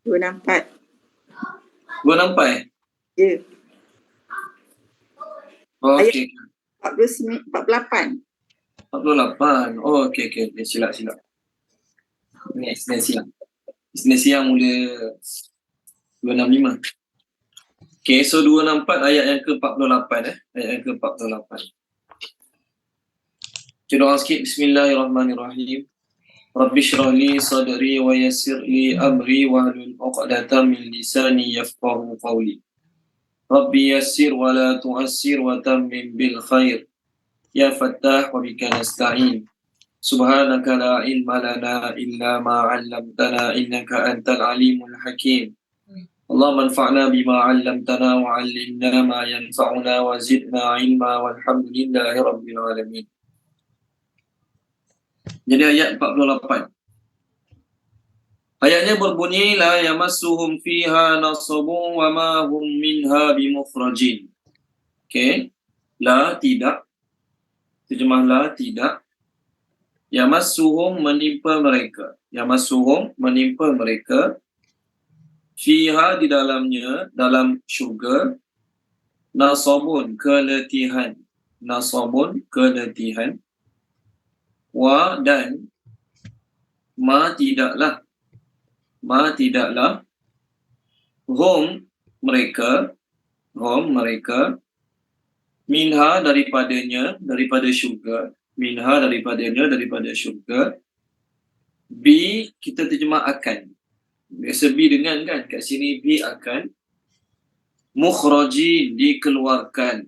264. 264 Ya. Okey. 48. 48. Oh, okey. Silap. Ni Isnin siang mula 265. Okey, so 264 ayat yang ke-48 Ayat yang ke-48. Kita doa sikit. Bismillahirrahmanirrahim. Rabbi shrah li sadri wa yassir li amri wahlul 'uqdatam min lisani yafqahu qawli. Rabbi yassir wa la tu'assir wa tammim bil khair. Ya Fattah wa bika nasta'in. Subhanaka la ilma lana illa ma 'allamtana innaka antal alimul hakim. Allahumma anfa'na bima 'allamtana wa 'allimna ma yanfa'una wa zidna 'ilma walhamdulillahi rabbil alamin. Jadi ayat 48. Ayatnya berbunyi la yamassuhum fiha nasabun wa ma hum minha bimukhrajin. Okey. La tidak. Terjemah la tidak. Yamassuhum menimpa mereka. Yamassuhum menimpa mereka. Fiha di dalamnya, dalam syurga. Nasabun keletihan. Nasabun keletihan. Wa dan ma tidaklah hum mereka minha daripada syurga bi kita terjemah akan, biasa bi dengan kan, kat sini bi akan, mukhrajin dikeluarkan.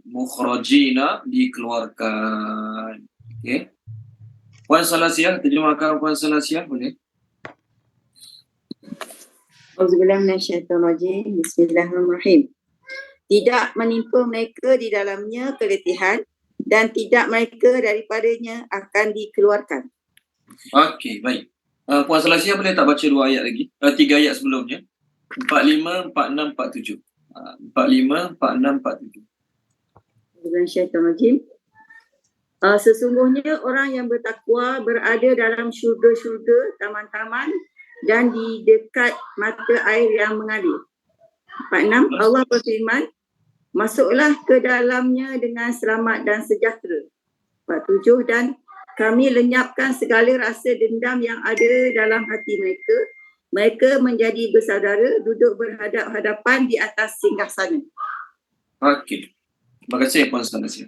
Okey, Puan Salasiah, terjemahkan Puan Salasiah boleh? Auzubillahi minasyaitonirrajim. Bismillahirrahmanirrahim. Tidak menimpa mereka di dalamnya keletihan dan tidak mereka daripadanya akan dikeluarkan. Okey, baik. Puan Salasiah boleh tak baca 2 ayat lagi? 3 ayat sebelumnya. 45, 46, 47. 45, 46, 47. Auzubillahi. Sesungguhnya orang yang bertakwa berada dalam syurga-syurga, taman-taman dan di dekat mata air yang mengalir. 46. Allah berfirman, masuklah ke dalamnya dengan selamat dan sejahtera. 47. Dan kami lenyapkan segala rasa dendam yang ada dalam hati mereka. Mereka menjadi bersaudara, duduk berhadap-hadapan di atas singgasana. Okey. Terima kasih Puan Salasiah.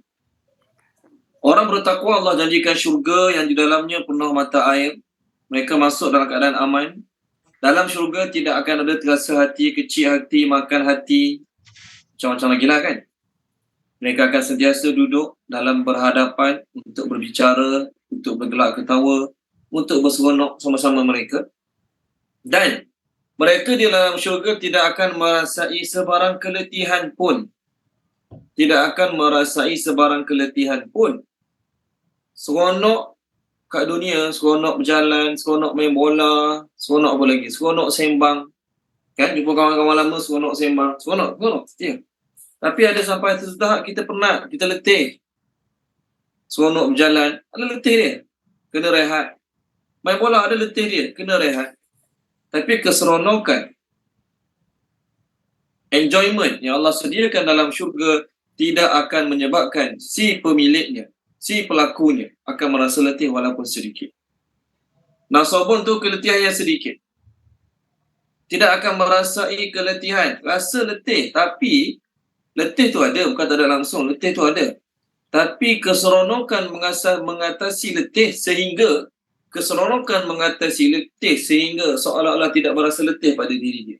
Orang bertakwa Allah janjikan syurga yang di dalamnya penuh mata air. Mereka masuk dalam keadaan aman. Dalam syurga tidak akan ada terasa hati, kecil hati, makan hati, macam-macam lagi lah kan. Mereka akan sentiasa duduk dalam berhadapan untuk berbicara, untuk bergelak ketawa, untuk berseronok sama-sama mereka. Dan mereka di dalam syurga tidak akan merasai sebarang keletihan pun. Seronok kat dunia, seronok berjalan, seronok main bola, seronok apa lagi? Seronok sembang. Kan, jumpa kawan-kawan lama, seronok sembang. Seronok. Ya. Tapi ada sampai satu tahap kita penat, kita letih. Seronok berjalan, ada letih dia. Kena rehat. Main bola ada letih dia, kena rehat. Tapi keseronokan, enjoyment yang Allah sediakan dalam syurga tidak akan menyebabkan si pemiliknya, si pelakunya akan merasa letih walaupun sedikit. Nasabun tu keletihan yang sedikit. Tidak akan merasai keletihan. Rasa letih, tapi letih tu ada, bukan tak ada langsung. Letih tu ada. Tapi keseronokan mengatasi letih sehingga seolah-olah tidak merasa letih pada diri dia.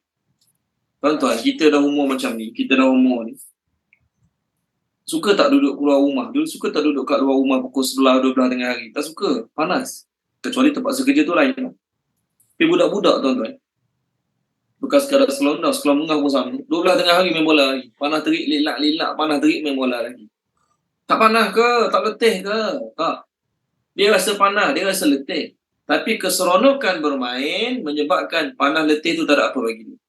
Tuan-tuan, kita dah umur macam ni, suka tak duduk keluar rumah? Dulu suka tak duduk kat luar rumah pukul 11, 12 tengah hari? Tak suka, panas. Kecuali tempat kerja tu lain. Tapi budak-budak tuan-tuan, bekas sekadar sekolah menengah pun sama. 12 tengah hari main bola lagi. Panas terik, lelak, panas terik main bola lagi. Tak panas ke? Tak letih ke? Tak. Dia rasa panas, dia rasa letih. Tapi keseronokan bermain menyebabkan panas letih tu tak ada apa bagi dia.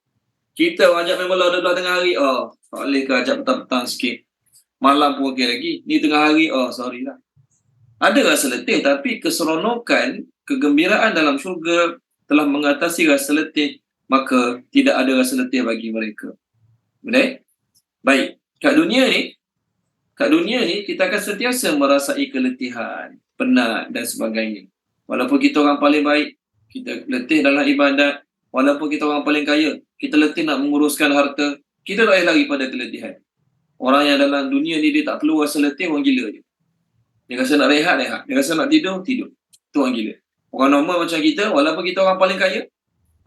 Kita ajak main bola 12 tengah hari, tak boleh ke ajak petang-petang sikit. Malam pun okey lagi. Ni tengah hari, sorry lah. Ada rasa letih, tapi keseronokan, kegembiraan dalam syurga telah mengatasi rasa letih maka tidak ada rasa letih bagi mereka. Betul? Baik. Kat dunia ni kita akan sentiasa merasai keletihan, penat dan sebagainya. Walaupun kita orang paling baik, kita letih dalam ibadat. Walaupun kita orang paling kaya, kita letih nak menguruskan harta, kita tak payah lari pada keletihan. Orang yang dalam dunia ni dia tak perlu rasa letih, orang gila je. Dia rasa nak rehat. Dia rasa nak tidur. Itu orang gila. Orang normal macam kita, walaupun kita orang paling kaya,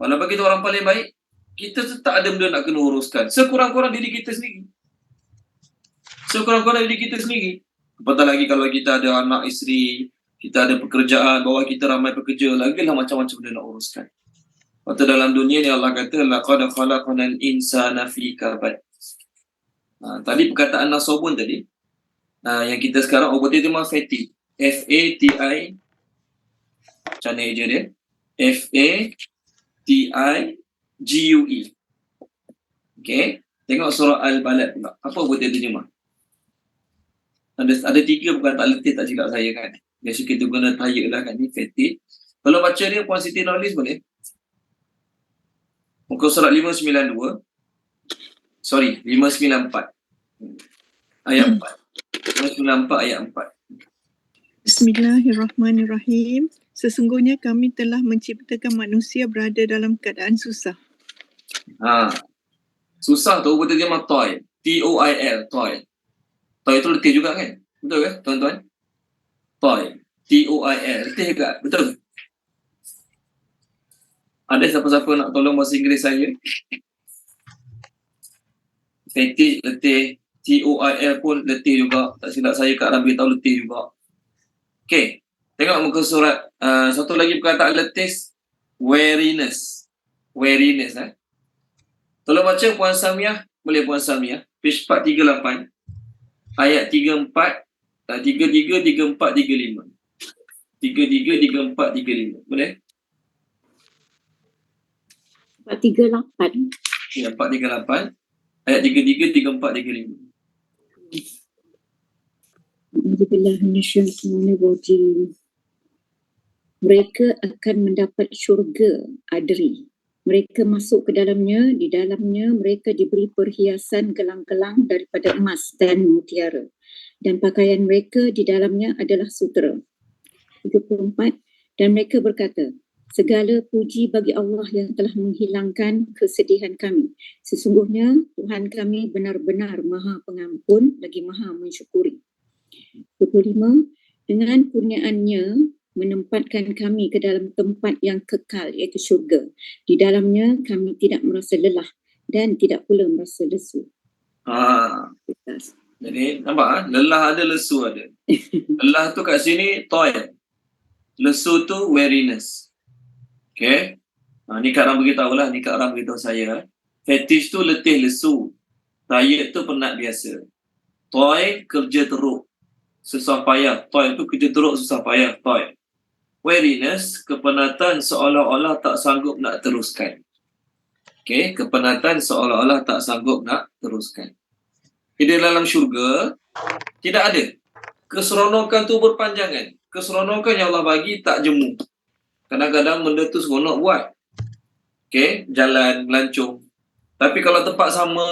walaupun kita orang paling baik, kita tetap ada benda nak kena uruskan. Sekurang-kurang diri kita sendiri. Apatah lagi kalau kita ada anak, isteri, kita ada pekerjaan, bawah kita ramai pekerja, lagilah macam-macam benda nak uruskan. Waktu dalam dunia ni Allah kata, laqad khalaqnal insana fi kabad. Tadi perkataan nasobun tadi, yang kita sekarang ubah itu fati. F-A-T-I. Macam mana je dia? F-A-T-I-G-U-E. Okay. Tengok surah Al-Balad pula. Apa buat dia terjemah? Ada 3 bukan tak letih, tak silap saya kan. Biasa kita guna tayyik lah kan ni, fatigue. Kalau baca dia, Puan Siti Nurhaliza boleh? Muka surat 592. Sorry, 594. Ayat 4. 594 ayat 4. Bismillahirrahmanirrahim. Sesungguhnya kami telah menciptakan manusia berada dalam keadaan susah. Susah tu betul dia toil. T-O-I-L, toil. Toil itu letih juga kan? Betul kan tuan-tuan? Toil. T-O-I-L. Letih juga. Betul? Ada siapa-siapa nak tolong bahasa Inggeris saya? Fatigue, letih. T-O-I-L pun letih juga. Tak silap saya Kak Rabi tahu letih juga. Okay. Tengok muka surat. Satu lagi perkataan letih. Weariness. Tolong baca Puan Samiah. Boleh Puan Samiah. Page 438. Ayat 34, 33, 34, 35. 33, 34, 35. Boleh? 438. Ya, 438. Ayat 33, 34, 35. Mereka akan mendapat syurga adri. Mereka masuk ke dalamnya, di dalamnya mereka diberi perhiasan gelang-gelang daripada emas dan mutiara. Dan pakaian mereka di dalamnya adalah sutera. 34. Dan mereka berkata, segala puji bagi Allah yang telah menghilangkan kesedihan kami. Sesungguhnya Tuhan kami benar-benar Maha Pengampun lagi Maha Mensyukuri. 25. Dengan kurniaannya menempatkan kami ke dalam tempat yang kekal iaitu syurga. Di dalamnya kami tidak merasa lelah dan tidak pula merasa lesu. Jadi nampak lelah ada, lesu ada. Lelah tu kat sini toil. Lesu tu weariness. Okay. Ni Kak Ram beritahu lah. Ni Kak Ram beritahu saya. Fetish tu letih, lesu. Tired tu penat biasa. Toil, kerja teruk. Susah payah. Toil tu kerja teruk, susah payah. Toil. Weariness, kepenatan seolah-olah tak sanggup nak teruskan. Okay. Kepenatan seolah-olah tak sanggup nak teruskan. Di dalam syurga, tidak ada. Keseronokan tu berpanjangan. Keseronokan yang Allah bagi tak jemu. Kadang-kadang benda tu seronok buat. Okay, jalan, melancong. Tapi kalau tempat sama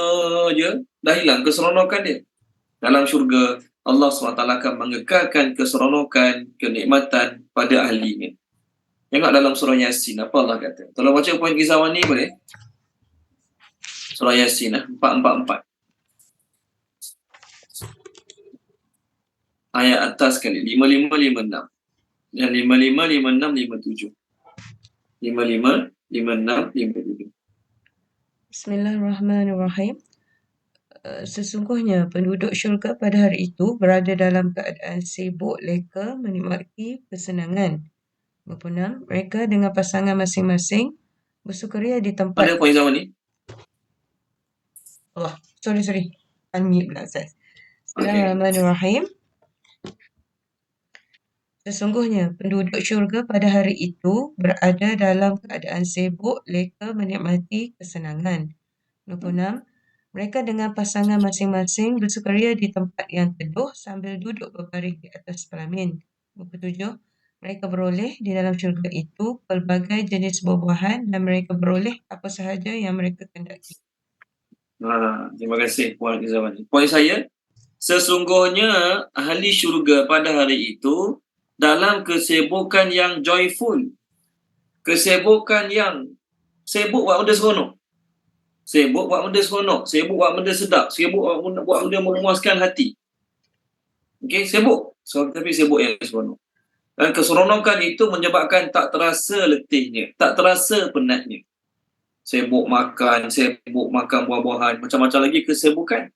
je, dah hilang keseronokan dia. Dalam syurga, Allah SWT akan mengekalkan keseronokan, kenikmatan pada ahlinya. Tengok dalam surah Yasin, apa Allah kata. Tolong baca poin kisahwan ni boleh? Surah Yasin, 444. Ayat atas sekali, 55, 56. Dan 55, 56, 57. 55, 56, 57. Bismillahirrahmanirrahim. Sesungguhnya penduduk syurga pada hari itu berada dalam keadaan sibuk leka menikmati kesenangan. 26. Mereka dengan pasangan masing-masing bersukaria di tempat... Pada poin zaman ni? Sorry. Unmute pula saya. Bismillahirrahmanirrahim. Sesungguhnya penduduk syurga pada hari itu berada dalam keadaan sibuk leka menikmati kesenangan. 26. Mereka dengan pasangan masing-masing bersukaria di tempat yang teduh sambil duduk berbaring di atas pelamin. 27. Mereka beroleh di dalam syurga itu pelbagai jenis buah-buahan dan mereka beroleh apa sahaja yang mereka kendaki. Terima kasih Puan Izawani. Poin saya, sesungguhnya ahli syurga pada hari itu dalam kesibukan yang joyful, kesibukan yang sibuk buat benda seronok, sibuk buat benda seronok, sibuk buat benda sedap, sibuk buat benda memuaskan hati. Okey, sibuk. Tapi sibuk yang seronok. Dan keseronokan itu menyebabkan tak terasa letihnya, tak terasa penatnya. Sibuk makan buah-buahan, macam-macam lagi kesibukan.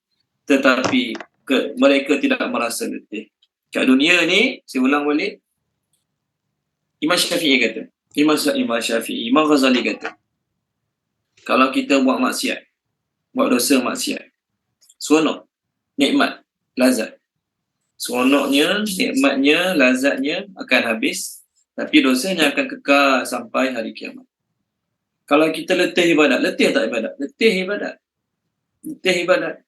Tetapi mereka tidak merasa letih. Kat dunia ni, saya ulang balik, Imam Syafi'i kata, Imam Ghazali kata, kalau kita buat maksiat, buat dosa maksiat, seronok, nikmat, lazat. Seronoknya, nikmatnya, lazatnya akan habis, tapi dosanya akan kekal sampai hari kiamat. Kalau kita letih ibadat, letih tak ibadat? Letih ibadat.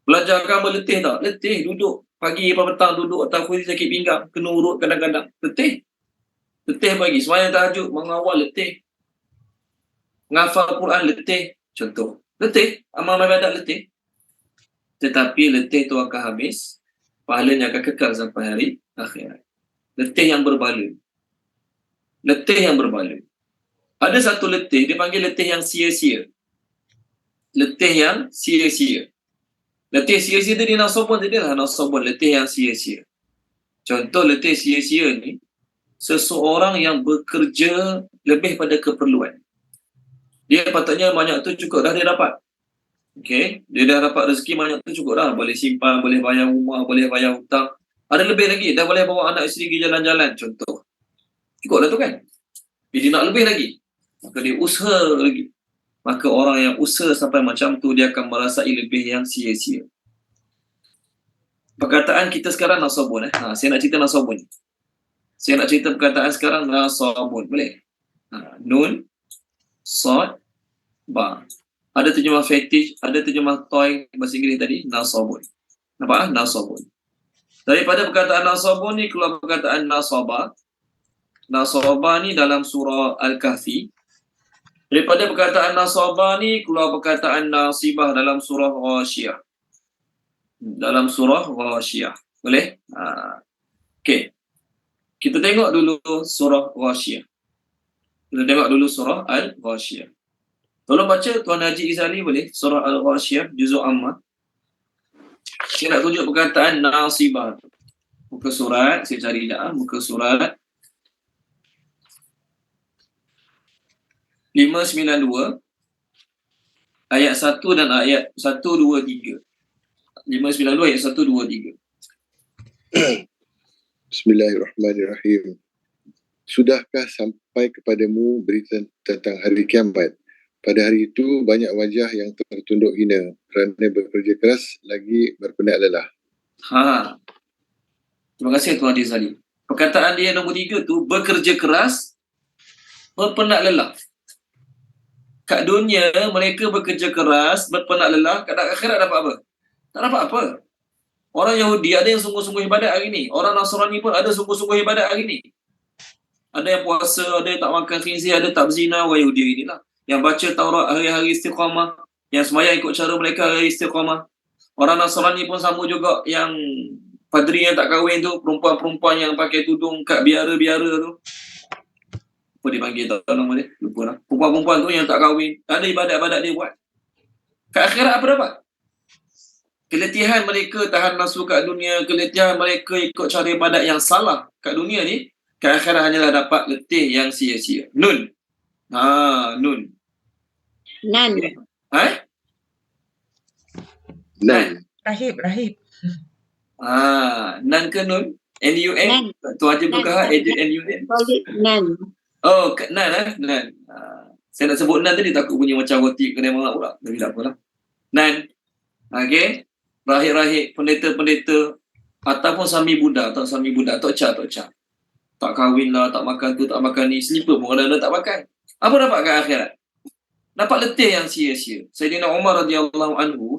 Belajar agama letih tak? Letih, duduk pagi apa petang, duduk atau kursi sakit pinggang, kena urut kadang-kadang. Letih pagi, semayang tahajud, mengawal letih. Menghafal Quran letih, contoh. Letih, amal ibadat letih. Tetapi letih itu akan habis, pahalanya akan kekal sampai hari akhirat. Letih yang berbaloi. Ada satu letih, dia panggil letih yang sia-sia. Letih sia-sia tadi nasabun tadi lah, nasabun, letih yang sia-sia. Contoh letih sia-sia ni, seseorang yang bekerja lebih pada keperluan. Dia patutnya banyak tu cukup dah dia dapat. Okey, dia dah dapat rezeki banyak tu cukup dah, boleh simpan, boleh bayar rumah, boleh bayar hutang. Ada lebih lagi, dah boleh bawa anak isteri pergi jalan-jalan, contoh. Cukup dah tu kan? Dia nak lebih lagi, maka dia usaha lagi. Maka orang yang usaha sampai macam tu, dia akan merasai lebih yang sia-sia. Perkataan kita sekarang nasabun. Saya nak cerita nasabun. Saya nak cerita perkataan sekarang nasabun. Boleh? Nun, sad, ba. Ada terjemah fetish, ada terjemah toy bahasa Inggeris tadi, nasabun. Nampak? Nasabun. Daripada perkataan nasabun ni keluar perkataan nasabah. Nasabah ni dalam surah Al-Kahfi. Daripada perkataan nasabah ni keluar perkataan nasibah dalam surah Ghashiyah. Boleh? Okey. Kita tengok dulu surah Ghashiyah. Al-Ghashiyah. Tolong baca Tuan Haji Izali boleh? Surah Al-Ghashiyah, juzuk Ammah. Saya nak tunjuk perkataan nasibah. Muka surat, saya cari dah. Muka surat 592 ayat 1 dan ayat 1, 2, 3. 592 ayat 1, 2, 3. Bismillahirrahmanirrahim. Sudahkah sampai kepadamu berita tentang hari kiamat? Pada hari itu banyak wajah yang tertunduk hina kerana bekerja keras lagi berpenat lelah. Terima kasih Tuan Haji. Perkataan dia nombor 3 tu, bekerja keras, berpenat lelah. Kat dunia mereka bekerja keras, berpenat lelah, kat akhirat dapat apa? Tak dapat apa. Orang Yahudi ada yang sungguh-sungguh ibadat hari ni. Orang Nasrani pun ada sungguh-sungguh ibadat hari ni. Ada yang puasa, ada yang tak makan khinzir, ada tak berzina, orang Yahudi hari ni lah. Yang baca Taurat hari-hari istiqamah, yang sembahyang ikut cara mereka hari istiqamah. Orang Nasrani pun sama juga, yang padri yang tak kahwin tu, perempuan-perempuan yang pakai tudung kat biara-biara tu. Apa dia panggil tak tahu nama dia? Lupa lah. Perempuan-perempuan tu yang tak kahwin, tak ada ibadat-ibadat dia buat. Kat akhirat apa dapat? Keletihan mereka tahan nafsu kat dunia, keletihan mereka ikut cara ibadat yang salah kat dunia ni, kat akhirat hanyalah dapat letih yang sia-sia. Nun. Nun. Nan. Nan. Rahib. Nan ke nun? N-U-N? Tuan Haji Berkah, N-U-N? Nan. Oh, Nan. Saya nak sebut Nan tadi takut bunyi macam roti kedai mamak pula. Tapi tak apalah. Nan. Okey. Rahib-rahib, pendeta-pendeta ataupun Sami Buddha, Tok Cha. Tak kahwin lah, tak makan tu, tak makan ni. Selipar pun kadang-kadang tak makan. Apa dapat kat akhirat? Dapat letih yang sia-sia. Sayyidina Umar radhiyallahu anhu,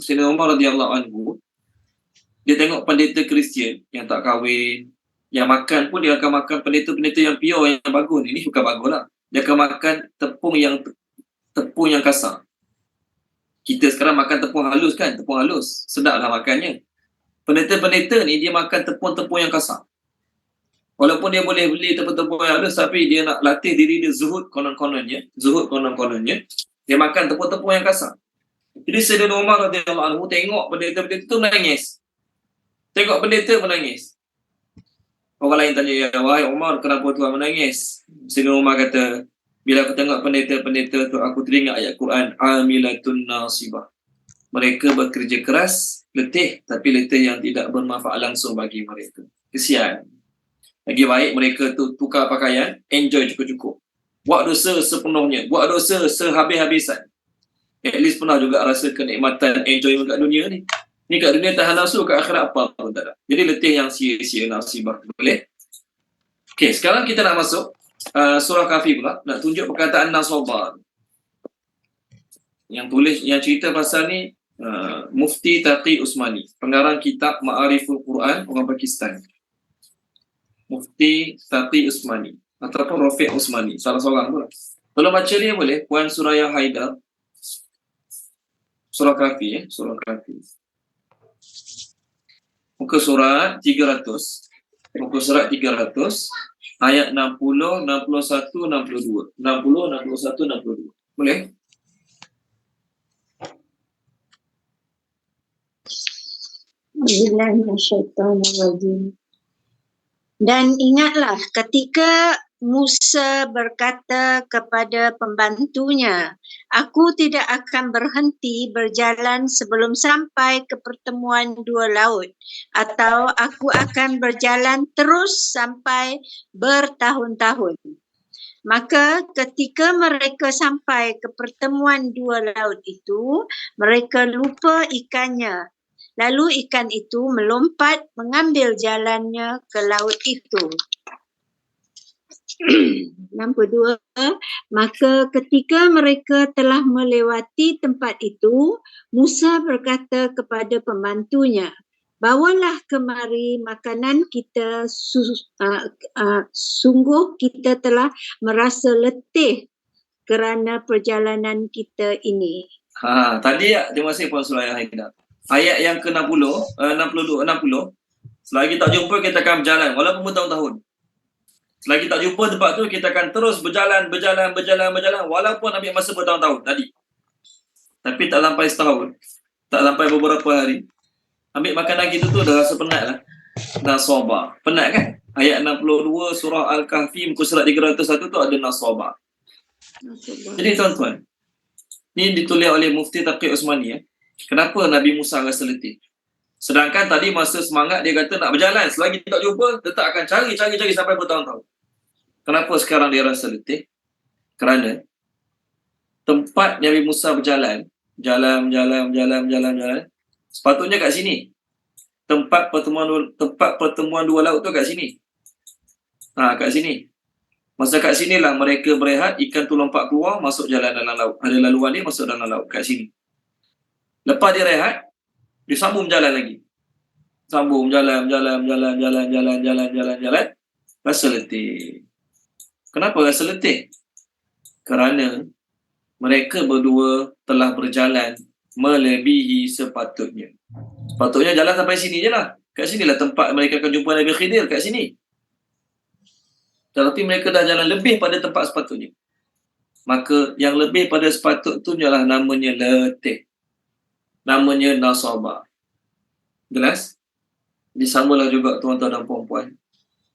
dia tengok pendeta Kristian yang tak kahwin, Yang makan pun dia akan makan pendeta-pendeta yang pure, yang bagus. Ini bukan bagus lah. Dia akan makan tepung yang kasar. Kita sekarang makan tepung halus kan, tepung halus. Sedaplah makannya. Pendeta-pendeta ni dia makan tepung-tepung yang kasar. Walaupun dia boleh beli tepung-tepung yang halus, tapi dia nak latih diri dia zuhud konon-kononnya. Dia makan tepung-tepung yang kasar. Jadi Sayyidina Umar radhiyallahu anhu tengok pendeta-pendeta tu menangis. Tengok pendeta menangis. Orang lain tanya, ya wahai Umar, kenapa Tuhan menangis? Sayyidina Umar kata, bila aku tengok pendeta-pendeta tu, aku teringat ayat Quran, amilatun nasibah. Mereka bekerja keras, letih, tapi letih yang tidak bermanfaat langsung bagi mereka. Kesian. Lagi baik mereka tu tukar pakaian, enjoy cukup-cukup. Buat dosa sepenuhnya, buat dosa sehabis-habisan. At least pernah juga rasa kenikmatan enjoyment kat dunia ni. Ni kat dunia tahan nafsu, kat akhirat apa pun tak ada. Jadi letih yang sia-sia nasibah. Boleh? Okey, sekarang kita nak masuk surah Kahfi pula. Nak tunjuk perkataan nasobar. Yang cerita pasal ni Mufti Taqi Usmani, pengarang kitab Ma'ariful Quran, orang Pakistan. Mufti Taqi Usmani ataupun Rafiq Usmani, salah seorang pula. Tolong baca dia boleh, Puan Suraya Haidar. Surah Kahfi, surah Kahfi. Muka surat 300. Muka surat 300 ayat 60, 61, 62. 60, 61, 62. Boleh? Bismillahirrahmanirrahim. Dan ingatlah ketika Musa berkata kepada pembantunya, aku tidak akan berhenti berjalan sebelum sampai ke pertemuan dua laut, atau aku akan berjalan terus sampai bertahun-tahun. Maka ketika mereka sampai ke pertemuan dua laut itu, mereka lupa ikannya. Lalu ikan itu melompat mengambil jalannya ke laut itu. Nombor 2, maka ketika mereka telah melewati tempat itu, Musa berkata kepada pembantunya, bawalah kemari makanan kita, sungguh kita telah merasa letih kerana perjalanan kita ini. Tadi terima kasih Puan Suraya Haidar. Ayat yang ke-60, 62, 60. Selagi tak jumpa, kita akan berjalan walaupun bertahun-tahun. Selagi tak jumpa tempat tu, kita akan terus berjalan walaupun ambil masa bertahun-tahun tadi. Tapi tak sampai setahun, tak sampai beberapa hari, ambil makanan kita tu dah rasa penat lah. Nasabah. Penat kan? Ayat 62 surah Al-Kahfi muka surat 301 tu ada nasabah. Jadi tuan-tuan, ni ditulis oleh Mufti Taqi Usmani. Kenapa Nabi Musa rasa letih? Sedangkan tadi masa semangat dia kata nak berjalan, selagi tak jumpa, tetap akan cari sampai bertahun-tahun. Kenapa sekarang dia rasa letih? Kerana tempat Nabi Musa berjalan, jalan, sepatutnya kat sini. Tempat pertemuan dua laut tu kat sini. Kat sini. Masa kat sinilah mereka berehat, ikan tu lompat keluar, masuk jalan dalam laut. Ada laluan dia masuk dalam laut kat sini. Lepas dia rehat, dia sambung jalan lagi. Sambung jalan. Rasa letih. Kenapa rasa letih? Kerana mereka berdua telah berjalan melebihi sepatutnya. Sepatutnya jalan sampai sini je lah. Kat sinilah tempat mereka akan jumpa Nabi Khidir, kat sini. Tapi mereka dah jalan lebih pada tempat sepatutnya. Maka yang lebih pada sepatut tu ialah namanya letih. Namanya nasabah. Jelas? Jadi samalah juga tuan-tuan dan puan-puan.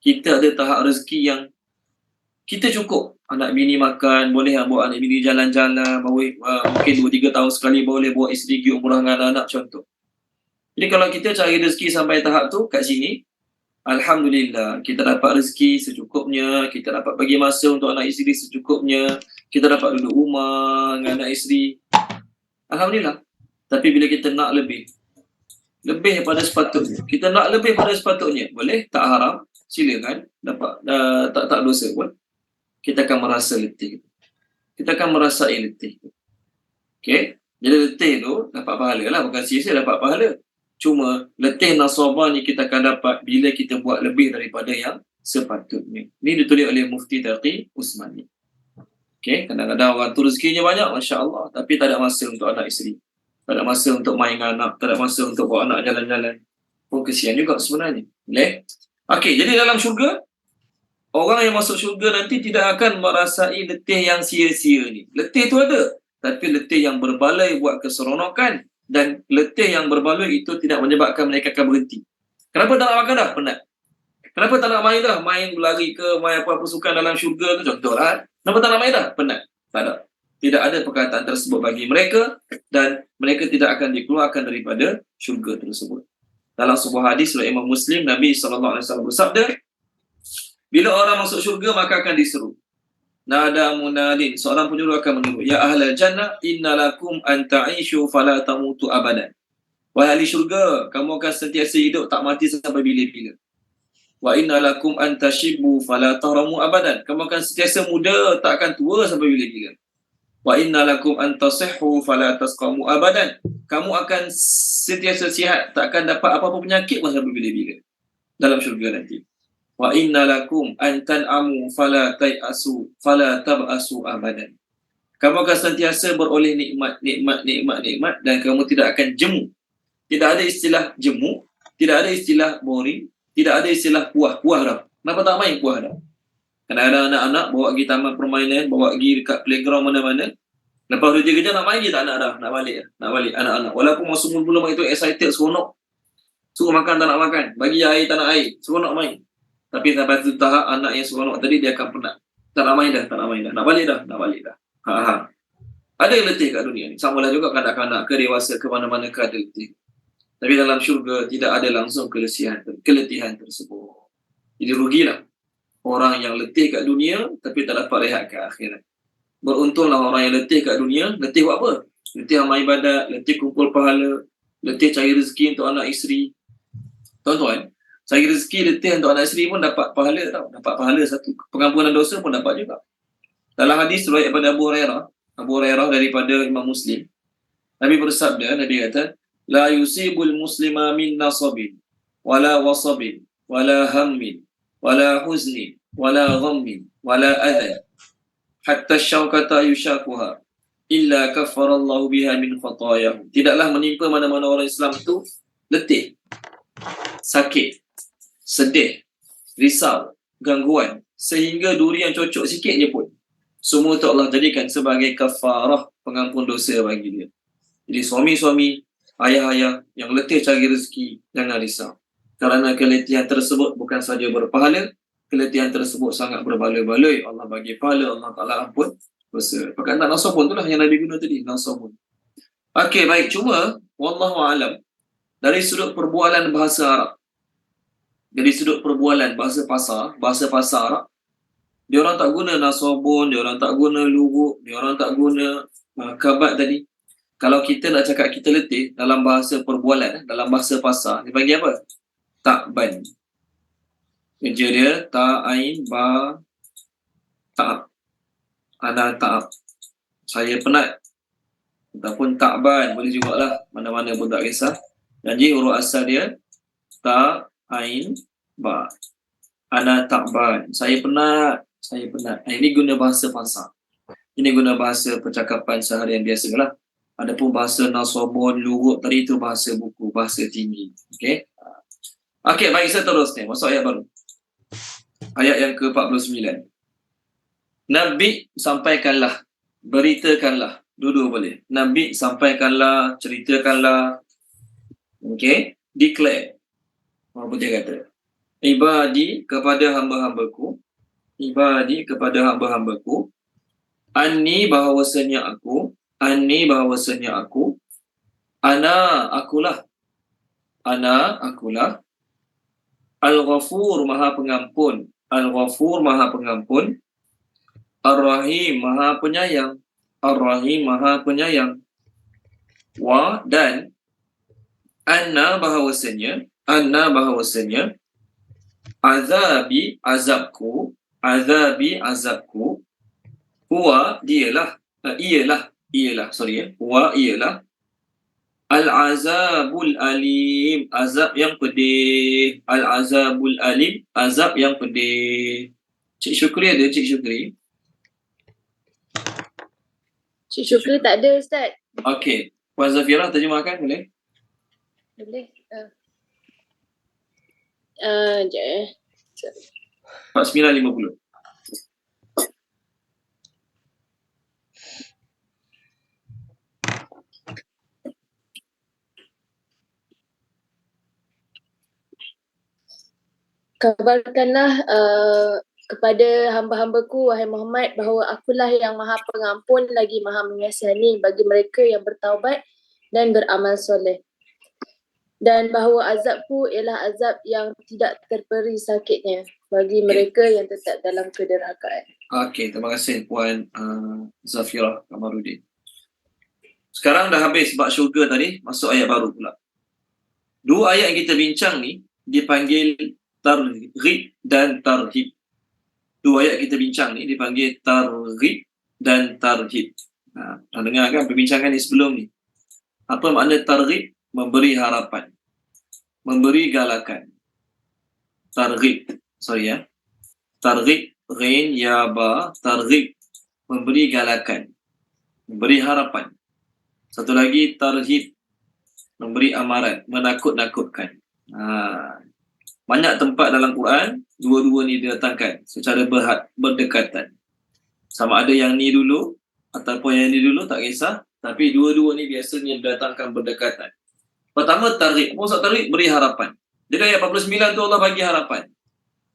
Kita ada tahap rezeki yang kita cukup. Anak bini makan, boleh bawa anak bini jalan-jalan, mungkin 2-3 tahun sekali boleh bawa isteri pergi umrah dengan anak-anak macam tu. Jadi kalau kita cari rezeki sampai tahap tu kat sini, alhamdulillah, kita dapat rezeki secukupnya, kita dapat bagi masa untuk anak isteri secukupnya, kita dapat duduk rumah dengan anak isteri. Alhamdulillah. Tapi bila kita nak lebih daripada sepatutnya, kita nak lebih pada sepatutnya, boleh, tak haram, silakan, dapat tak dosa pun. Kita akan merasa letih. Kita akan merasai letih. Okey? Jadi letih tu dapat pahala lah, bukan sia-sia dapat pahala. Cuma letih nasabah ni kita akan dapat bila kita buat lebih daripada yang sepatutnya. Ini ditulis oleh Mufti Taqi Usmani. Okay, kadang-kadang orang tu rezekinya banyak, Masya Allah, tapi tak ada masa untuk anak isteri. Tak ada masa untuk main dengan anak, tak ada masa untuk bawa anak jalan-jalan. Pun kesian juga sebenarnya. Boleh? Okey, jadi dalam syurga, orang yang masuk syurga nanti tidak akan merasai letih yang sia-sia ni. Letih tu ada, tapi letih yang berbaloi buat keseronokan, dan letih yang berbaloi itu tidak menyebabkan mereka akan berhenti. Kenapa tak nak makan dah? Penat. Kenapa tak nak main dah? Main berlari ke, main apa-apa sukan dalam syurga ke, contohlah. Kenapa tak nak main dah? Penat. Tak ada. Tidak ada perkataan tersebut bagi mereka, dan mereka tidak akan dikeluarkan daripada syurga tersebut. Dalam sebuah hadis oleh Imam Muslim, Nabi SAW bersabda, bila orang masuk syurga maka akan diseru. Nada munadin, seorang penyuruh akan menyeru, ya ahlal jannah innalakum an ta'ishu fala tamutu abadan. Wahai ahli syurga, kamu akan sentiasa hidup tak mati sampai bila-bila. Wa innalakum an tashibu fala tahramu abadan. Kamu akan sentiasa muda, tak akan tua sampai bila-bila. Wa innalakum an tasihhu fala tasqamu abadan. Kamu akan sentiasa sihat, tak akan dapat apa-apa penyakit pun sampai bila-bila dalam syurga nanti. Wa innalakum an tan'amu fala tayasu fala tabasu abadan. Kamu akan sentiasa beroleh nikmat dan kamu tidak akan jemu. Tidak ada istilah jemu, tidak ada istilah boring, tidak ada istilah puah dah. Kenapa tak main puah dah? Kadang-kadang anak-anak bawa pergi taman permainan, bawa pergi dekat playground mana-mana. Lepas kerja nak main je tak nak dah, nak balik anak-anak. Walaupun masa mula-mula itu excited, seronok. Suruh makan tak nak makan, bagi air tak nak air, seronok main. Tapi sampai satu tahap anak yang seronok tadi dia akan penat. Tak nak main dah. Nak balik dah. Ada yang letih kat dunia ni. Samalah juga kanak-kanak ke dewasa ke mana-mana ke ada letih. Tapi dalam syurga tidak ada langsung keletihan tersebut. Jadi rugilah orang yang letih kat dunia tapi tak dapat rehat ke akhirat. Beruntunglah orang yang letih kat dunia. Letih buat apa? Letih amal ibadat, letih kumpul pahala, letih cari rezeki untuk anak isteri. Tuan-tuan, cari rezeki letih untuk anak isteri pun dapat pahala tau. Dapat pahala satu. Pengampunan dosa pun dapat juga. Dalam hadis riwayat daripada Abu Hurairah daripada Imam Muslim, Nabi bersabda, Nabi kata, la yusibul muslima min nasabin wala wasabin wala hammin wala huznin wala ghammin wala adhan hatta syaukata yushakuha illa kafarallahu biha min khatayahum. Tidaklah menimpa mana-mana orang Islam itu letih, sakit, sedih, risau, gangguan, sehingga duri yang cocok sikit je pun, semua itu Allah jadikan sebagai kafarah, pengampun dosa bagi dia. Jadi suami-suami, ayah-ayah yang letih cari rezeki, jangan risau. Kerana keletihan tersebut bukan saja berpahala, keletihan tersebut sangat berbaloi-baloi. Allah bagi pahala, Allah Ta'ala ampun dosa. Perkataan nasabun itulah yang Nabi guna tadi, nasabun. Okey, baik. Cuma, wallahu a'lam, dari sudut perbualan bahasa Arab, dari sudut perbualan bahasa pasar Arab, dia orang tak guna nasabun, dia orang tak guna luguk, dia orang tak guna kabat tadi. Kalau kita nak cakap kita letih dalam bahasa perbualan, dalam bahasa pasar, dia panggil apa? Ta'ban. Kerja dia ta'ain ba ta'ab. Ana ta'ab. Saya penat. Ataupun ta'ban, boleh jugalah. Mana-mana pun tak kisah. Jadi huruf asal dia ta'ain ba. Ana ta'ban. Saya penat. Ini guna bahasa pasar. Ini guna bahasa percakapan seharian biasalah. Adapun bahasa nasabun, lurut tadi itu bahasa buku, bahasa tinggi. Okey. Okey, baik, saya teruskan. Masuk ayat baru. Ayat yang ke-49. Nabi sampaikanlah, beritakanlah. Dua-dua boleh. Nabi sampaikanlah, ceritakanlah. Okey. Declare. Apa dia kata? Ibadi kepada hamba-hambaku. Anni bahawasanya aku. Ana akulah. Al-Ghafur maha pengampun. Ar-Rahim maha penyayang. Wa dan anna bahawasanya azabi azabku huwa ialah Al-azabul alim, azab yang pedih. Al-azabul alim, azab yang pedih. Cik Syukri ada, Cik Syukri? Cik Syukri tak ada, Ustaz. Okey. Puan Zafirah terjemahkan boleh? Boleh? Sekejap. 49.50. Kabarkanlah kepada hamba-hambaku, wahai Muhammad, bahawa akulah yang maha pengampun lagi maha mengasihani bagi mereka yang bertaubat dan beramal soleh. Dan bahawa azabku ialah azab yang tidak terperi sakitnya bagi mereka yang tetap dalam kederhakaan. Okey, terima kasih Puan Zafirah Kamarudin. Sekarang dah habis bab syurga tadi, masuk ayat baru pula. Dua ayat yang kita bincang ni dipanggil targhib dan tarhib. Dua ayat kita bincang ni dipanggil targhib dan tarhib. Dah dengar kan perbincangan ni sebelum ni? Apa makna targhib? Memberi harapan, memberi galakan. Targhib, targhib, ghain, ya, ba, targhib, memberi galakan, memberi harapan. Satu lagi tarhib, memberi amaran, menakut-nakutkan. Banyak tempat dalam Quran, dua-dua ni didatangkan secara berdekatan. Sama ada yang ni dulu ataupun yang ni dulu, tak kisah. Tapi dua-dua ni biasanya didatangkan berdekatan. Pertama, tarhib. Maksud tarhib, beri harapan. Jadi ayat 49 tu Allah bagi harapan.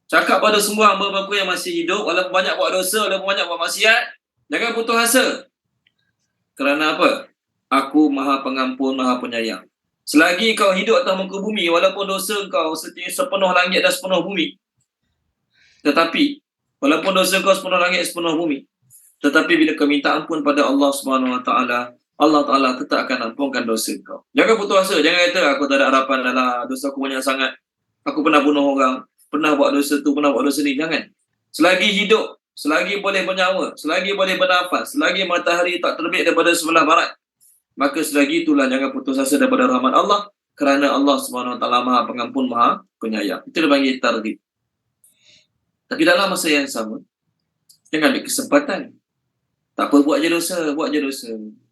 Cakap pada semua hamba-hamba yang masih hidup, walaupun banyak buat dosa, walaupun banyak buat maksiat, jangan putus asa. Kerana apa? Aku maha pengampun, maha penyayang. Selagi kau hidup atas muka bumi, walaupun dosa kau sepenuh langit dan sepenuh bumi, tetapi walaupun dosa kau sepenuh langit dan sepenuh bumi, tetapi bila kau minta ampun pada Allah Subhanahu Wa Taala, Allah Ta'ala tetap akan ampunkan dosa kau. Jangan putus asa. Jangan kata aku tak ada harapan, adalah dosa aku banyak sangat. Aku pernah bunuh orang, pernah buat dosa tu, pernah buat dosa ni. Jangan. Selagi hidup, selagi boleh bernyawa, selagi boleh bernafas, selagi matahari tak terbit daripada sebelah barat, maka selagi itulah jangan putus asa daripada rahmat Allah, kerana Allah Subhanahu Wa Taala maha pengampun, maha penyayang. Itu dipanggil targhib. Tapi dalam masa yang sama, jangan ambil kesempatan. Tak apa, buat je dosa.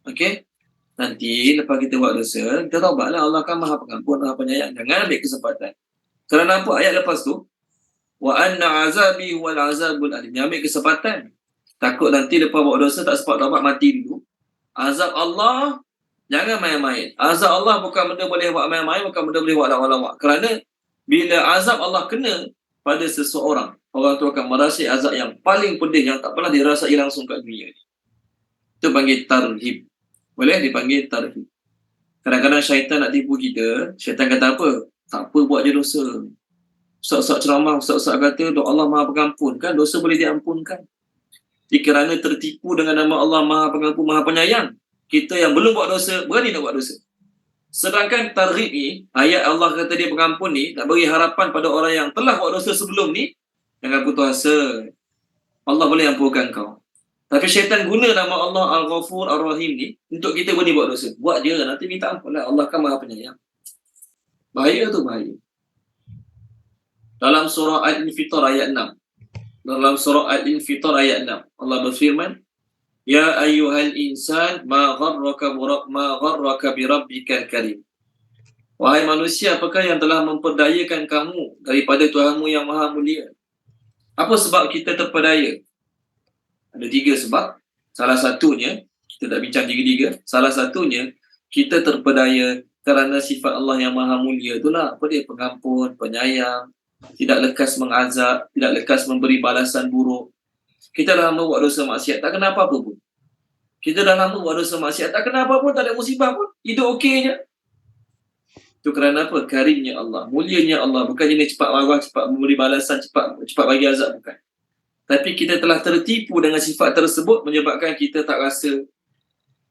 Okey? Nanti lepas kita buat dosa, kita taubatlah, Allah akan maha pengampun, maha penyayang. Jangan ambil kesempatan. Kerana apa? Ayat lepas tu, wa anna azabi huwal azabul alim. Jangan ambil kesempatan. Takut nanti lepas buat dosa tak sempat taubat, mati dulu. Azab Allah jangan main-main. Azab Allah bukan benda boleh buat main-main, bukan benda boleh buat lawak-lawak. Kerana bila azab Allah kena pada seseorang, orang tu akan merasa azab yang paling pedih, yang tak pernah dirasai langsung kat dunia ni. Itu panggil tarhib. Boleh dipanggil tarhib. Kadang-kadang syaitan nak tipu kita. Syaitan kata apa? Tak apa, buat je dosa. Ustaz-ustaz ceramah, ustaz-ustaz kata Allah maha pengampun. Kan dosa boleh diampunkan. Kerana tertipu dengan nama Allah maha pengampun, maha penyayang, kita yang belum buat dosa berani nak buat dosa. Sedangkan tarhib ni, ayat Allah kata dia pengampun ni, nak beri harapan pada orang yang telah buat dosa sebelum ni, jangan putus asa. Allah boleh ampunkan kau. Tapi syaitan guna nama Allah Al-Ghafur Ar-Rahim ni untuk kita berani buat dosa. Buat je, nanti minta ampun lah. Allah kan maha penyayang. Bahaya tu, bahaya. Dalam surah Al-Infitar ayat 6. Dalam surah Al-Infitar ayat 6. Allah berfirman, Ya ayyuhal insan, ma gharraka bi rabbikal karim. Wahai manusia, apakah yang telah memperdayakan kamu daripada Tuhanmu yang maha mulia? Apa sebab kita terpedaya? Ada 3 sebab. Salah satunya, kita tak bincang 3-3. Salah satunya, kita terpedaya kerana sifat Allah yang maha mulia itulah. Apa dia? Pengampun, penyayang, tidak lekas mengazab, tidak lekas memberi balasan buruk. Kita dah lama buat dosa maksiat, tak kena apa-apa pun. Kita dah lama buat dosa maksiat, tak kena apa pun, tak ada musibah pun. Hidup okey je. Itu kerana apa? Karimnya Allah, mulianya Allah. Bukan jenis cepat marah, cepat memberi balasan, cepat bagi azab, bukan. Tapi kita telah tertipu dengan sifat tersebut menyebabkan kita tak rasa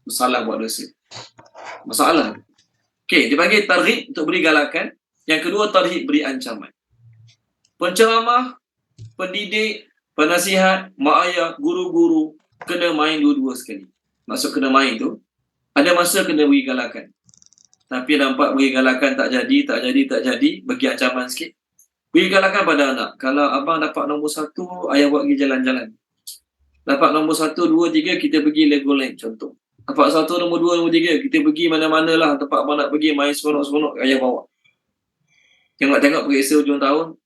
bersalah buat dosa. Masalah. Okey, dipanggil tarhib untuk beri galakan. Yang kedua, tarhib beri ancaman. Penceramah, pendidik, penasihat, mak ayah, guru-guru kena main dua-dua sekali. Maksud kena main tu, ada masa kena beri galakan. Tapi nampak beri galakan tak jadi, bagi ancaman sikit. Beri galakan pada anak. Kalau abang dapat nombor 1, ayah buat pergi jalan-jalan. Dapat nombor 1, 2, 3, kita pergi Legoland contoh. Dapat 1, nombor 2, nombor 3, kita pergi mana-mana lah tempat abang nak pergi, main seronok-seronok, ayah bawa. Tengok-tengok periksa hujung tahun,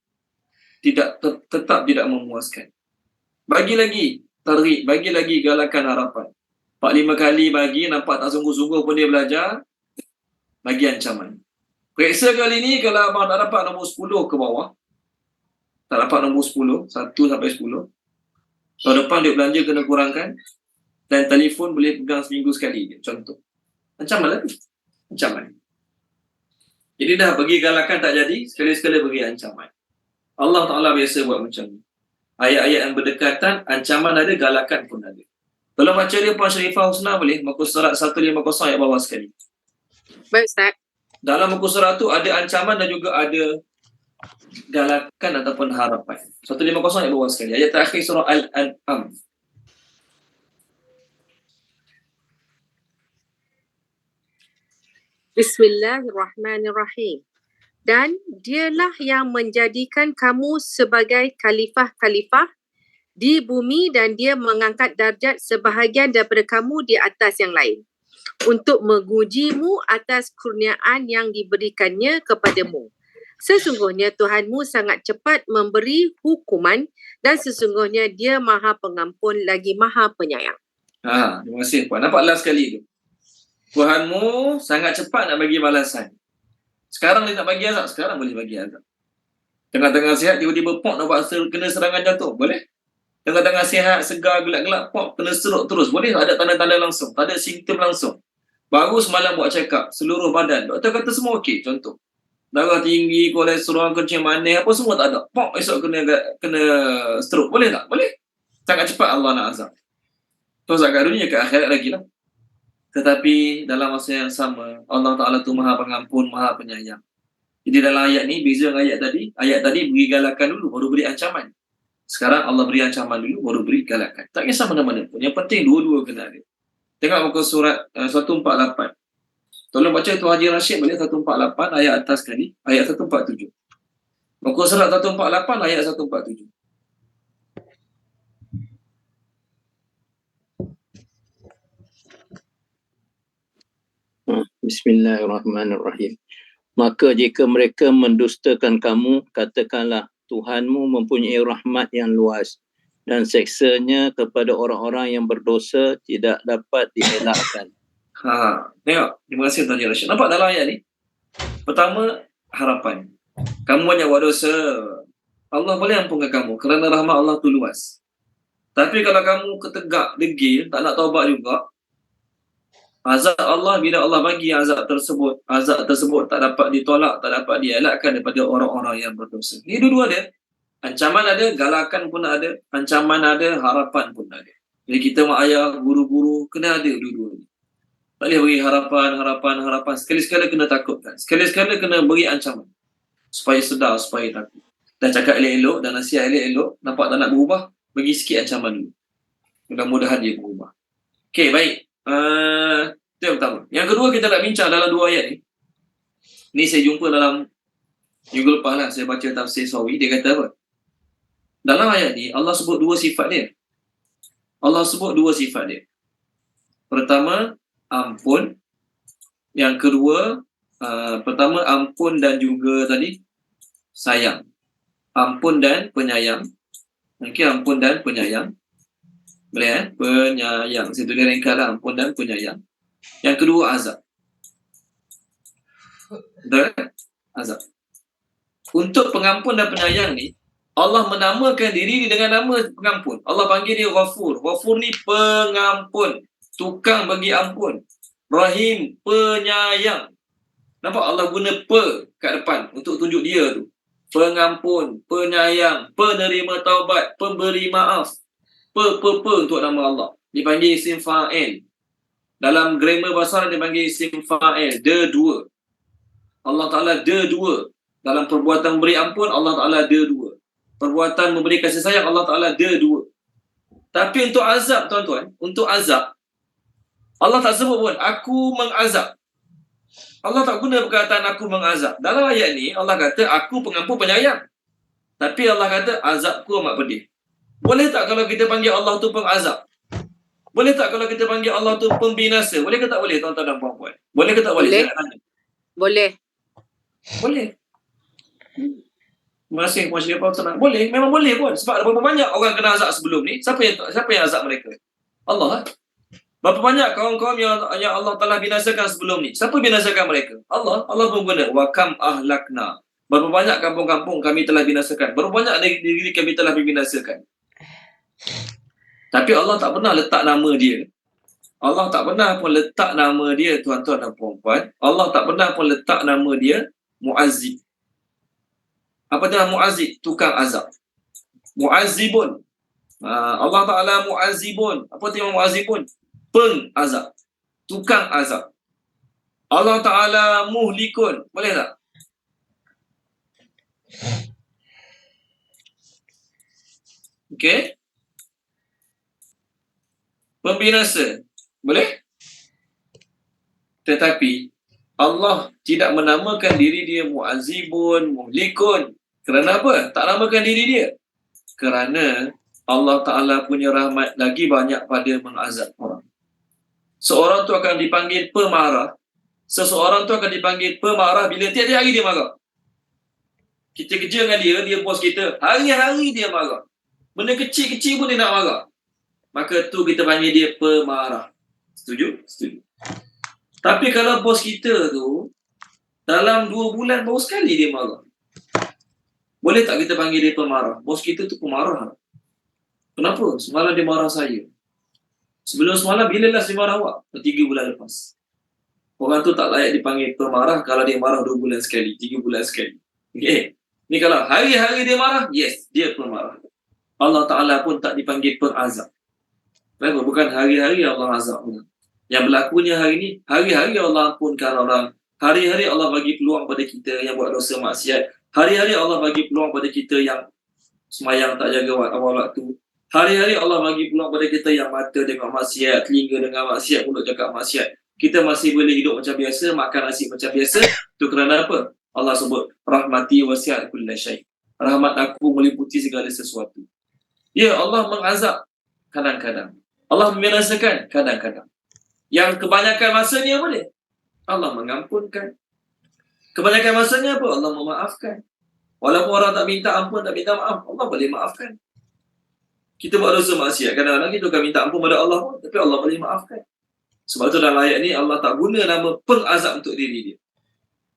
tetap tidak memuaskan. Bagi lagi tarik, bagi lagi galakan harapan. 4-5 kali bagi, nampak tak sungguh-sungguh pun dia belajar, bagi ancaman. Periksa kali ni kalau abang tak dapat nombor 10 ke bawah, tak dapat nombor 10, 1 sampai 10, tahun depan dia belanja kena kurangkan, dan telefon boleh pegang seminggu sekali, contoh. Ancaman lagi. Ancaman. Jadi dah bagi galakan tak jadi, sekali-sekala bagi ancaman. Allah Ta'ala biasa buat macam ni. Ayat-ayat yang berdekatan, ancaman ada, galakan pun ada. Kalau baca dia Puan Sharifah Husna boleh, muka surat 150 ayat bawah sekali. Baik Ustaz. Dalam muka surat tu ada ancaman dan juga ada galakan ataupun harapan. 150 ayat bawah sekali. Ayat terakhir surah Al-An'am. Bismillahirrahmanirrahim. Dan dialah yang menjadikan kamu sebagai khalifah-khalifah di bumi dan dia mengangkat darjat sebahagian daripada kamu di atas yang lain untuk mengujimu atas kurniaan yang diberikannya kepadamu. Sesungguhnya Tuhanmu sangat cepat memberi hukuman dan sesungguhnya dia maha pengampun lagi maha penyayang. Terima kasih Puan. Nampak last sekali tu. Tuhanmu sangat cepat nak bagi balasan. Sekarang dia nak bagi azab, sekarang boleh bagi azab. Tengah-tengah sihat, tiba-tiba pok nampak kena serangan jantung, boleh? Tengah-tengah sihat, segar, gelap-gelap, pok kena serut terus, boleh? Tak ada tanda-tanda langsung, tak ada simptom langsung. Baru semalam buat check up, seluruh badan. Doktor kata semua okey, contoh. Darah tinggi, kolesterol, kencing manis, apa semua tak ada. Pok esok kena stroke, boleh tak? Boleh. Sangat cepat Allah nak azab. Terus agak dunia ke akhirat lagi lah. Tetapi dalam masa yang sama, Allah Ta'ala tu maha pengampun, maha penyayang. Jadi dalam ayat ni, beza dengan ayat tadi beri galakan dulu, baru beri ancaman. Sekarang Allah beri ancaman dulu, baru beri galakan. Tak kisah mana-mana pun. Yang penting dua-dua kena ada. Tengok muka surat 148. Tolong baca Tuan Haji Rashid balik 148, ayat atas sekali, ayat 147. Muka surat 148, ayat 147. Bismillahirrahmanirrahim. Maka jika mereka mendustakan kamu, katakanlah Tuhanmu mempunyai rahmat yang luas dan seksanya kepada orang-orang yang berdosa tidak dapat dielakkan. Tengok. Terima kasih Tuan Haji Rashid. Nampak dalam ayat ni? Pertama, harapan. Kamu banyak buat dosa. Allah boleh ampunkan kamu kerana rahmat Allah tu luas. Tapi kalau kamu ketegak, degil, tak nak taubat juga, azab Allah, bila Allah bagi azab tersebut tak dapat ditolak, tak dapat dielakkan daripada orang-orang yang berdosa. Ini dua-dua ada. Ancaman ada, galakan pun ada, ancaman ada, harapan pun ada. Jadi kita mak ayah, guru-guru, kena ada dua-dua. Tak boleh beri harapan. Sekali-sekala kena takutkan. Sekali-sekala kena beri ancaman. Supaya sedar, supaya takut. Dan cakap elok-elok, dan nasihat elok-elok, nampak tak nak berubah, bagi sikit ancaman dulu. Mudah-mudahan dia berubah. Okey, baik. Itu yang pertama. Yang kedua kita nak bincang dalam dua ayat ni. Ni saya jumpa dalam minggu lepas lah, saya baca tafsir Sawi, dia kata apa? Dalam ayat ni Allah sebut dua sifat dia. Pertama, ampun. Yang kedua, pertama ampun dan juga tadi sayang. Ampun dan penyayang. Okey, ampun dan penyayang. Boleh penyayang. Saya tulis ringkas lah, ampun dan penyayang. Yang kedua azab. Betul? Azab. Untuk pengampun dan penyayang ni, Allah menamakan diri dengan nama pengampun. Allah panggil dia Ghafur. Ghafur ni pengampun, tukang bagi ampun. Rahim, penyayang. Nampak Allah guna kat depan untuk tunjuk dia tu. Pengampun, penyayang, penerima taubat, pemberi maaf. Untuk nama Allah. Dipanggil isim fa'il. Dalam grammar bahasa Arab dipanggil isim fa'il. Dia dua. Allah Ta'ala dia dua. Dalam perbuatan beri ampun, Allah Ta'ala dia dua. Perbuatan memberi kasih sayang, Allah Ta'ala dia dua. Tapi untuk azab, tuan-tuan, untuk azab, Allah tak sebut pun, aku mengazab. Allah tak guna perkataan aku mengazab. Dalam ayat ni Allah kata aku pengampun penyayang. Tapi Allah kata azabku amat pedih. Boleh tak kalau kita panggil Allah tu pengazab? Boleh tak kalau kita panggil Allah tu pembinasa? Boleh ke tak boleh tuan-tuan dan puan-puan? Boleh ke tak boleh? Boleh. Saya nak tanya. Boleh. Boleh. Terima kasih Puan Syirifah senang. Boleh, memang boleh pun. Sebab berapa banyak orang kena azab sebelum ni? Siapa yang azab mereka? Allah. Berapa banyak kaum-kaum yang Allah Ta'ala binasakan sebelum ni? Siapa binasakan mereka? Allah. Allah pun guna. Wa kam ahlakna. Berapa banyak kampung-kampung kami telah binasakan. Berapa banyak negeri kami telah binasakan. Tapi Allah tak pernah letak nama dia. Allah tak pernah pun letak nama dia, tuan-tuan dan puan-puan. Allah tak pernah pun letak nama dia Mu'azzib. Apa dia Mu'azzib? Tukang azab. Mu'azzibun. Allah Ta'ala Mu'azzibun. Apa dia Mu'azzibun? Pengazab. Tukang azab. Allah Ta'ala Muhlikun. Boleh tak? Okey. Pembinasa. Boleh? Tetapi Allah tidak menamakan diri dia Mu'azzibun, Muhlikun. Kerana apa? Tak namakan diri dia. Kerana Allah Ta'ala punya rahmat lagi banyak pada mengazab orang. Seorang tu akan dipanggil pemarah. Seseorang tu akan dipanggil pemarah bila tiap-tiap hari dia marah. Kita kerja dengan dia bos kita. Hari-hari dia marah. Benda kecil-kecil pun dia nak marah. Maka tu kita panggil dia pemarah. Setuju? Setuju. Tapi kalau bos kita tu dalam 2 bulan baru sekali dia marah. Boleh tak kita panggil dia pemarah? Bos kita tu pemarah. Kenapa? Semalam dia marah saya. Sebelum semalam bila last dia marah awak? 3 bulan lepas. Orang tu tak layak dipanggil pemarah kalau dia marah 2 bulan sekali, 3 bulan sekali. Okey. Ni kalau hari-hari dia marah, yes, dia pemarah. Allah Ta'ala pun tak dipanggil pengazab. Kenapa? Bukan hari-hari Allah azab. Yang berlakunya hari ni, hari-hari Allah ampunkan orang. Hari-hari Allah bagi peluang pada kita yang buat dosa maksiat. Hari-hari Allah bagi peluang pada kita yang semayang tak jaga awal waktu. Hari-hari Allah bagi peluang pada kita yang mata tengok maksiat, telinga dengar maksiat, mulut cakap maksiat. Kita masih boleh hidup macam biasa, makan nasi macam biasa. Itu kerana apa? Allah sebut, rahmati wasi'at kulla syai'. Rahmat aku meliputi segala sesuatu. Ya, Allah mengazab kadang-kadang. Allah membinasakan kadang-kadang. Yang kebanyakan masanya apa dia? Allah mengampunkan. Kebanyakan masanya apa? Allah memaafkan. Walaupun orang tak minta ampun, tak minta maaf, Allah boleh maafkan. Kita buat dosa maksiat, kadang-kadang kita akan minta ampun pada Allah pun, tapi Allah boleh maafkan. Sebab tu dalam ayat ni Allah tak guna nama pengazab untuk diri dia.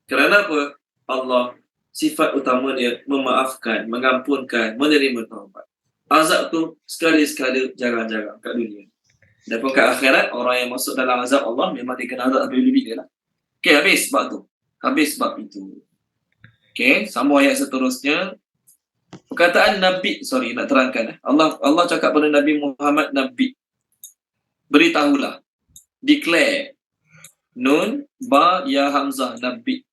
Kerana apa? Allah sifat utama dia memaafkan, mengampunkan, menerima taubat. Azab tu sekali-sekala jarang-jarang kat dunia. Dan pun kat akhirat, orang yang masuk dalam azab Allah memang dia kena azab lebih-lebih dia lah. Okey, habis sebab tu. Habis sebab itu. Okey, sambung ayat seterusnya. Perkataan Nabi, nak terangkan. Allah cakap pada Nabi Muhammad, Nabi. Beritahulah. Declare. Nun, ba, ya, hamzah, Nabi.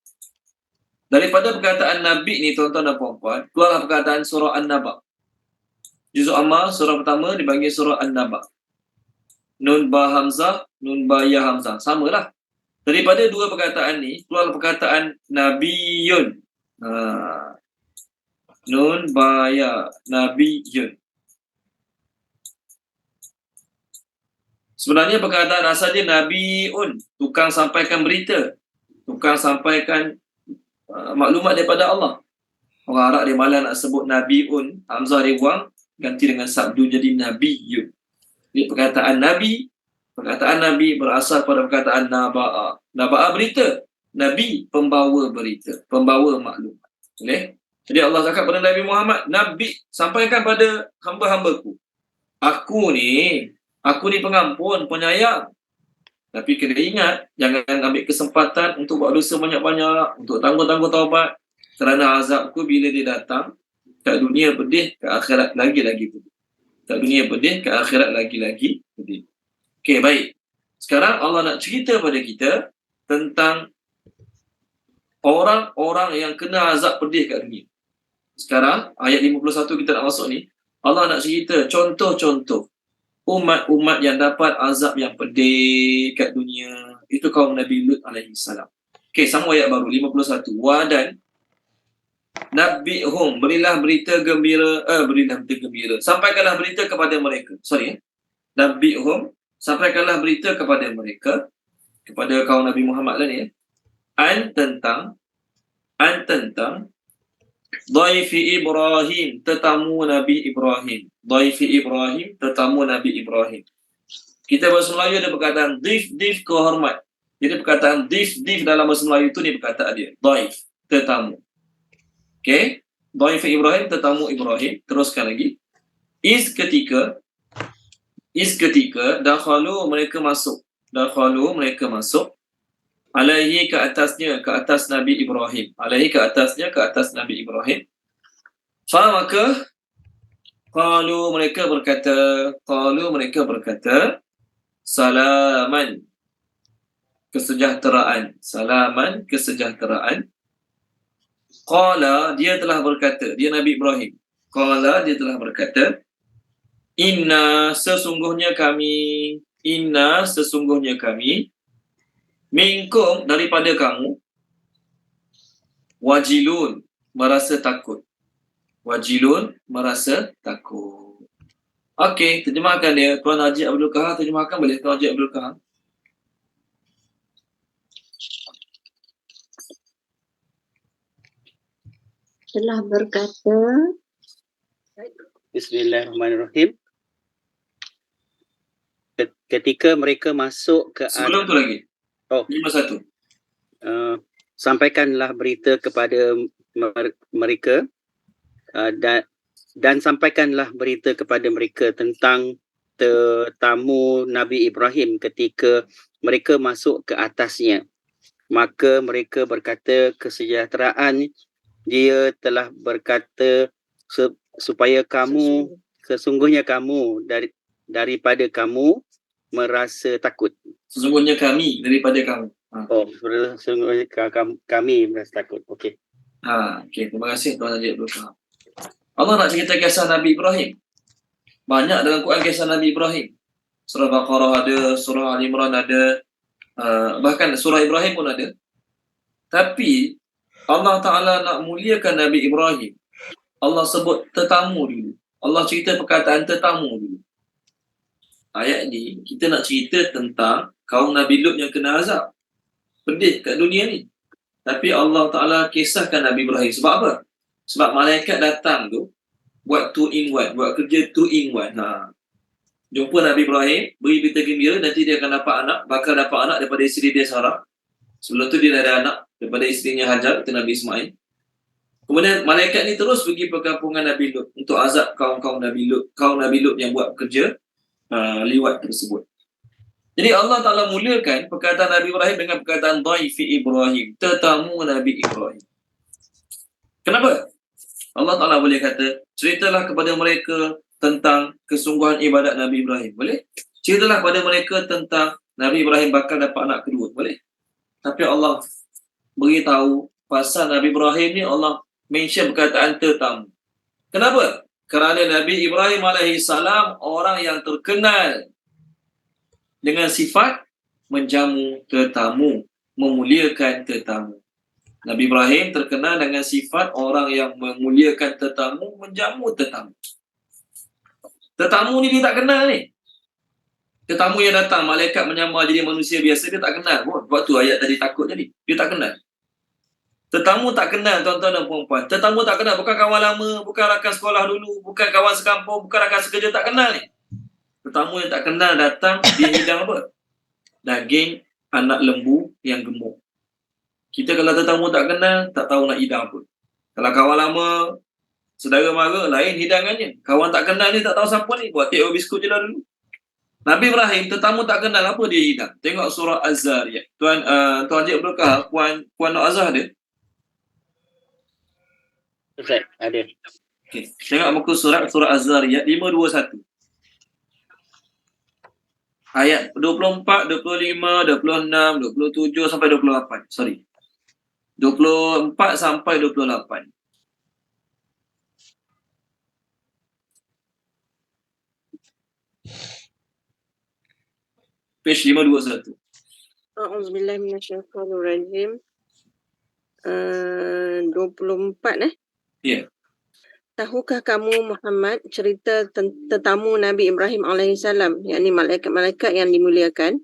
Daripada perkataan Nabi ni, tuan-tuan dan puan-puan, keluarlah perkataan surah An-Naba. Juzuk Amma, surah pertama dipanggil surah An-Naba. Nun, ba, hamzah, nun, ba, ya, hamzah. Samalah. Daripada dua perkataan ni, keluarlah perkataan Nabiyun. Nun, ba, ya, Nabiyun. Sebenarnya perkataan asal dia Nabiun, tukang sampaikan berita, tukang sampaikan maklumat daripada Allah. Orang Arab dia malah nak sebut Nabiun, hamzah dia buang, ganti dengan sabdu jadi Nabiyun. Ini perkataan Nabi. Perkataan Nabi berasal pada perkataan Naba'a. Naba'a berita. Nabi pembawa berita, pembawa maklumat. Boleh? Jadi Allah cakap pada Nabi Muhammad, Nabi sampaikan pada hamba-hambaku. Aku ni pengampun, penyayang. Tapi kena ingat, jangan ambil kesempatan untuk buat dosa banyak-banyak, untuk tangguh-tangguh taubat. Kerana azabku bila dia datang, kat dunia pedih, kat akhirat lagi-lagi pedih. Kat dunia pedih, kat akhirat lagi-lagi pedih. Okey, baik. Sekarang Allah nak cerita pada kita tentang orang-orang yang kena azab pedih kat dunia. Sekarang, ayat 51 kita nak masuk ni, Allah nak cerita contoh-contoh umat-umat yang dapat azab yang pedih kat dunia. Itu kaum Nabi Lut alaihi salam. Okey, sama ayat baru 51. Wa dan nabbi'hum, berilah berita gembira, sampaikanlah berita kepada mereka. Nabbi'hum, sampaikanlah berita kepada mereka, kepada kaum Nabi Muhammad lah ni ya. An tentang Dhaifi Ibrahim, tetamu Nabi Ibrahim. Dhaifi Ibrahim, tetamu Nabi Ibrahim. Kita bahasa Melayu ada perkataan dif kehormat. Jadi perkataan dif dalam bahasa Melayu itu ni perkataan dia. Dhaif, tetamu. Okey. Dhaifi Ibrahim, tetamu Ibrahim. Teruskan lagi. Is ketika dakhalu, mereka masuk. Alaihi, ke atasnya, ke atas Nabi Ibrahim. Alaihi, ke atasnya, ke atas Nabi Ibrahim. Maka qalu, mereka berkata salaman, kesejahteraan. Qala, dia telah berkata, dia Nabi Ibrahim. Qala, dia telah berkata, Inna sesungguhnya kami, minkum, daripada kamu, wajilun, merasa takut. Okey, terjemahkan dia. Tuan Haji Abdul Kahar terjemahkan boleh? Tuan Haji Abdul Kahar. Telah berkata, Bismillahirrahmanirrahim. Ketika mereka masuk ke Sebelum tu lagi. 51. Sampaikanlah berita kepada mereka dan sampaikanlah berita kepada mereka tentang tetamu Nabi Ibrahim ketika mereka masuk ke atasnya. Maka mereka berkata kesejahteraan. Dia telah berkata supaya kamu, sesungguhnya kamu daripada kamu merasa takut. Sesungguhnya kami daripada kamu. Sesungguhnya kami merasa takut. Okey. Okey, terima kasih Tuan Haji Abdul Kahar. Allah nak cerita kisah Nabi Ibrahim. Banyak dalam Quran kisah Nabi Ibrahim. Surah Baqarah ada, surah Al-Imran ada, bahkan surah Ibrahim pun ada. Tapi Allah Ta'ala nak muliakan Nabi Ibrahim. Allah sebut tetamu dulu. Allah cerita perkataan tetamu dulu. Ayat ni, kita nak cerita tentang kaum Nabi Lut yang kena azab. Pedih kat dunia ni. Tapi Allah Ta'ala kisahkan Nabi Ibrahim. Sebab apa? Sebab malaikat datang tu, buat 2-in-1. Buat kerja 2-in-1. Jumpa Nabi Ibrahim, beri berita gembira, nanti dia akan dapat anak. Bakal dapat anak daripada isteri dia Sarah. Sebelum tu dia dah ada anak daripada isterinya Hajar, itu Nabi Ismail. Kemudian malaikat ni terus pergi ke kampungan Nabi Lut untuk azab kaum Nabi Lut yang buat kerja liwat tersebut. Jadi Allah Ta'ala mulakan perkataan Nabi Ibrahim dengan perkataan Dhaifi Ibrahim, tetamu Nabi Ibrahim. Kenapa? Allah Ta'ala boleh kata, ceritalah kepada mereka tentang kesungguhan ibadat Nabi Ibrahim. Boleh? Ceritalah kepada mereka tentang Nabi Ibrahim bakal dapat anak kedua. Boleh? Tapi Allah beritahu pasal Nabi Ibrahim ni, Allah mention perkataan tetamu. Kenapa? Kerana Nabi Ibrahim alaihissalam orang yang terkenal dengan sifat menjamu tetamu, memuliakan tetamu. Nabi Ibrahim terkenal dengan sifat orang yang memuliakan tetamu, menjamu tetamu. Tetamu ni dia tak kenal ni. Tetamu yang datang, malaikat menyamar jadi manusia biasa, dia tak kenal pun. Sebab tu ayat tadi takut tadi. Dia tak kenal. Tetamu tak kenal, tuan-tuan dan puan-puan. Tetamu tak kenal, bukan kawan lama, bukan rakan sekolah dulu, bukan kawan sekampung, bukan rakan sekerja, tak kenal ni. Tetamu yang tak kenal datang, dia hidang apa? Daging anak lembu yang gemuk. Kita kalau tetamu tak kenal, tak tahu nak hidang apa. Kalau kawan lama, saudara mara, lain hidangannya. Kawan tak kenal ni, tak tahu siapa ni, buat teh biskut je lah dulu. Nabi Ibrahim, tetamu tak kenal, apa dia hidang? Tengok surah Az-Zariyat. Tuan Haji Abdul Kahar, Puan Nok Azhar ada? Ustaz, ada. Okay. Tengok muka surah Az-Zariyat 521. Ayat 24, 25, 26, 27 sampai 28. Sorry. 24 sampai 28. Page 521. A'udzubillahi minasyaitonirrajim. 24 Ya. Tahukah kamu Muhammad cerita tetamu Nabi Ibrahim alaihissalam, yakni malaikat-malaikat yang dimuliakan?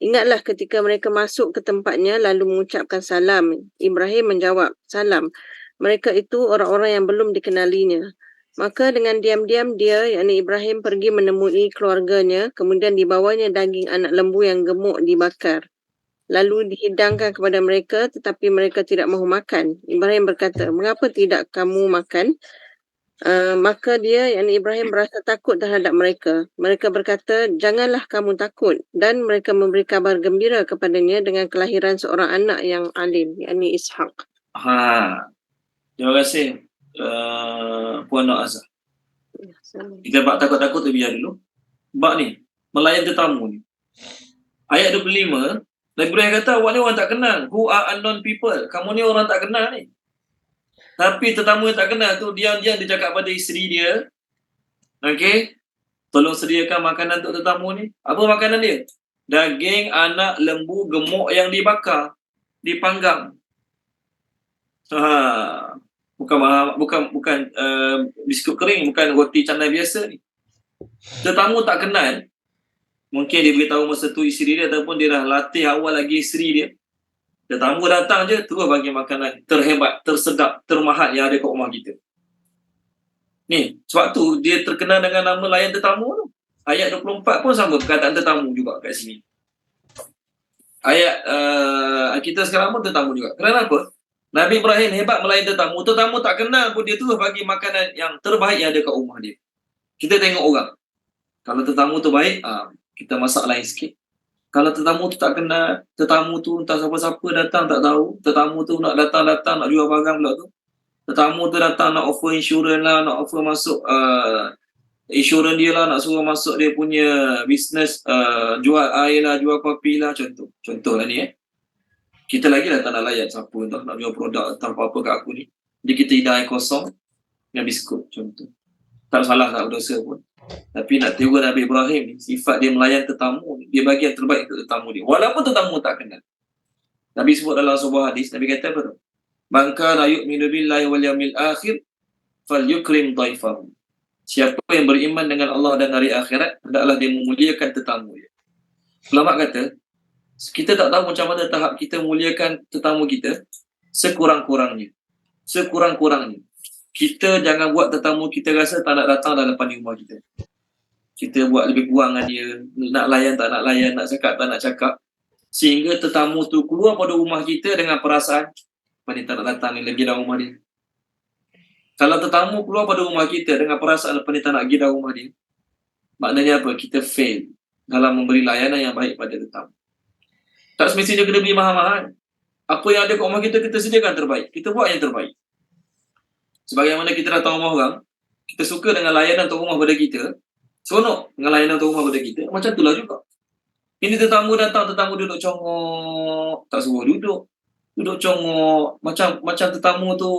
Ingatlah ketika mereka masuk ke tempatnya lalu mengucapkan salam. Ibrahim menjawab, salam. Mereka itu orang-orang yang belum dikenalinya. Maka dengan diam-diam dia, yakni Ibrahim, pergi menemui keluarganya, kemudian dibawanya daging anak lembu yang gemuk dibakar. Lalu dihidangkan kepada mereka tetapi mereka tidak mahu makan. Ibrahim berkata, mengapa tidak kamu makan? Maka dia, yakni Ibrahim, berasa takut terhadap mereka. Mereka berkata, janganlah kamu takut. Dan mereka memberi kabar gembira kepadanya dengan kelahiran seorang anak yang alim, yakni Ishak. Terima kasih Puan Nur Azhar. Kita bak takut-takut tu biar dulu. Bak ni, melayan tetamu ni. Ayat 25, Nabi Ibrahim kata, awak ni orang tak kenal. Who are unknown people? Kamu ni orang tak kenal ni. Tapi tetamu yang tak kenal tu, dia cakap pada isteri dia, okey, tolong sediakan makanan untuk tetamu ni. Apa makanan dia? Daging anak lembu gemuk yang dibakar, dipanggang. Bukan biskut kering, bukan roti canai biasa ni. Tetamu tak kenal, mungkin dia beritahu masa tu isteri dia ataupun dia dah latih awal lagi isteri dia. Tetamu datang je, terus bagi makanan terhebat, tersedap, termahal yang ada kat rumah kita. Ni, sebab tu dia terkenal dengan nama layan tetamu tu. Ayat 24 pun sama, perkataan tetamu juga kat sini. Ayat kita sekarang pun tetamu juga. Kenapa? Nabi Ibrahim hebat melayan tetamu. Tetamu tak kenal pun dia terus bagi makanan yang terbaik yang ada kat rumah dia. Kita tengok orang. Kalau tetamu tu baik, kita masak lain sikit. Kalau tetamu tu tak kenal, tetamu tu entah siapa-siapa datang tak tahu, tetamu tu nak datang nak jual barang pula tu. Tetamu tu datang nak offer insurans lah, nak offer masuk insurans dia lah, nak suruh masuk dia punya bisnes, jual air lah, jual kopi lah, contoh lah ni Kita lagi datang nak layan siapa entah nak jual produk entah apa-apa kat aku ni. Jadi kita hidang air kosong dengan biskut, contoh. Tak salah, tak berdosa pun. Tapi nak tiru Nabi Ibrahim ni, sifat dia melayan tetamu, dia bagi yang terbaik untuk tetamu dia. Walaupun tetamu tak kenal. Nabi sebut dalam sebuah hadis, Nabi kata apa tu? Man kana yu'minu billahi wal yawmil akhir falyukrim dhaifahu. Siapa yang beriman dengan Allah dan hari akhirat, hendaklah dia memuliakan tetamu dia. Ulama kata, kita tak tahu macam mana tahap kita muliakan tetamu kita, sekurang-kurangnya. Kita jangan buat tetamu kita rasa tak nak datang dalam depan rumah kita. Kita buat lebih kurang dengan dia, nak layan tak nak layan, nak cakap tak nak cakap. Sehingga tetamu tu keluar pada rumah kita dengan perasaan, apa ni tak nak datang ni, lagi dalam rumah dia. Kalau tetamu keluar pada rumah kita dengan perasaan apa ni tak nak pergi dalam rumah dia, maknanya apa? Kita fail dalam memberi layanan yang baik pada tetamu. Tak semestinya kena beli mahal-mahal. Apa yang ada kat rumah kita, kita sediakan terbaik. Kita buat yang terbaik. Sebagaimana kita datang rumah orang, kita suka dengan layanan untuk rumah pada kita, seronok dengan layanan untuk rumah pada kita, macam itulah juga. Ini tetamu datang, tetamu duduk congok, tak suruh duduk congok, macam tetamu tu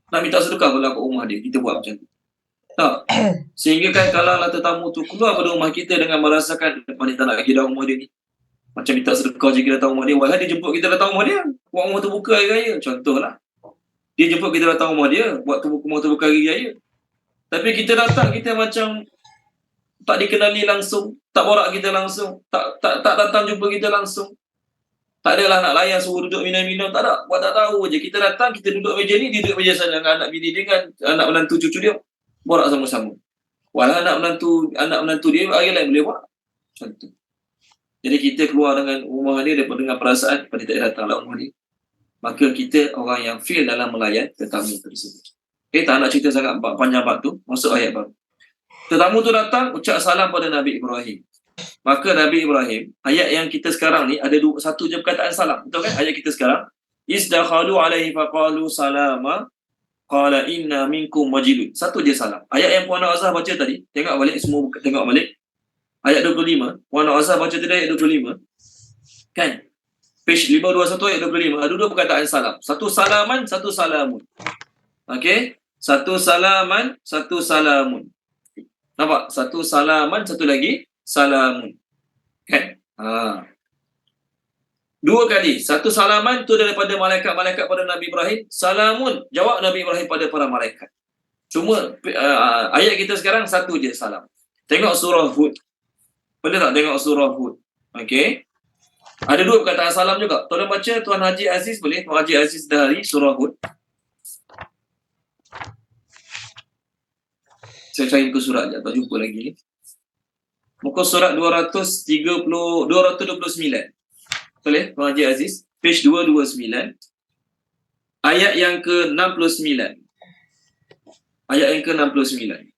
nak minta sedekah pula kat rumah dia, kita buat macam tu. Tak. Sehingga kan kalau tetamu tu keluar pada rumah kita dengan merasakan depan ni tak nak pergi dalam rumah dia ni, macam minta sedekah je kita datang rumah dia, walau dia jemput kita datang rumah dia, buat rumah terbuka hari raya, contohlah. Dia jemput kita datang rumah dia, buat rumah terbuka hari raya. Tapi kita datang, kita macam tak dikenali langsung, tak borak kita langsung, tak datang jumpa kita langsung. Tak adalah nak layan suruh duduk minum-minum, tak ada. Buat tak tahu je. Kita datang, kita duduk meja ni, dia duduk meja sana dengan anak bini dia, dengan anak menantu cucu dia, borak sama-sama. Walau anak menantu dia hari lain boleh buat. Macam tu. Jadi kita keluar dengan rumah dia dengan perasaan pada tak datang dalam rumah dia. Maka kita orang yang fail dalam melayan tetamu tersebut. Tak nak cerita sangat panjang bab tu, masuk ayat baru. Tetamu tu datang, ucap salam pada Nabi Ibrahim. Maka Nabi Ibrahim, ayat yang kita sekarang ni ada satu je perkataan salam. Betul kan? Ayat kita sekarang, Isdakhalu alaihi faqalu salama qala inna minkum wajilun. Satu je salam. Ayat yang Puan Azhar baca tadi, tengok balik, semua tengok balik. Ayat 25, Puan Azhar baca tadi ayat 25. Kan? Page 521 ayat 25. Ada dua perkataan salam. Satu salaman, satu salamun. Okey? Satu salaman, satu salamun. Nampak? Satu salaman, satu lagi salamun. Kan? Dua kali. Satu salaman tu daripada malaikat-malaikat pada Nabi Ibrahim. Salamun, jawab Nabi Ibrahim pada para malaikat. Cuma ayat kita sekarang satu je salam. Tengok surah Hud. Boleh tak tengok surah Hud? Okey. Ada dua perkataan salam juga. Tolong baca Tuan Haji Aziz, boleh? Tuan Haji Aziz dari surah Hud. Saya cari muka surat je, tak jumpa lagi. Muka surat 229. Boleh? Tuan Haji Aziz. Page 229. Ayat yang ke-69. Ayat yang ke-69.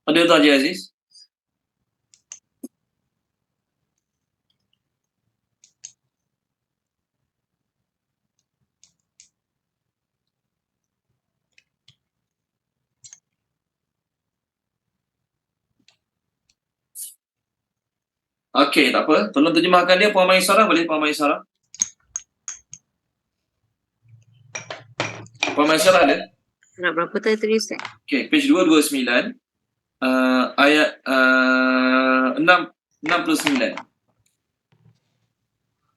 Ada Tuan Haji Aziz? Okey, tak apa. Tolong terjemahkan dia, Puan Maisarah. Boleh, Puan Maisarah? Puan Maisarah ada? Surat berapa tadi Ustaz? Okey, page 229. Ayat 69.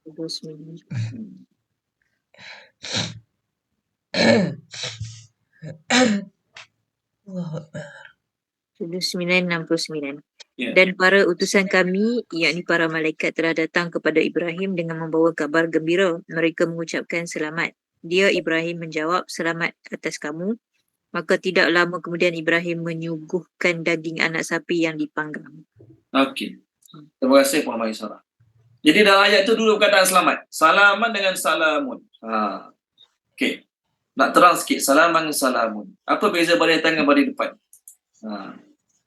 29. Allahu Akbar. 69. Ya. Dan para utusan kami, yakni para malaikat telah datang kepada Ibrahim dengan membawa kabar gembira. Mereka mengucapkan selamat. Dia Ibrahim menjawab, selamat atas kamu. Maka tidak lama kemudian Ibrahim menyuguhkan daging anak sapi yang dipanggang. Okey. Terima kasih Puan Maisarah. Jadi dalam ayat tu dulu perkataan selamat. Salaman dengan salamun. Okey. Nak terang sikit. Salaman salamun. Apa beza baris atas dengan baris depan?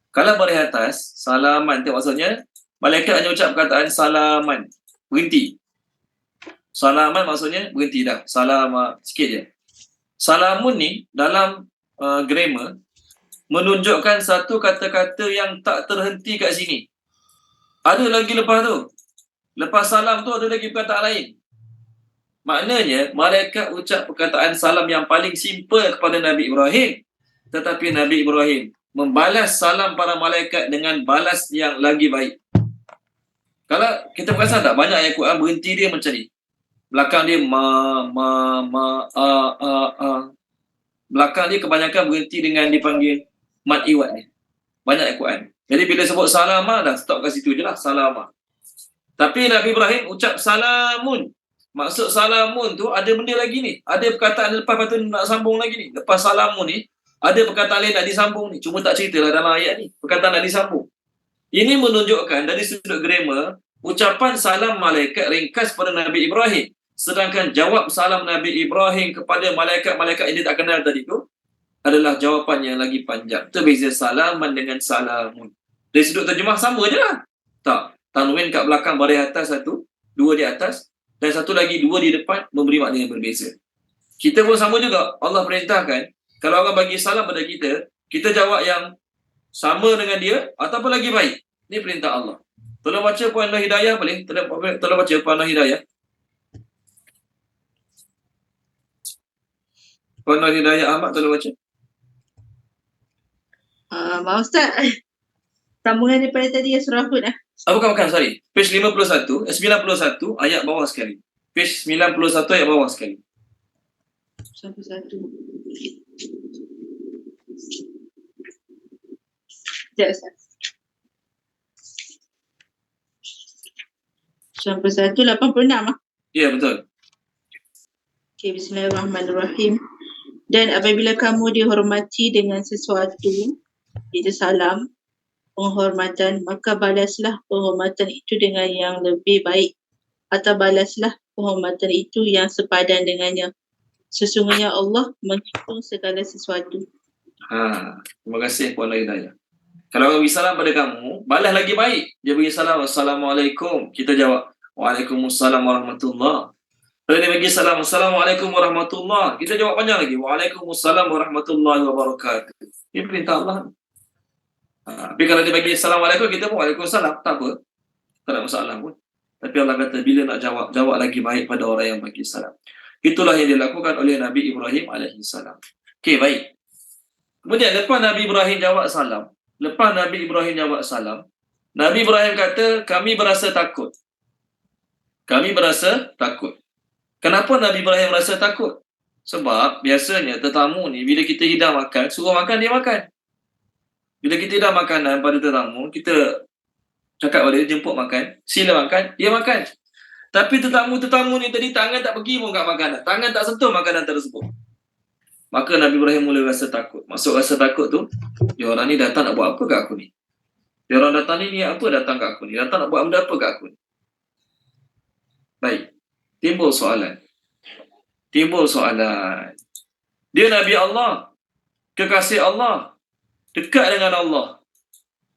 Kalau baris atas, salaman tu maksudnya malaikat hanya ucap perkataan salaman. Berhenti. Salaman maksudnya berhenti dah. Salam sikit je. Salamun ni dalam grammar menunjukkan satu kata-kata yang tak terhenti kat sini. Ada lagi lepas tu. Lepas salam tu ada lagi perkataan lain. Maknanya malaikat ucap perkataan salam yang paling simple kepada Nabi Ibrahim. Tetapi Nabi Ibrahim membalas salam para malaikat dengan balas yang lagi baik. Kalau kita perasan tak, banyak ayat Quran berhenti dia macam ni. Belakang dia belakang dia kebanyakan berhenti dengan dipanggil mad iwad ni. Banyak ayat Quran. Jadi bila sebut salama dah stop kat situ je lah, salama. Tapi Nabi Ibrahim ucap salamun. Maksud salamun tu ada benda lagi ni. Ada perkataan lepas tu nak sambung lagi ni. Lepas salamun ni ada perkataan lain nak disambung ni. Cuma tak ceritalah dalam ayat ni. Perkataan nak disambung. Ini menunjukkan dari sudut grammar, ucapan salam malaikat ringkas pada Nabi Ibrahim. Sedangkan jawab salam Nabi Ibrahim kepada malaikat-malaikat yang dia tak kenal tadi tu adalah jawapan yang lagi panjang. Itu beza salaman dengan salamun. Dari sudut terjemah sama je lah. Tak. Tanwin kat belakang baris atas satu, dua di atas, dan satu lagi dua di depan memberi makna yang berbeza. Kita pun sama juga. Allah perintahkan, kalau orang bagi salam pada kita, kita jawab yang sama dengan dia ataupun lagi baik. Ini perintah Allah. Tolong baca Puan Nur Hidayah boleh? Tolong baca Puan Nur Hidayah. Puan Nur Hidayah Ahmad, tolong baca. Maaf Ustaz. Sambungan daripada tadi ya surah Hud . Bukan, sorry. Page 91 ayat bawah sekali. Page 91 ayat bawah sekali. Satu-satu. Sekejap Ustaz. 91-86 . Ya, betul. Okay, bismillahirrahmanirrahim. Dan apabila kamu dihormati dengan sesuatu, itu salam, penghormatan, maka balaslah penghormatan itu dengan yang lebih baik atau balaslah penghormatan itu yang sepadan dengannya. Sesungguhnya Allah menghitung segala sesuatu. Terima kasih Puan Nur Hidayah. Kalau orang beri salam pada kamu, balas lagi baik. Dia bagi salam, Assalamualaikum. Kita jawab, Waalaikumsalam warahmatullahi. Kalau dia bagi salam, Assalamualaikum warahmatullahi. Kita jawab panjang lagi, Waalaikumsalam warahmatullahi wabarakatuh. Ini perintah Allah. Tapi kalau dia bagi Assalamualaikum, kita pun Waalaikumsalam. Tak apa. Tak ada masalah pun. Tapi Allah kata, bila nak jawab, jawab lagi baik pada orang yang bagi salam. Itulah yang dilakukan oleh Nabi Ibrahim alaihissalam. Okey, baik. Kemudian lepas Nabi Ibrahim jawab salam, Nabi Ibrahim kata, kami berasa takut. Kami berasa takut. Kenapa Nabi Ibrahim rasa takut? Sebab biasanya tetamu ni bila kita hidang makan, suruh makan, dia makan. Bila kita hidang makanan pada tetamu, kita cakap pada dia, jemput makan, sila makan, dia makan. Tapi tetamu-tetamu ni tadi tangan tak pergi pun kat makanan. Tangan tak sentuh makanan tersebut. Maka Nabi Ibrahim mula rasa takut. Maksud rasa takut tu, dia orang ni datang nak buat apa kat aku ni? Dia orang datang ni niat apa datang kat aku ni? Datang nak buat benda apa kat aku ni? Baik. Timbul soalan. Dia Nabi Allah, kekasih Allah, dekat dengan Allah.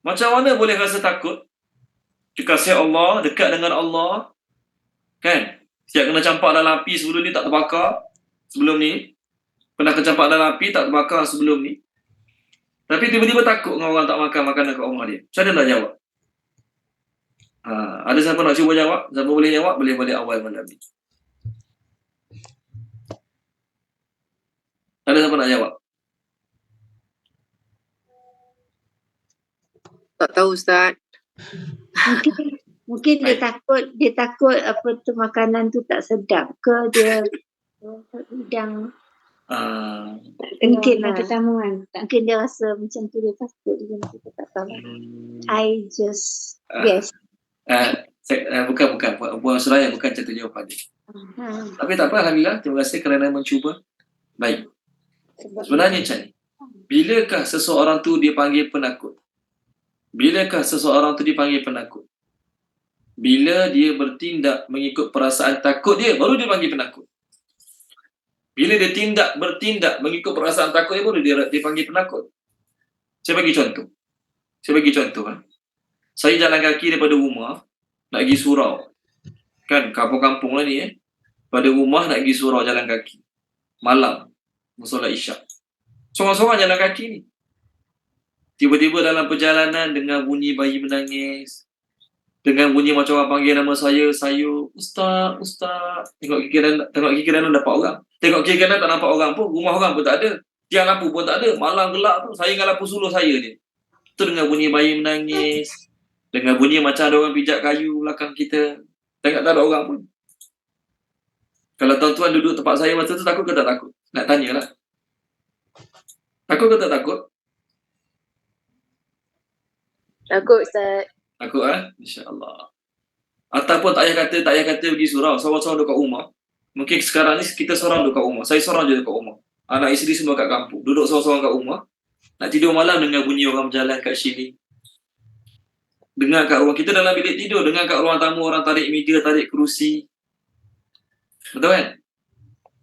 Macam mana boleh rasa takut? Kekasih Allah, dekat dengan Allah, kan? Siap kena campak dalam api sebelum ni tak terbakar. Sebelum ni pernah kecampak dalam api tak terbakar sebelum ni. Tapi tiba-tiba takut dengan orang tak makan makanan kat rumah dia. Macam mana nak jawab? Ada siapa nak cuba jawab? Siapa boleh jawab? Boleh balik awal malam ni. Ada siapa nak jawab? Tak tahu Ustaz. Mungkin dia takut apa tu makanan tu tak sedap ke dia hidang mungkin lah tetamu kan. Mungkin dia rasa macam tu, dia takut dia kita tak tahu. I just guess. Bukan Puan Suraya bukan cerita jawapan dia. Tapi tak apa, alhamdulillah, terima kasih kerana mencuba. Baik. Sebenarnya macam ni. Bilakah seseorang tu dipanggil penakut? Bila dia bertindak mengikut perasaan takut dia, baru dia panggil penakut. Bila dia bertindak mengikut perasaan takut dia, baru dia panggil penakut. Saya bagi contoh. Saya jalan kaki daripada rumah nak pergi surau. Kan kampung-kampung lah ni Pada rumah nak pergi surau jalan kaki. Malam solat Isyak. Sorang-sorang jalan kaki ni. Tiba-tiba dalam perjalanan dengar bunyi bayi menangis. Dengan bunyi macam orang panggil nama saya, Ustaz. Tengok kiri kanan dapat orang. Tengok kiri kanan tak nampak orang pun. Rumah orang pun tak ada. Tiang lampu pun tak ada. Malam gelap tu. Saya dengan lampu suluh saya ni. Tu dengar bunyi bayi menangis. Dengar bunyi macam ada orang pijak kayu belakang kita. Tengok tak ada orang pun. Kalau tuan-tuan duduk tempat saya masa tu, takut ke tak takut? Nak tanyalah. Takut ke tak takut? Takut Ustaz. Takut InsyaAllah. Ataupun tak payah kata pergi surau, seorang-seorang duduk kat rumah. Mungkin sekarang ni kita seorang duduk kat rumah. Saya seorang je duduk kat rumah. Anak isteri semua kat kampung. Duduk seorang-seorang kat rumah. Nak tidur malam dengar bunyi orang berjalan kat sini. Dengar kat ruang kita dalam bilik tidur. Dengar kat ruang tamu orang tarik meja, tarik kerusi. Betul kan?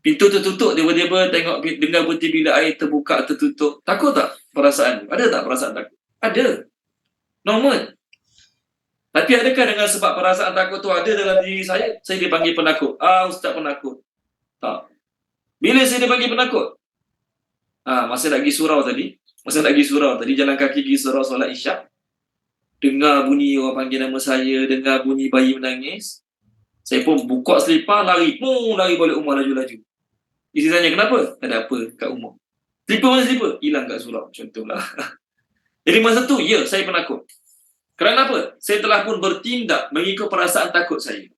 Pintu tertutup, tiba-tiba tengok dengar bunyi bilik air terbuka, tertutup. Takut tak perasaan? Ada tak perasaan takut? Ada. Normal. Tapi adakah dengan sebab perasaan takut tu ada dalam diri saya dipanggil penakut? Ustaz penakut. Tak. Bila saya dipanggil penakut? Masa nak pergi surau tadi, jalan kaki pergi surau solat Isyak. Dengar bunyi orang panggil nama saya, dengar bunyi bayi menangis. Saya pun buka selipar, lari balik rumah laju-laju. Isteri tanya, kenapa? Tak ada apa kat rumah. Selipar mana selipar? Hilang kat surau, contohlah. Jadi masa tu, saya penakut. Kerana apa? Saya telah pun bertindak mengikut perasaan takut saya.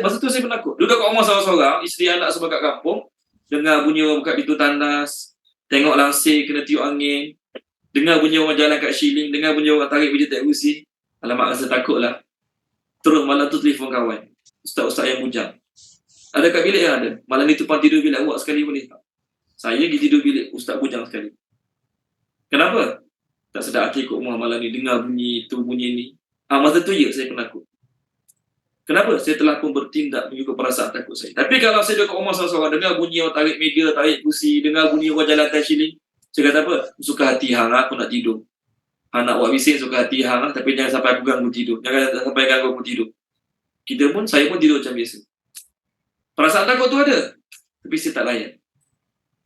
Masa tu saya penakut. Duduk kat rumah seorang-seorang, isteri anak semua kat kampung. Dengar bunyi orang buka pintu tandas. Tengok langsir kena tiup angin. Dengar bunyi orang jalan kat shilling. Dengar bunyi orang tarik meja terusi. Alamak, rasa takut lah. Terus malam tu telefon kawan. Ustaz-ustaz yang bujang. Ada kat bilik yang ada. Malam ni tumpang tidur bilik awak sekali boleh tak? Saya pergi tidur bilik ustaz bujang sekali. Kenapa? Tak sedar hati ikut rumah malam ni. Dengar bunyi tu, bunyi ni. Masa tu saya penakut. Kenapa? Saya telah pun bertindak mengikut perasaan takut saya. Tapi kalau saya duduk kat rumah seorang-seorang, dengar bunyi orang tarik meja, tarik kursi, dengar bunyi orang jalan atas shilling, saya kata apa? Suka hati hang, aku nak tidur. Anak buat bising suka hati hang, tapi jangan sampai aku ganggu tidur. Jangan sampai ganggu aku tidur. Saya pun tidur macam biasa. Perasaan takut tu ada. Tapi saya tak layan.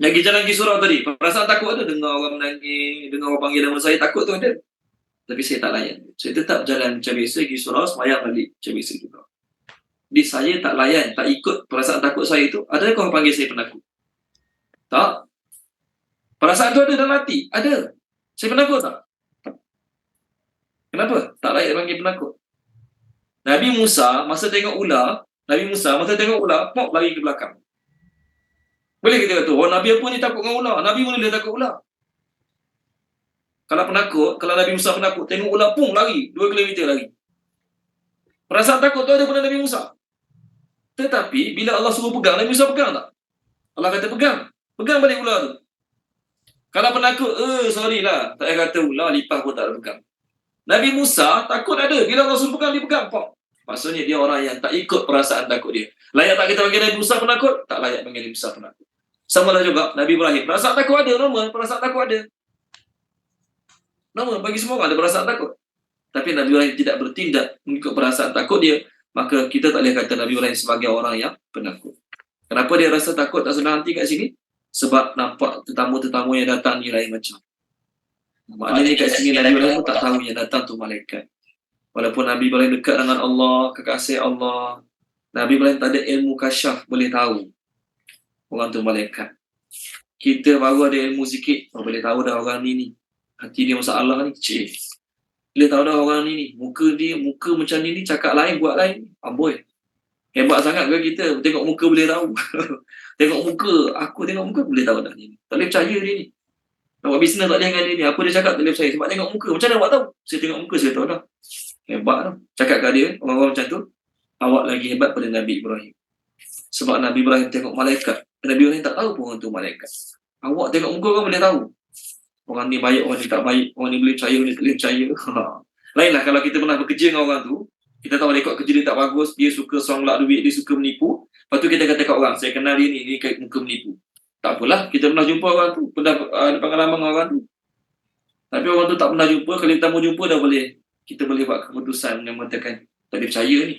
Yang pergi jalan pergi surau tadi, perasaan takut ada. Dengar orang menangis, dengar orang panggil nama saya, takut tu ada. Tapi saya tak layan. Saya tetap jalan macam biasa, pergi surau, semayang balik macam biasa juga. saya tak layan, tak ikut perasaan takut saya itu, adakah kau panggil saya penakut? Tak. Perasaan tu ada dalam hati? Ada. Saya penakut tak? Kenapa? Tak layak panggil penakut. Nabi Musa masa tengok ular, pop lari ke belakang. Boleh kita kata, oh Nabi apa ni takut dengan ular? Nabi mana dia takut ular? Kalau penakut, kalau Nabi Musa penakut, tengok ular pun lari, 2 kilometer lari. Perasaan takut tu ada pada Nabi Musa. Tetapi bila Allah suruh pegang, Nabi Musa pegang tak? Allah kata pegang. Pegang balik ular tu. Kalau penakut, sorry lah, tak payah kata ular, lipas pun tak ada pegang. Nabi Musa takut ada. Bila Allah suruh pegang, dia pegang. Pop. Maksudnya dia orang yang tak ikut perasaan takut dia. Layak tak kita panggil Nabi Musa penakut? Tak layak panggil Nabi Musa penakut. Sama lah juga Nabi Ibrahim. Perasaan takut ada, normal. Perasaan takut ada. Normal, bagi semua orang ada perasaan takut. Tapi Nabi Ibrahim tidak bertindak mengikut perasaan takut dia, maka kita tak boleh kata Nabi Ibrahim sebagai orang yang penakut. Kenapa dia rasa takut tak senang hati kat sini? Sebab nampak tetamu-tetamu yang datang ni lain macam. Maknanya kat sini Nabi Ibrahim pun tak tahu yang datang tu malaikat. Walaupun Nabi Ibrahim dekat dengan Allah, kekasih Allah, Nabi Ibrahim tak ada ilmu kasyaf boleh tahu orang tu malaikat. Kita baru ada ilmu sikit, boleh tahu dah orang ni hati dia masalah ni, boleh tahu dah orang ni muka macam ni cakap lain, buat lain. Amboi. Hebat sangat ke kita tengok muka boleh tahu. Tengok muka, aku tengok muka boleh tahu dah ni. Tak boleh percaya dia ni. Nak buat bisnes tak boleh dengan dia ni. Apa dia cakap tak boleh percaya sebab tengok muka. Macam mana awak tahu? Saya tengok muka saya tahu dah. Hebat dah. Cakap kat dia, orang-orang macam tu, awak lagi hebat pada Nabi Ibrahim. Sebab Nabi Ibrahim tengok malaikat. Nabi Ibrahim tak tahu pun orang tu malaikat. Awak tengok muka orang boleh tahu. Orang ni baik, orang ni tak baik. Orang ni boleh percaya, orang ni tak boleh percaya. Lainlah kalau kita pernah bekerja dengan orang tu, kita tahu rekod kerja dia tak bagus, dia suka songlak duit, dia suka menipu. Lepas tu kita kata kat orang, saya kenal dia ni kayak muka menipu. Tak apalah, kita pernah jumpa orang tu, pernah ada pengalaman dengan orang tu. Tapi orang tu tak pernah jumpa, kalau kita mau jumpa dah boleh. Kita boleh buat keputusan yang mengatakan, tak boleh percaya ni.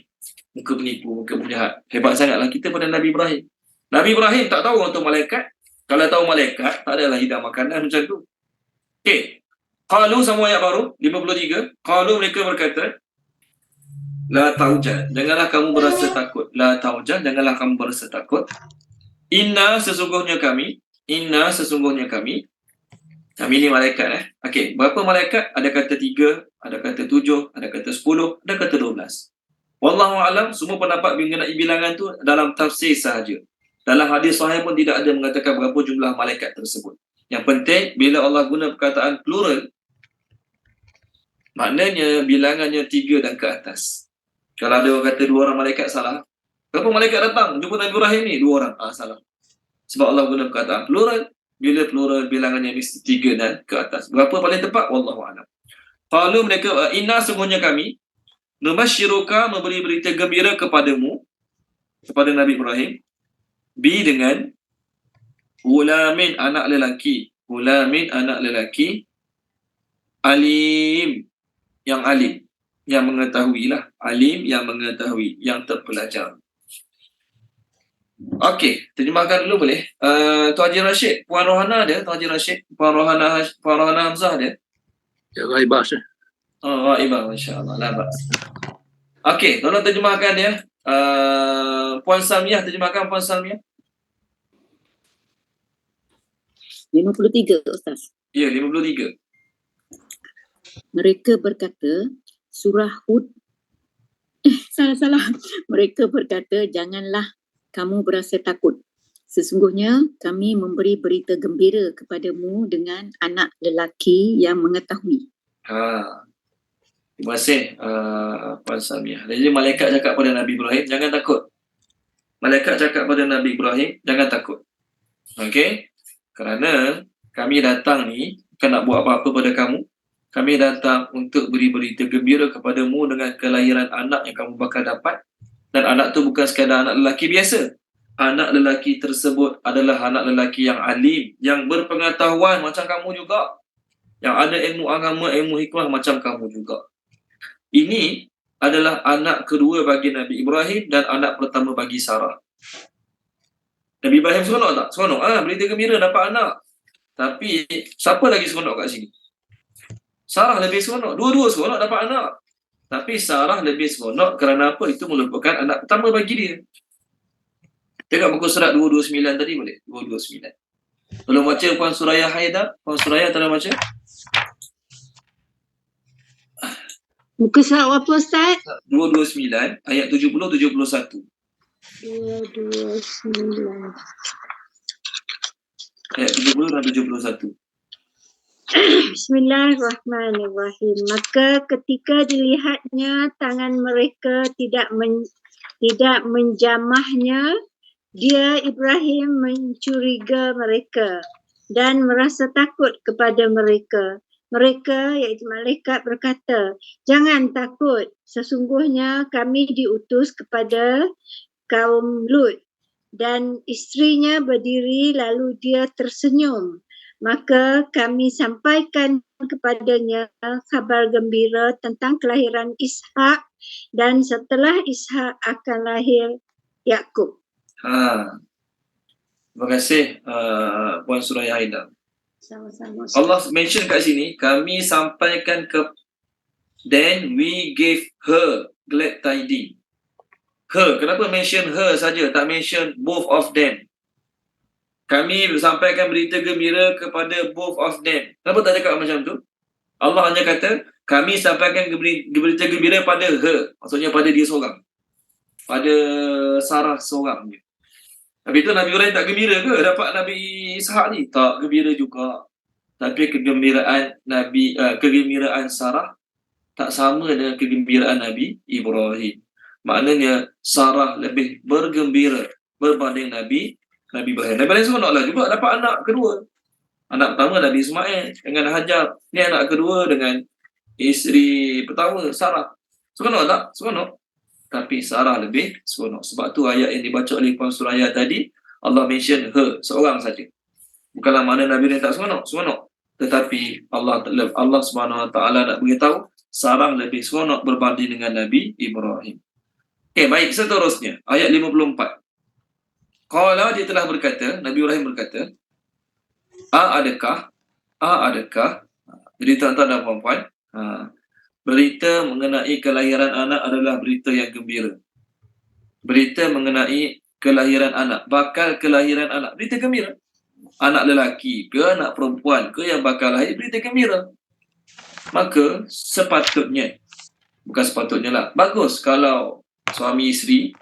Muka penipu, muka penjahat. Hebat sangatlah kita pada Nabi Ibrahim. Nabi Ibrahim tak tahu orang tu malaikat. Kalau tahu malaikat, tak adalah hidang makanan macam tu. Okey. Qalu sama ayat baru 53. Qalu mereka berkata, la taujal, janganlah kamu berasa takut. La taujal, janganlah kamu berasa takut. Inna sesungguhnya kami ni malaikat Okey, berapa malaikat? Ada kata 3, ada kata 7, ada kata 10, ada kata 12. Wallahu a'lam, semua pendapat mengenai bilangan tu dalam tafsir sahaja. Dalam hadis sahih pun tidak ada mengatakan berapa jumlah malaikat tersebut. Yang penting bila Allah guna perkataan plural, maknanya bilangannya 3 dan ke atas. Kalau ada orang kata 2 orang malaikat, salah. Berapa malaikat datang jumpa Nabi Ibrahim ni? 2 orang. Salah. Sebab Allah guna perkataan plural. Bila plural bilangannya mesti 3 dan ke atas. Berapa paling tepat? Wallahu a'lam. Qalu mereka, inna sungguhnya kami nubasyiruka, memberi berita gembira kepadamu, kepada Nabi Ibrahim, bi dengan gulamin, anak lelaki. Gulamin, anak lelaki, alim, yang alim, yang mengetahui lah. Alim, yang mengetahui, yang terpelajar. Okey, terjemahkan dulu boleh. Tuan Haji Rashid, Puan Rohana ada? Tuan Haji Rashid, Puan Rohana Hamzah ada? Ya, Raibah. Oh, Raibah, masya-Allah. Labas. Okey, tolong terjemahkan dia. Puan Samiah, terjemahkan Puan Samiah. 53, Ustaz. Ya, 53. Mereka berkata, surah Hud, salah. Mereka berkata, janganlah kamu berasa takut. Sesungguhnya kami memberi berita gembira kepadamu dengan anak lelaki yang mengetahui. Terima kasih Puan Samiah. Jadi malaikat cakap pada Nabi Ibrahim, jangan takut. Malaikat cakap pada Nabi Ibrahim, jangan takut. Okey? Kerana kami datang ni bukan nak buat apa-apa pada kamu. Kami datang untuk beri berita gembira kepadamu dengan kelahiran anak yang kamu bakal dapat. Dan anak tu bukan sekadar anak lelaki biasa. Anak lelaki tersebut adalah anak lelaki yang alim, yang berpengetahuan macam kamu juga. Yang ada ilmu agama, ilmu hikmah macam kamu juga. Ini adalah anak kedua bagi Nabi Ibrahim dan anak pertama bagi Sarah. Nabi Ibrahim seronok tak? Seronok. Berita gembira dapat anak. Tapi siapa lagi seronok kat sini? Sarah lebih seronok. Dua-dua seronok dapat anak. Tapi Sarah lebih seronok kerana apa? Itu merupakan anak pertama bagi dia. Tengok muka surat 229 tadi boleh? 229. Tolong baca Puan Suraya Haidar. Puan Suraya tolong baca. Muka surat apa Ustaz? 229 ayat 70-71. 229. Ayat 70 dan 71. Bismillahirrahmanirrahim. Maka ketika dilihatnya tangan mereka tidak menjamahnya, dia Ibrahim mencuriga mereka dan merasa takut kepada mereka. Mereka, iaitu malaikat, berkata, "Jangan takut, sesungguhnya kami diutus kepada kaum Lut." Dan isterinya berdiri lalu dia tersenyum. Maka kami sampaikan kepadanya kabar gembira tentang kelahiran Ishak, dan setelah Ishak akan lahir Yakub. Terima kasih Puan Suraya Haidar. Sama-sama. Allah mention kat sini, kami sampaikan then we gave her glad tidings. Her, kenapa mention her saja, tak mention both of them? Kami sampaikan berita gembira kepada both of them. Kenapa tak cakap macam tu? Allah hanya kata, kami sampaikan berita gembira pada her. Maksudnya pada dia seorang. Pada Sarah seorang je. Tapi tu Nabi Ibrahim tak gembira ke dapat Nabi Ishak ni? Tak gembira juga. Tapi kegembiraan Sarah tak sama dengan kegembiraan Nabi Ibrahim. Maknanya Sarah lebih bergembira berbanding Nabi Ibrahim. Nabi Ibrahim seronoklah juga dapat anak kedua. Anak pertama Nabi Ismail dengan Hajar. Ni anak kedua dengan isteri pertama Sarah. Seronok tak? Seronok. Tapi Sarah lebih seronok. Sebab tu ayat yang dibaca oleh Puan Suraya tadi, Allah mention her, seorang saja. Bukanlah mana Nabi Ibrahim tak seronok, seronok. Tetapi Allah Subhanahu Wa Taala nak beritahu Sarah lebih seronok berbanding dengan Nabi Ibrahim. Okey, baik, seterusnya ayat 54. Qala, dia telah berkata, Nabi Ibrahim berkata, adakah jadi tuan-tuan dan puan-puan, berita mengenai kelahiran anak adalah berita yang gembira. Berita mengenai kelahiran anak, bakal kelahiran anak, berita gembira. Anak lelaki ke anak perempuan ke yang bakal lahir, berita gembira. Maka sepatutnya, bukan sepatutnya lah, bagus kalau suami isteri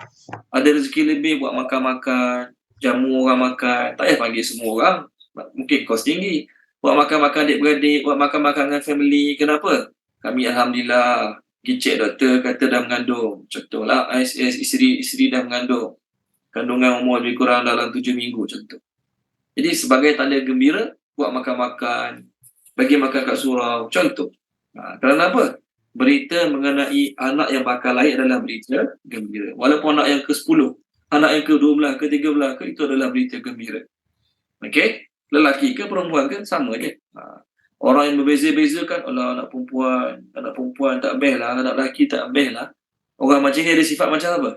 ada rezeki lebih buat makan-makan, jamu orang makan. Tak payah panggil semua orang, mungkin kos tinggi. Buat makan-makan adik-beradik, buat makan-makan dengan family. Kenapa? Kami Alhamdulillah pergi cek doktor kata dah mengandung. Contohlah isteri dah mengandung. Kandungan umur lebih kurang dalam 7 minggu contoh. Jadi sebagai tanda gembira, buat makan-makan, bagi makan kat surau, contoh. Kerana apa? Berita mengenai anak yang bakal lahir adalah berita gembira. Walaupun anak yang ke-10, anak yang ke-12, ke-13 ke, itu adalah berita gembira. Okey? Lelaki ke perempuan ke, sama je. Orang yang berbeza-beza kan, anak perempuan tak best lah, anak lelaki tak best lah. Orang macam ni ada sifat macam apa?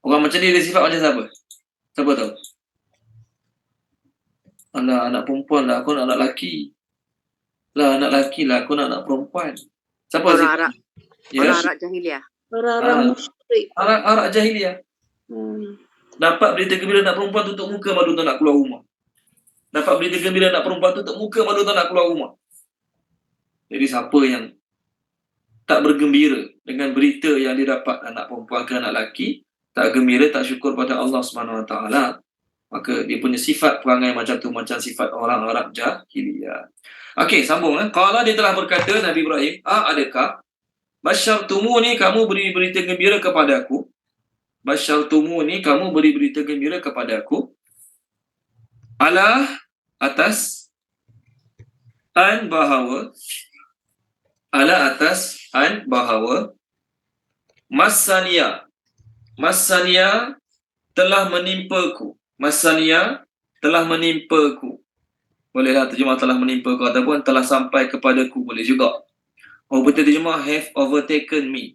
Orang macam ni ada sifat macam siapa? Siapa tahu? Anak perempuan lah, aku nak anak lelaki. Lah anak lelaki lah, aku nak anak perempuan. Siapa Orang sifat? Arab. Ya? Orang Arab jahiliah. Orang-orang musyrik. Arak jahiliah. Dapat berita gembira anak perempuan tutup muka, malu tak nak keluar rumah. Dapat berita gembira anak perempuan tutup muka, malu tak nak keluar rumah. Jadi siapa yang tak bergembira dengan berita yang dia dapat anak perempuan ke anak lelaki, tak gembira, tak syukur pada Allah Subhanahu Wa Taala, maka dia punya sifat perangai macam tu macam sifat orang Arab jahiliyah. Okey, sambung. Qala, dia telah berkata Nabi Ibrahim, adakah basyartumuni, kamu beri berita gembira kepadaku. Basyartumuni, kamu beri berita gembira kepadaku. Ala, atas, an bahawa, ala atas, an bahawa, masania telah menimpaku. Masania telah menimpaku. Bolehlah terjemah telah menimpaku ataupun telah sampai kepadaku, boleh juga. Betul terjemah have overtaken me.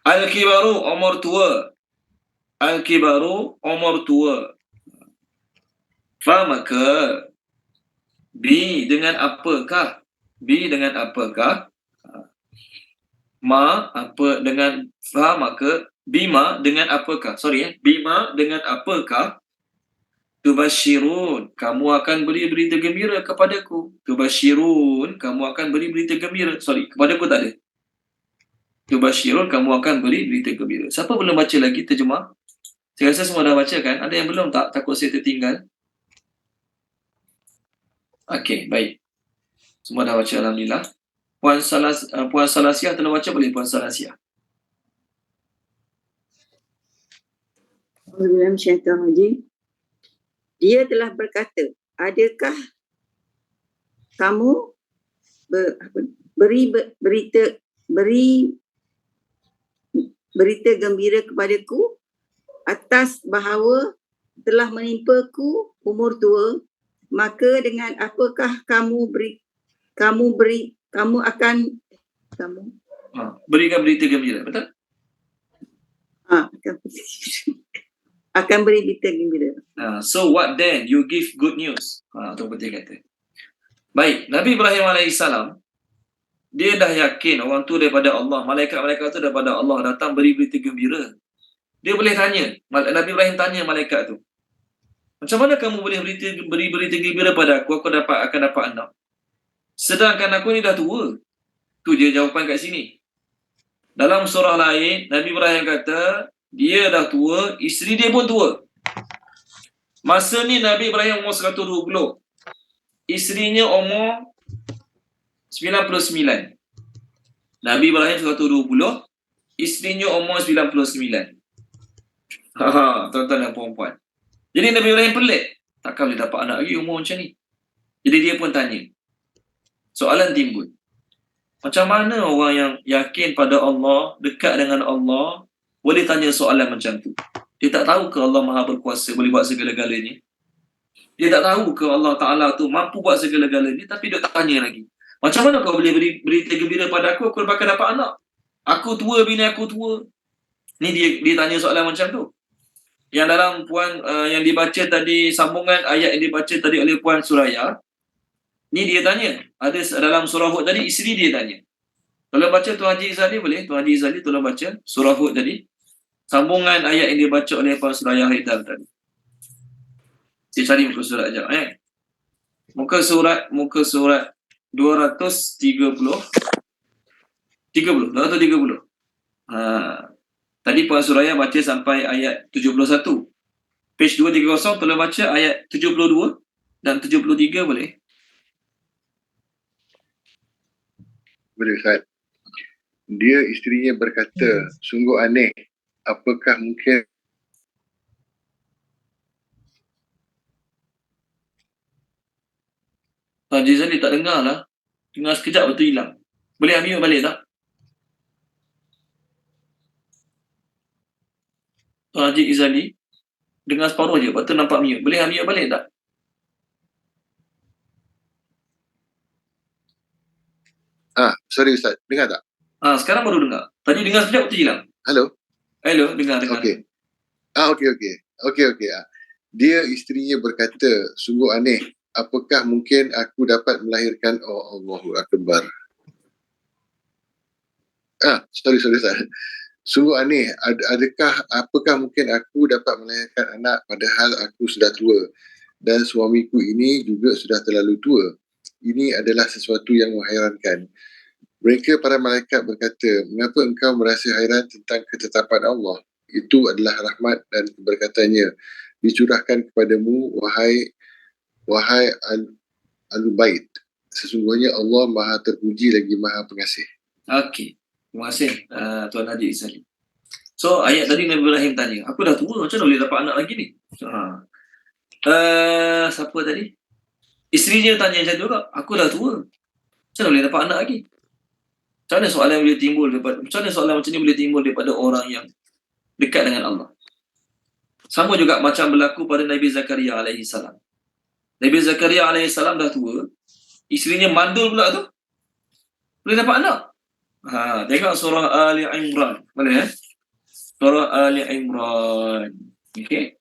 Al-kibaru, umur tua. Al-kibaru, umur tua. Maka bi dengan apakah? Bi dengan apakah? Ma apa dengan fa maka bima dengan apakah? Bima dengan apakah tubashirun kamu akan beri berita gembira kepadaku. Tubashirun kamu akan beri berita gembira. Kepadaku tak ada. Tubashirun kamu akan beri berita gembira. Siapa belum baca lagi terjemah? Saya rasa semua dah baca kan? Ada yang belum tak? Takut saya tertinggal. Okey, baik. Semua dah baca alhamdulillah. Puan Salasiah telah baca, boleh Puan Salasiah? Dia telah berkata, adakah kamu beri berita gembira kepadaku atas bahawa telah menimpaku umur tua, maka dengan apakah kamu Berikan berita gembira, betul? Akan beri berita gembira. So what then? You give good news. Tu betul kata. Baik, Nabi Ibrahim alaihissalam dia dah yakin orang tu daripada Allah, malaikat-malaikat tu daripada Allah datang beri berita gembira. Dia boleh tanya, Nabi Ibrahim tanya malaikat tu, macam mana kamu boleh beri berita gembira pada aku akan dapat anak? Sedangkan aku ni dah tua. Tu dia jawapan kat sini. Dalam surah lain, Nabi Ibrahim kata, dia dah tua, isteri dia pun tua. Masa ni Nabi Ibrahim umur 120. Isterinya umur 99. Nabi Ibrahim 120, isterinya umur 99. Tuan-tuan dan puan-puan. Jadi Nabi Ibrahim pelik. Takkan boleh dapat anak lagi umur macam ni. Jadi dia pun tanya. Soalan timbul. Macam mana orang yang yakin pada Allah, dekat dengan Allah, boleh tanya soalan macam tu? Dia tak tahu ke Allah Maha Berkuasa, boleh buat segala-galanya? Dia tak tahu ke Allah Ta'ala tu mampu buat segala-galanya, tapi dia tak tanya lagi. Macam mana kau boleh berita gembira pada aku bakal dapat anak? Aku tua, bini aku tua. Ni dia tanya soalan macam tu. Yang dalam puan yang dibaca tadi, sambungan ayat yang dibaca tadi oleh Puan Suraya, ni dia tanya. Ada dalam surah Hud tadi, isteri dia tanya. Tolong baca Tuan Haji Izzali, boleh? Tuan Haji Izzali tolong baca surah Hud tadi. Sambungan ayat yang dibaca oleh Puan Suraya Haidar tadi. Saya cari muka surat sekejap. Muka surat 230. 230. Tadi Puan Suraya baca sampai ayat 71. Page 230 tolong baca ayat 72 dan 73 boleh? Boleh Ustaz. Dia isterinya berkata, sungguh aneh, apakah mungkin Tuan Haji Izzali tak dengar lah. Dengar sekejap betul hilang. Boleh ambil balik tak? Tuan Haji Izzali dengar separuh je, lepas tu nampak mute. Boleh ambil balik tak? Sorry Ustaz, dengar tak? Sekarang baru dengar. Tadi dengar sekejap betul hilang. Hello, Dengar. Okey. Okey. Dia isterinya berkata, sungguh aneh, apakah mungkin aku dapat melahirkan Allahu Akbar. Sorry Ustaz. Sungguh aneh, apakah mungkin aku dapat melahirkan anak padahal aku sudah tua dan suamiku ini juga sudah terlalu tua. Ini adalah sesuatu yang menghairankan. Mereka para malaikat berkata, mengapa engkau merasa hairan tentang ketetapan Allah? Itu adalah rahmat dan keberkatannya dicurahkan kepadamu, wahai Al-Bait. Sesungguhnya Allah Maha terpuji lagi Maha pengasih. Okey. Terima kasih Tuan Haji Izzali. So ayat tadi Nabi Ibrahim tanya, aku dah tua, macam mana boleh dapat anak lagi ni? Siapa tadi? Isterinya tanya macam tu juga, aku dah tua, macam mana boleh dapat anak lagi? Macam mana soalan macam ni boleh timbul daripada orang yang dekat dengan Allah? Sama juga macam berlaku pada Nabi Zakaria alaihi salam. Nabi Zakaria alaihi salam dah tua, isterinya mandul pula tu, boleh dapat anak. Tengok surah Ali Imran. Boleh Surah Ali Imran. Okey.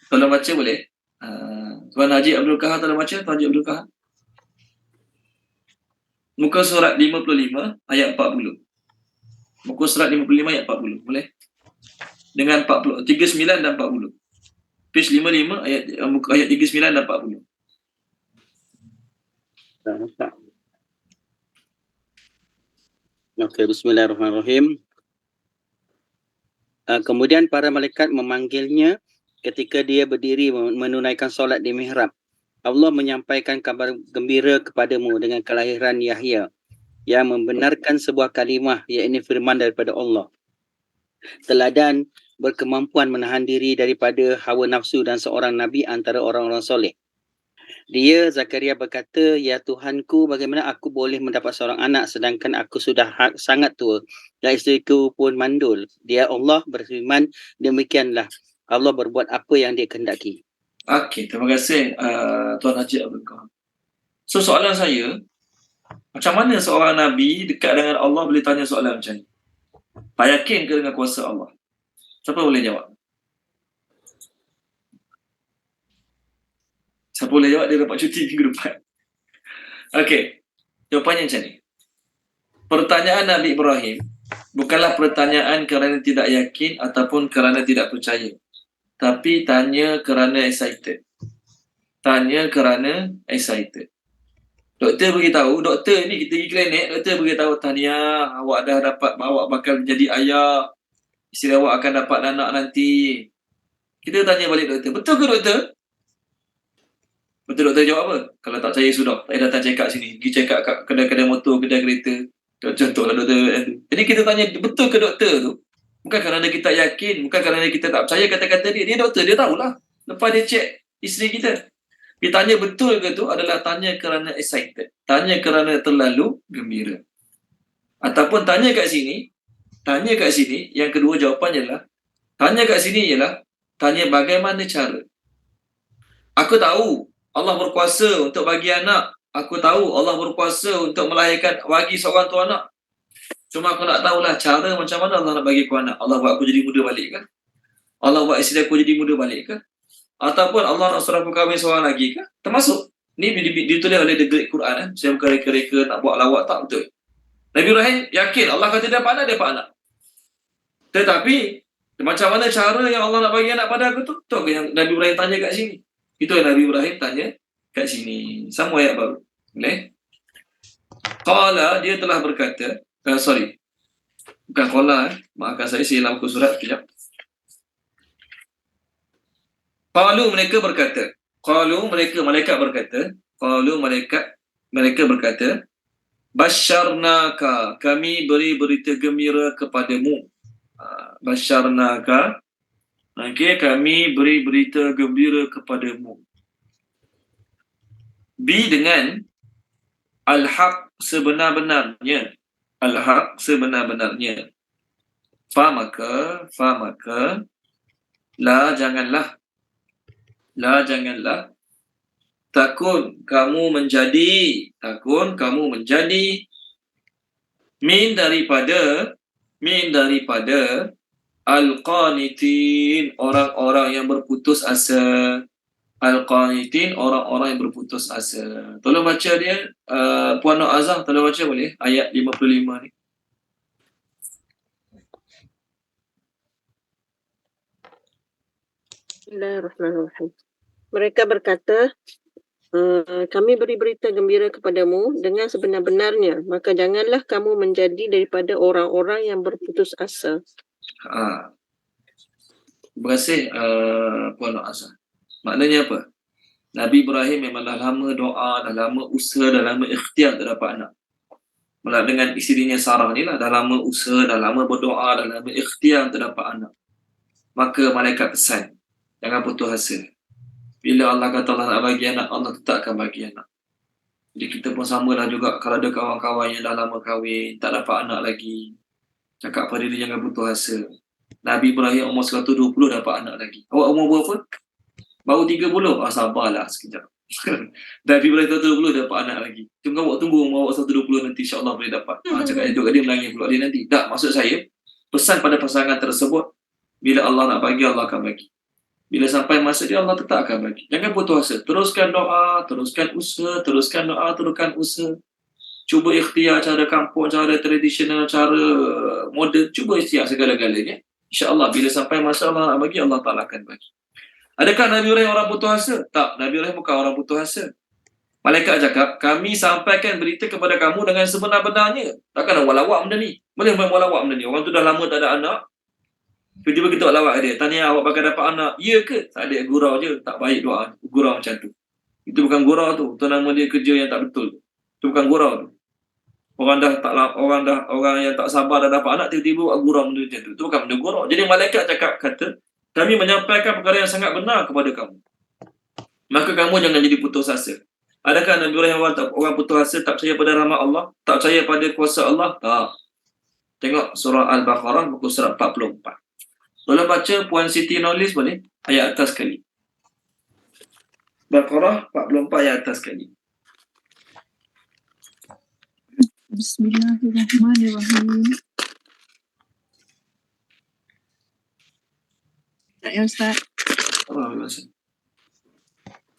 Tolong baca boleh? Tuan Haji Abdul Kahar tolong baca. Tuan Haji Abdul Kahar. Muka surat 55 ayat 40. Muka surat 55 ayat 40. Boleh? Dengan 40, 39 dan 40. Page 55 ayat 39 dan 40. Okey, bismillahirrahmanirrahim. Kemudian para malaikat memanggilnya ketika dia berdiri menunaikan solat di mihrab. Allah menyampaikan kabar gembira kepadamu dengan kelahiran Yahya yang membenarkan sebuah kalimah, iaitu firman daripada Allah. Teladan berkemampuan menahan diri daripada hawa nafsu dan seorang nabi antara orang-orang soleh. Dia, Zakaria, berkata, "Ya Tuhanku, bagaimana aku boleh mendapat seorang anak sedangkan aku sudah sangat tua dan isteriku pun mandul?" Dia Allah berfirman, "Demikianlah Allah berbuat apa yang dia kehendaki." Okey, terima kasih Tuan Haji Abdul Qahar. So soalan saya, macam mana seorang Nabi dekat dengan Allah boleh tanya soalan macam ni? Tak yakin ke dengan kuasa Allah? Siapa boleh jawab? Siapa boleh jawab, dia dapat cuti minggu depan. Okey, jawapannya macam ni. Pertanyaan Nabi Ibrahim bukanlah pertanyaan kerana tidak yakin ataupun kerana tidak percaya. Tapi tanya kerana excited. Tanya kerana excited. Doktor beritahu, doktor ni kita pergi klinik, doktor beritahu, tahniah, awak dah dapat, awak bakal jadi ayah. Isteri awak akan dapat anak nanti. Kita tanya balik doktor, betul ke doktor? Betul, doktor jawab apa? Kalau tak percaya sudah, tak payah datang check up sini. Pergi check up kat kedai-kedai motor, kedai kereta. Contohlah doktor. Jadi kita tanya, betul ke doktor tu? Bukan kerana kita yakin, bukan kerana kita tak percaya kata-kata dia. Dia doktor, dia tahulah. Lepas dia check isteri kita. Dia tanya betul ke tu adalah tanya kerana excited. Tanya kerana terlalu gembira. Ataupun tanya kat sini, yang kedua jawapannya ialah, tanya kat sini ialah, tanya bagaimana cara. Aku tahu Allah berkuasa untuk bagi anak. Aku tahu Allah berkuasa untuk melahirkan, bagi seorang tu anak. Cuma aku nak tahulah cara macam mana Allah nak bagi aku anak. Allah buat aku jadi muda balik ke? Allah buat isteri aku jadi muda balik ke? Ataupun Allah nak suruh aku kahwin seorang lagi ke? Termasuk. Ni ditulis oleh The Great Quran. Saya bukan reka-reka nak buat lawak, tak betul. Nabi Ibrahim yakin Allah kata dia dapat anak, dia dapat anak. Tetapi macam mana cara yang Allah nak bagi anak pada aku tu? Tu yang Nabi Ibrahim tanya kat sini. Itu yang Nabi Ibrahim tanya kat sini. Sama ayat baru. Boleh? Qala, dia telah berkata, bukan qala, maafkan saya hilang muka surat sekejap. Qalu, mereka berkata, mereka berkata, basyarnaka, kami beri berita gembira kepadamu. Basyarnaka, okay, kami beri berita gembira kepadamu. Dengan al-haq, sebenar-benarnya. Al-haq, sebenar-benarnya. Fa maka, la janganlah, takun kamu menjadi min daripada al-qanitin, orang-orang yang berputus asa. Al-qanitin, orang-orang yang berputus asa. Tolong baca dia, Puan Nur Azhar, tolong baca boleh ayat 55 ni. Bismillahirrahmanirrahim. Mereka berkata, kami beri berita gembira kepadamu dengan sebenar-benarnya, maka janganlah kamu menjadi daripada orang-orang yang berputus asa. Terima kasih Puan Nur Azhar. Maknanya apa? Nabi Ibrahim memang dah lama doa, dah lama usaha, dah lama ikhtiar tak dapat anak. Malah dengan isterinya Sarah ni lah, dah lama usaha, dah lama berdoa, dah lama ikhtiar tak dapat anak. Maka malaikat pesan, jangan putus asa. Bila Allah kata Allah nak bagi anak, Allah tetap akan bagi anak. Jadi kita pun samalah juga, kalau ada kawan-kawan yang dah lama kahwin, tak dapat anak lagi, cakap pada dia jangan putus asa. Nabi Ibrahim umur 120 dapat anak lagi. Awak umur berapa? Baru 30, sabarlah sekejap. Nabi Ibrahim 120 dapat anak lagi. Cuma awak tunggu umur awak 120 nanti insya-Allah boleh dapat. Cakap dia menangis pula dia nanti. Tak, maksud saya, pesan pada pasangan tersebut, bila Allah nak bagi, Allah akan bagi. Bila sampai masa dia, Allah tetap akan bagi. Jangan putus asa. Teruskan doa, teruskan usaha, teruskan doa, teruskan usaha. Cuba ikhtiar cara kampung, cara tradisional, cara moden, cuba ikhtiar segala-galanya. InsyaAllah bila sampai masa Allah nak bagi, Allah Ta'ala akan bagi. Adakah Nabi Ibrahim orang putus asa? Tak, Nabi Ibrahim bukan orang putus asa. Malaikat cakap, kami sampaikan berita kepada kamu dengan sebenar-benarnya. Takkan nak walawak benda ni? Boleh main walawak benda ni? Orang tu dah lama tak ada anak. Tiba-tiba kita buat lawak dia. Tanya awak bakal dapat anak. Ya ke? Tak ada, gurau je. Tak baik doa. Gurau macam tu. Itu bukan gurau tu. Itu nama dia kerja yang tak betul. Itu bukan gurau tu. Orang yang tak sabar dah dapat anak, tiba-tiba buat gurau benda macam tu. Itu bukan benda gurau. Jadi malaikat kata, kami menyampaikan perkara yang sangat benar kepada kamu. Maka kamu jangan jadi putus asa. Adakah Nabi Ibrahim orang putus asa, tak percaya pada rahmat Allah, tak percaya pada kuasa Allah? Tak. Tengok surah Al-Baqarah buku surat 44. Boleh baca Puan Siti nulis boleh? Ayat atas sekali. Baqarah 44 ayat atas sekali. Bismillahirrahmanirrahim. Tak ya Ustaz.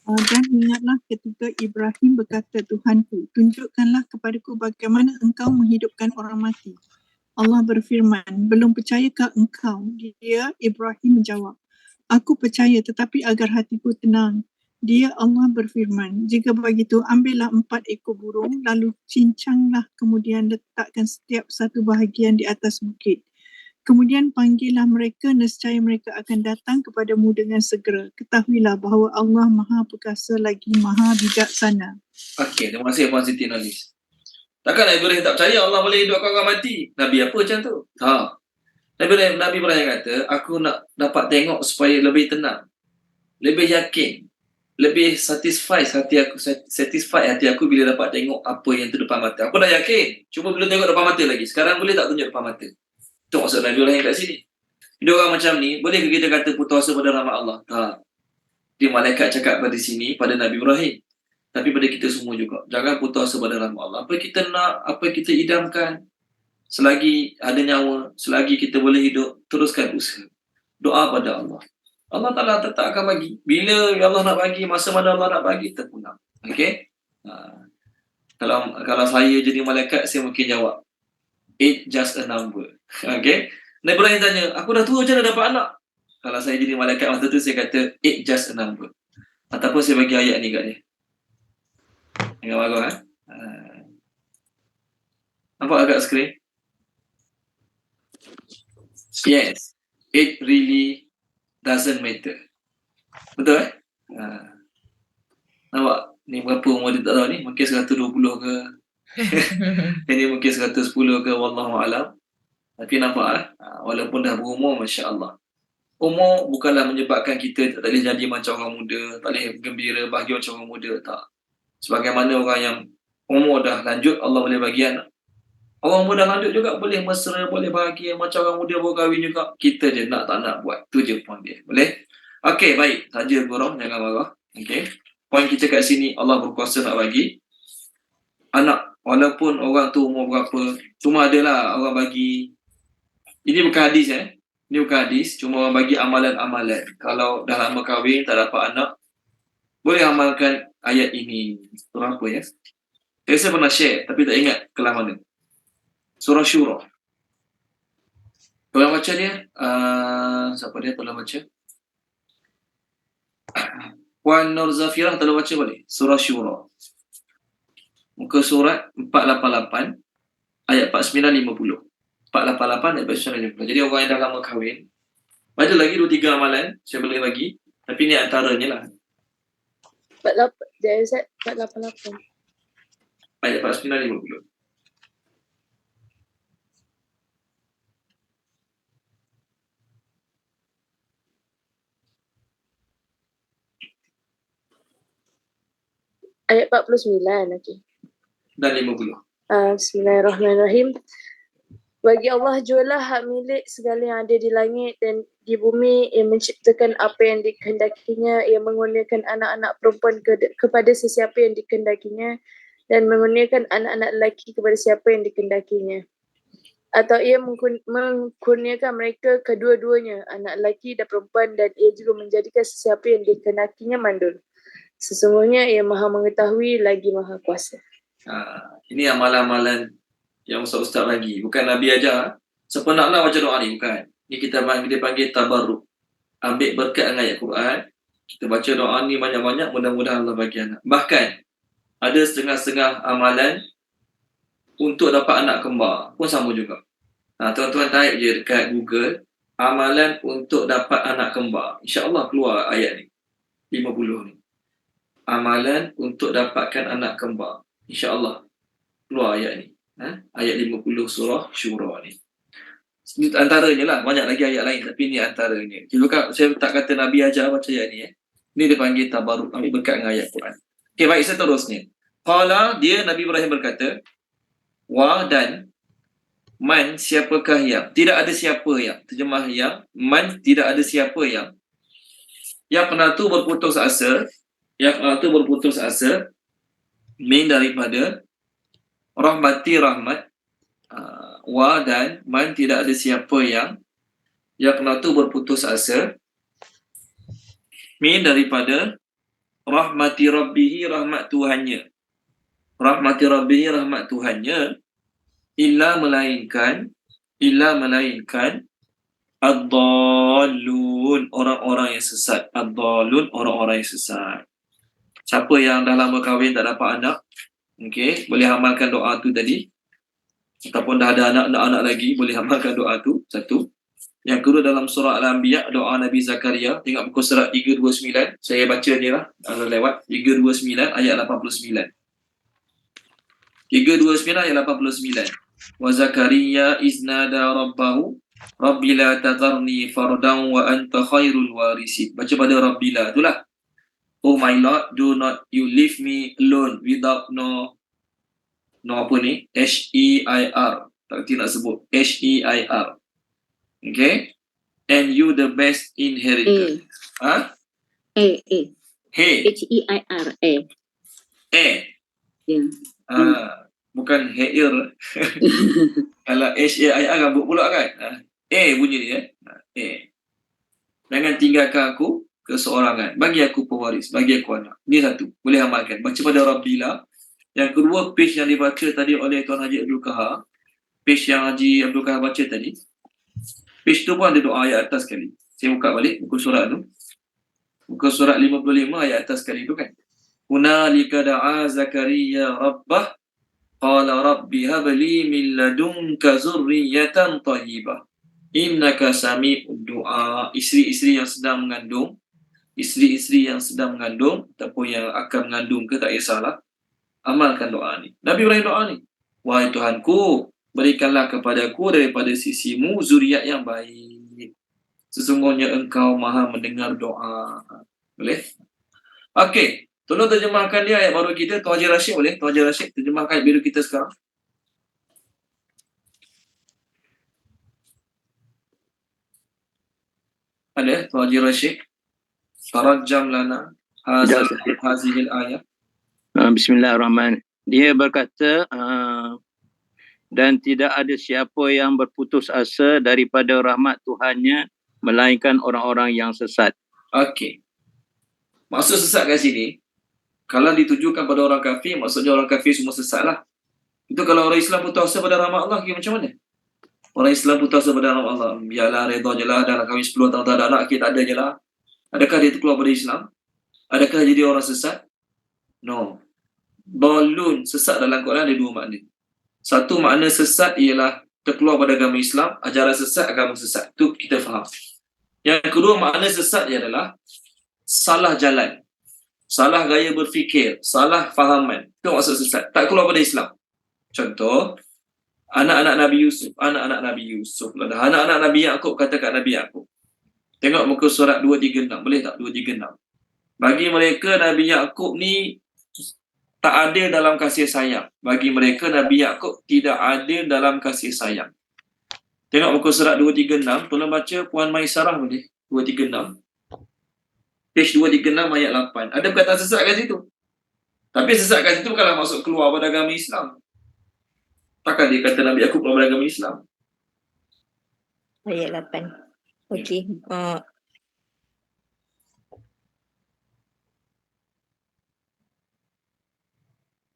Dan ingatlah ketika Ibrahim berkata, Tuhanku, tunjukkanlah kepadaku bagaimana engkau menghidupkan orang mati. Allah berfirman, belum percayakah engkau? Dia, Ibrahim menjawab, aku percaya tetapi agar hatiku tenang. Dia, Allah berfirman, jika begitu ambillah 4 ekor burung, lalu cincanglah, kemudian letakkan setiap satu bahagian di atas bukit. Kemudian panggillah mereka, nescaya mereka akan datang kepadamu dengan segera. Ketahuilah bahawa Allah Maha Perkasa lagi Maha Bijaksana. Okey, terima kasih Puan Siti nulis. Takkan Nabi Ibrahim tak percaya Allah boleh hidupkan orang mati? Nabi apa macam tu? Nabi Ibrahim kata, aku nak dapat tengok supaya lebih tenang, lebih yakin, lebih satisfied hati aku bila dapat tengok apa yang tu depan mata. Aku dah yakin, cuma belum tengok depan mata lagi. Sekarang boleh tak tunjuk depan mata? Itu maksud Nabi Ibrahim kat sini. Dia orang macam ni, boleh ke kita kata putus asa pada rahmat Allah? Tak. Dia malaikat cakap pada sini, pada Nabi Ibrahim. Tapi pada kita semua juga. Jangan putus asa pada rahmat Allah. Apa kita nak, apa kita idamkan, selagi ada nyawa, selagi kita boleh hidup, teruskan usaha. Doa pada Allah. Allah Ta'ala tetap akan bagi. Bila Allah nak bagi, masa mana Allah nak bagi, terpulang. Okey? Kalau saya jadi malaikat, saya mungkin jawab, it's just a number. Okay? Nabi Ibrahim tanya, aku dah tua macam mana dapat anak? Kalau saya jadi malaikat waktu tu, saya kata, it's just a number. Ataupun saya bagi ayat ni kat dia. Jangan marah, nampak agak skrin? Yes, it really doesn't matter. Betul nampak? Ni berapa umur dia tak tahu ni? Mungkin 120 ke? Ini mungkin 110 ke? Wallahualam. Tapi nampak walaupun dah berumur, Masya Allah. Umur bukanlah menyebabkan kita tak boleh jadi macam orang muda, tak boleh gembira, bahagia macam orang muda. Tak. Sebagaimana orang yang umur dah lanjut, Allah boleh bagi anak. Orang muda lanjut juga boleh mesra, boleh bahagia. Macam orang muda baru kahwin juga. Kita je nak tak nak buat. Tu je poin dia. Boleh? Okey, baik. Saja gurau, jangan marah. Okey. Poin kita kat sini, Allah berkuasa nak bagi anak. Walaupun orang tu umur berapa, cuma adalah orang bagi. Ini bukan hadis Ini bukan hadis, cuma orang bagi amalan-amalan. Kalau dah lama kahwin, tak dapat anak, boleh amalkan ayat ini. Surah apa ya? Saya pernah share, tapi tak ingat kelas mana. Surah Syura. Tolong baca dia. Siapa dia tolong baca? Puan Nur Zafirah tolong baca boleh? Surah Syura. Muka surat 488 ayat 49-50. 488 ayat 49-50. Jadi orang yang dah lama kahwin, baca lagi 2-3 amalan, saya boleh bagi. Tapi ni antaranya lah. 488. Ayat 49-50. Ayat 49, okey. Dan 50. Bismillahirrahmanirrahim. Bagi Allah jualah hak milik segala yang ada di langit dan di bumi. Ia menciptakan apa yang dikehendakinya. Ia mengurniakan anak-anak perempuan kepada sesiapa yang dikehendakinya dan mengurniakan anak-anak lelaki kepada siapa yang dikehendakinya. Atau ia mengkurniakan mereka kedua-duanya, anak lelaki dan perempuan, dan ia juga menjadikan sesiapa yang dikehendakinya mandul. Sesungguhnya ia Maha mengetahui lagi Maha kuasa. Ini amalan-amalan yang Ustaz bagi. Bukan Nabi ajar. Siapa nak baca doa ni? Bukan. Ni kita panggil tabarruk. Ambil berkat dengan ayat Quran. Kita baca doa ni banyak-banyak. Mudah-mudahan Allah bagi anak. Bahkan ada setengah-setengah amalan untuk dapat anak kembar. Pun sama juga. Tuan-tuan type je dekat Google. Amalan untuk dapat anak kembar. InsyaAllah keluar ayat ni. 50 ni. Amalan untuk dapatkan anak kembar. InsyaAllah keluar ayat ni. Ayat 50 surah Syura ni. Ini antaranya lah. Banyak lagi ayat lain. Tapi ni antaranya. Saya tak kata Nabi ajar baca ayat ni. Ni dia panggil tabaruk. Ambil berkat dengan ayat Quran. Okay, baik. Seterusnya. Qala, dia Nabi Ibrahim berkata, wa dan man, siapakah yang? Tidak ada siapa yang. Terjemah yang. Man, tidak ada siapa yang. Yang penatu berputus asa. Yang penatu berputus asa. Min daripada rahmati rahmat. Wa dan man, tidak ada siapa yang penatu berputus asa. Min daripada rahmati rabbihi, rahmat Tuhannya. Rahmati rabbihi, rahmat Tuhannya. Illa melainkan ad-dallun, orang-orang yang sesat. Ad-dallun, orang-orang yang sesat. Siapa yang dah lama kahwin tak dapat anak, okey, boleh amalkan doa tu tadi. Ataupun dah ada anak lagi, boleh amalkan doa tu. Satu. Yang kedua, dalam surah Al-Anbiya, doa Nabi Zakaria. Tengok buku surat 329. Saya baca dia lah, lewat 329 ayat 89. 329 ayat 89. Wa Zakaria iznada rabbahu Rabbi la tadharni fardan wa anta khairul warisin. Baca pada Rabbi la, itulah. Oh my Lord, do not you leave me alone without no apa ni? H-E-I-R. Tak kerti nak sebut. H-E-I-R. Okay? And you the best inheritor. Hey. H-E-I-R. Bukan hair. Kalau H-A-I-R rambut pula kan. Bunyi dia. Jangan tinggalkan aku keseorangan. Bagi aku pewaris. Bagi aku anak. Ni satu. Boleh amalkan. Baca pada Rabbila. Yang kedua, page yang dibaca tadi oleh Tuan Haji Abdul Kahar. Page yang Haji Abdul Kahar baca tadi. Page tu pun ada doa ayat atas sekali. Saya buka balik buku surat tu. Buku surat 55 ayat atas sekali tu kan. Hunalika da'a Zakaria rabbah. Qala rabbi habli min ladunka zurriyatan tayyibah. Innaka sami'ud du'a. Isteri-isteri yang sedang mengandung, ataupun yang akan mengandung ke, tak kisahlah, amalkan doa ni. Nabi Ibrahim doa ni. Wahai Tuhanku, berikanlah kepadaku daripada sisimu zuriat yang baik. Sesungguhnya engkau maha mendengar doa. Boleh? Okey. Tolong terjemahkan dia ayat baru kita. Tuan Haji Rashid boleh? Tuan Haji Rashid terjemahkan ayat baru kita sekarang. Ada Tuan Haji Rashid. Tarajjam lana hazihil ayat. Bismillahirrahmanirrahim. Dia berkata, dan tidak ada siapa yang berputus asa daripada rahmat Tuhannya melainkan orang-orang yang sesat. Okey. Maksud sesat kat sini, kalau ditujukan pada orang kafir, maksudnya orang kafir semua sesat lah. Itu kalau orang Islam putus asa pada rahmat Allah, macam mana? Orang Islam putus asa pada rahmat Allah, biarlah redha je lah, dah kahwin 10 tahun tak ada anak, kita tak ada je lah. Adakah dia keluar pada Islam? Adakah jadi orang sesat? No. Dalun, sesat dalam Quran ada dua makna. Satu makna sesat ialah terkeluar pada agama Islam, ajaran sesat, agama sesat. Itu kita faham. Yang kedua makna sesat adalah salah jalan, salah gaya berfikir, salah fahaman. Itu maksud sesat. Tak keluar pada Islam. Contoh, anak-anak Nabi Yusuf. Anak-anak Nabi Yaqub kata kat Nabi Yaqub. Tengok muka surat 236. Boleh tak 236? Bagi mereka Nabi Yaqub ni tak adil dalam kasih sayang. Bagi mereka Nabi Yaqub tidak adil dalam kasih sayang. Tengok muka surat 236. Tolong baca Puan Maisarah boleh? 236. Page 236 ayat 8. Ada perkataan sesat kat situ. Tapi sesat kat situ bukanlah maksud keluar pada agama Islam. Takkan dia kata Nabi Yaqub keluar pada agama Islam? Ayat 8. Okey.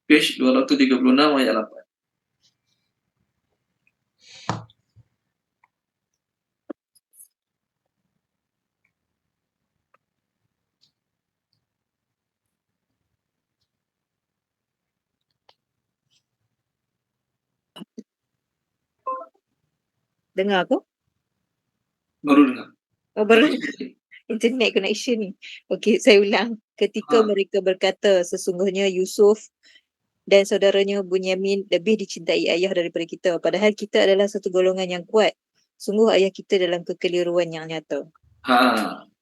Page 236 ayat 8. Dengar aku? Baru dengar. Oh, baru internet connection ni. Okey, saya ulang. Ketika mereka berkata, sesungguhnya Yusuf dan saudaranya Bunyamin lebih dicintai ayah daripada kita. Padahal kita adalah satu golongan yang kuat. Sungguh ayah kita dalam kekeliruan yang nyata.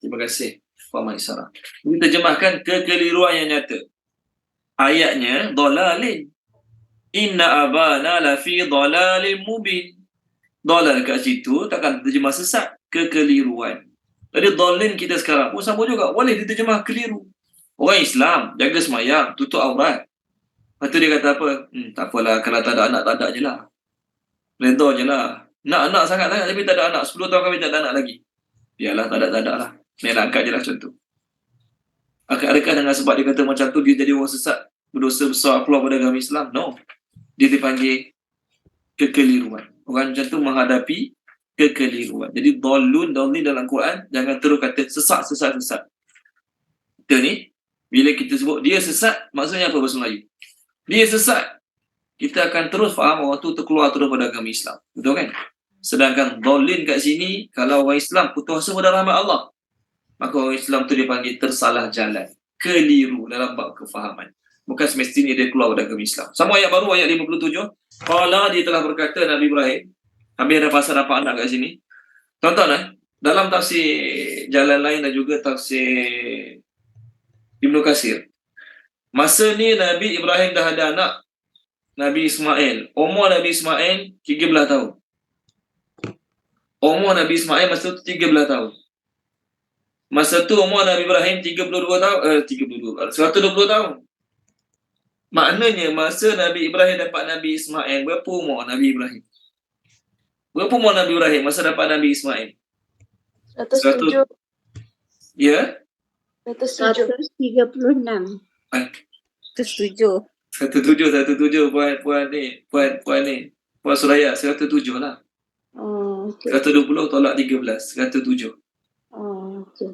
Terima kasih Puan Maisarah. Ini terjemahkan kekeliruan yang nyata. Ayatnya dalalin. Inna abana lafi dalalin mubin. Dalal kat situ takkan terjemah sesat, kekeliruan. Jadi dalin kita sekarang pun sama juga, boleh diterjemah keliru. Orang Islam jaga semayang, tutup aurat. Lepas tu dia kata apa? Tak apalah, kalau tak ada anak, tak ada je lah. Redha je lah. Nak anak sangat-sangat tapi tak ada anak. 10 tahun kami tak ada anak lagi. Biarlah, tak ada lah. Ni nak angkat je lah contoh. Adakah dengan sebab dia kata macam tu, dia jadi orang sesat, berdosa besar, keluar pada agama Islam? No. Dia dipanggil kekeliruan. Orang macam tu menghadapi kekeliruan. Jadi dalun dalam Quran, jangan terus kata sesat. Kita ni, bila kita sebut dia sesat, maksudnya apa bahasa Melayu? Dia sesat. Kita akan terus faham orang tu terkeluar terus pada agama Islam. Betul kan? Sedangkan dalin kat sini, kalau orang Islam putus asa pada rahmat Allah, maka orang Islam tu dipanggil tersalah jalan, keliru dalam bab kefahaman. Bukan semestinya dia keluar dari agama Islam. Sama ayat baru, ayat 57. Qala, dia telah berkata Nabi Ibrahim. Habis ada pasal dapat anak kat sini. Tonton dalam tafsir jalan lain dan juga tafsir Ibnu Katsir. Masa ni Nabi Ibrahim dah ada anak, Nabi Ismail. Umur Nabi Ismail 13 tahun. Umur Nabi Ismail masa tu 13 tahun. Masa tu umur Nabi Ibrahim 120 tahun. Maknanya masa Nabi Ibrahim dapat Nabi Ismail, berapa umur Nabi Ibrahim? Berapa umur Nabi Ibrahim masa dapat Nabi Ismail? 107. Ya? 136. 107. 107 Puan Suraya 107 lah. Oh, okay. 120 tolak 13, 107. Oh, okay.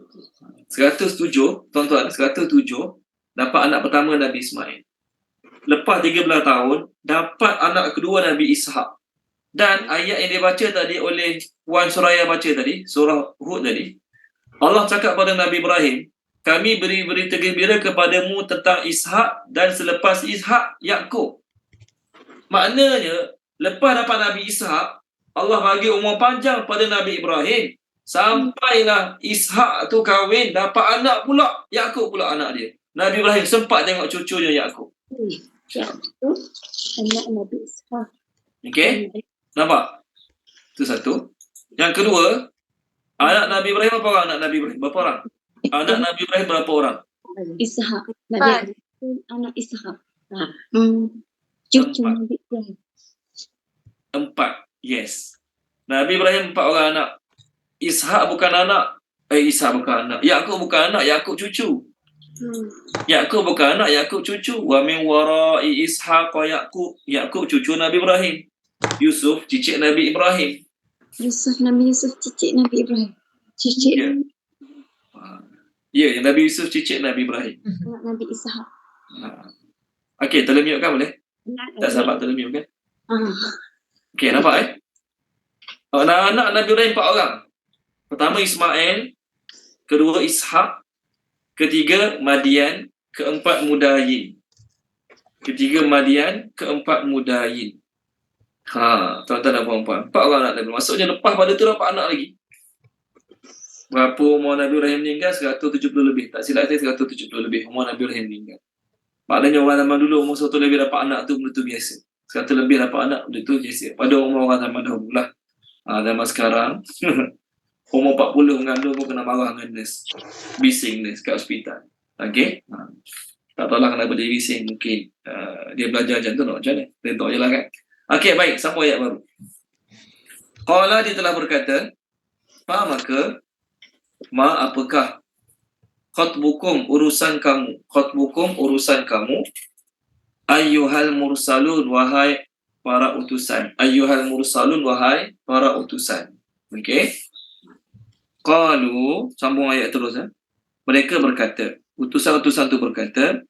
107, tuan-tuan, 107 dapat anak pertama Nabi Ismail. Lepas 13 tahun, dapat anak kedua Nabi Ishak. Dan ayat yang dibaca tadi oleh Puan Suraya baca tadi, surah Hud tadi, Allah cakap pada Nabi Ibrahim, kami beri berita gembira kepadamu tentang Ishak dan selepas Ishak, Yakub. Maknanya, lepas dapat Nabi Ishak, Allah bagi umur panjang pada Nabi Ibrahim. Sampailah Ishak tu kahwin, dapat anak pula, Yakub pula anak dia. Nabi Ibrahim sempat tengok cucunya Yakub. Anak Nabi Ishak. Okey? Nampak? Itu satu. Yang kedua, anak Nabi Ibrahim berapa orang? Anak Nabi Ibrahim berapa orang? Anak Nabi Ibrahim berapa orang? Ishak. Nabi anak Ishak. Cucu Nabi Ibrahim. 4. Yes. Nabi Ibrahim 4 orang anak. Ishak bukan anak. Ishak bukan anak. Yakub bukan anak. Yakub cucu. Yakub bukan anak. Yakub cucu. Wa min wara'i Ishaq wa Yakub. Yakub cucu Nabi Ibrahim. Yusuf cicit Nabi Ibrahim. Nabi Yusuf cicit Nabi Ibrahim. Cicit. Ya, Nabi Yusuf cicit Nabi Ibrahim. Anak Nabi Ishak. Okey, terlemiuk kan boleh? Tak sahabat terlemiuk kan? Okey, nampak anak Nabi Ibrahim 4 orang. Pertama Ismail, kedua Ishak, ketiga Madian, keempat Mudayin. Keempat Mudayin. Tuan-tuan dan puan-puan, 4 orang anak Nabi. Maksudnya lepas pada tu dapat anak lagi. Berapa umur Nabi Ibrahim meninggal? 170 lebih. Tak silap saya 170 lebih umur Nabi Ibrahim meninggal. Maknanya orang zaman dulu umur 100 lebih dapat anak tu benda tu biasa. 100 lebih dapat anak benda tu biasa. Pada umur orang zaman dahulu lah. Zaman sekarang umur 40 mengandung pun kena marah dengan nurse. Bising nurse kat hospital. Okey? Tak tahu lah kenapa dia bising. Mungkin dia belajar macam tu nak macam mana. Dia tahu je lah kan. Okey, baik. Sampai ayat baru. Qala, dia telah berkata, maka apakah khatbukum urusan kamu Ayyuhal mursalun, wahai para utusan. Ayyuhal mursalun, wahai para utusan. Okey. Qalu, sambung ayat terus. Mereka berkata, utusan-utusan itu berkata,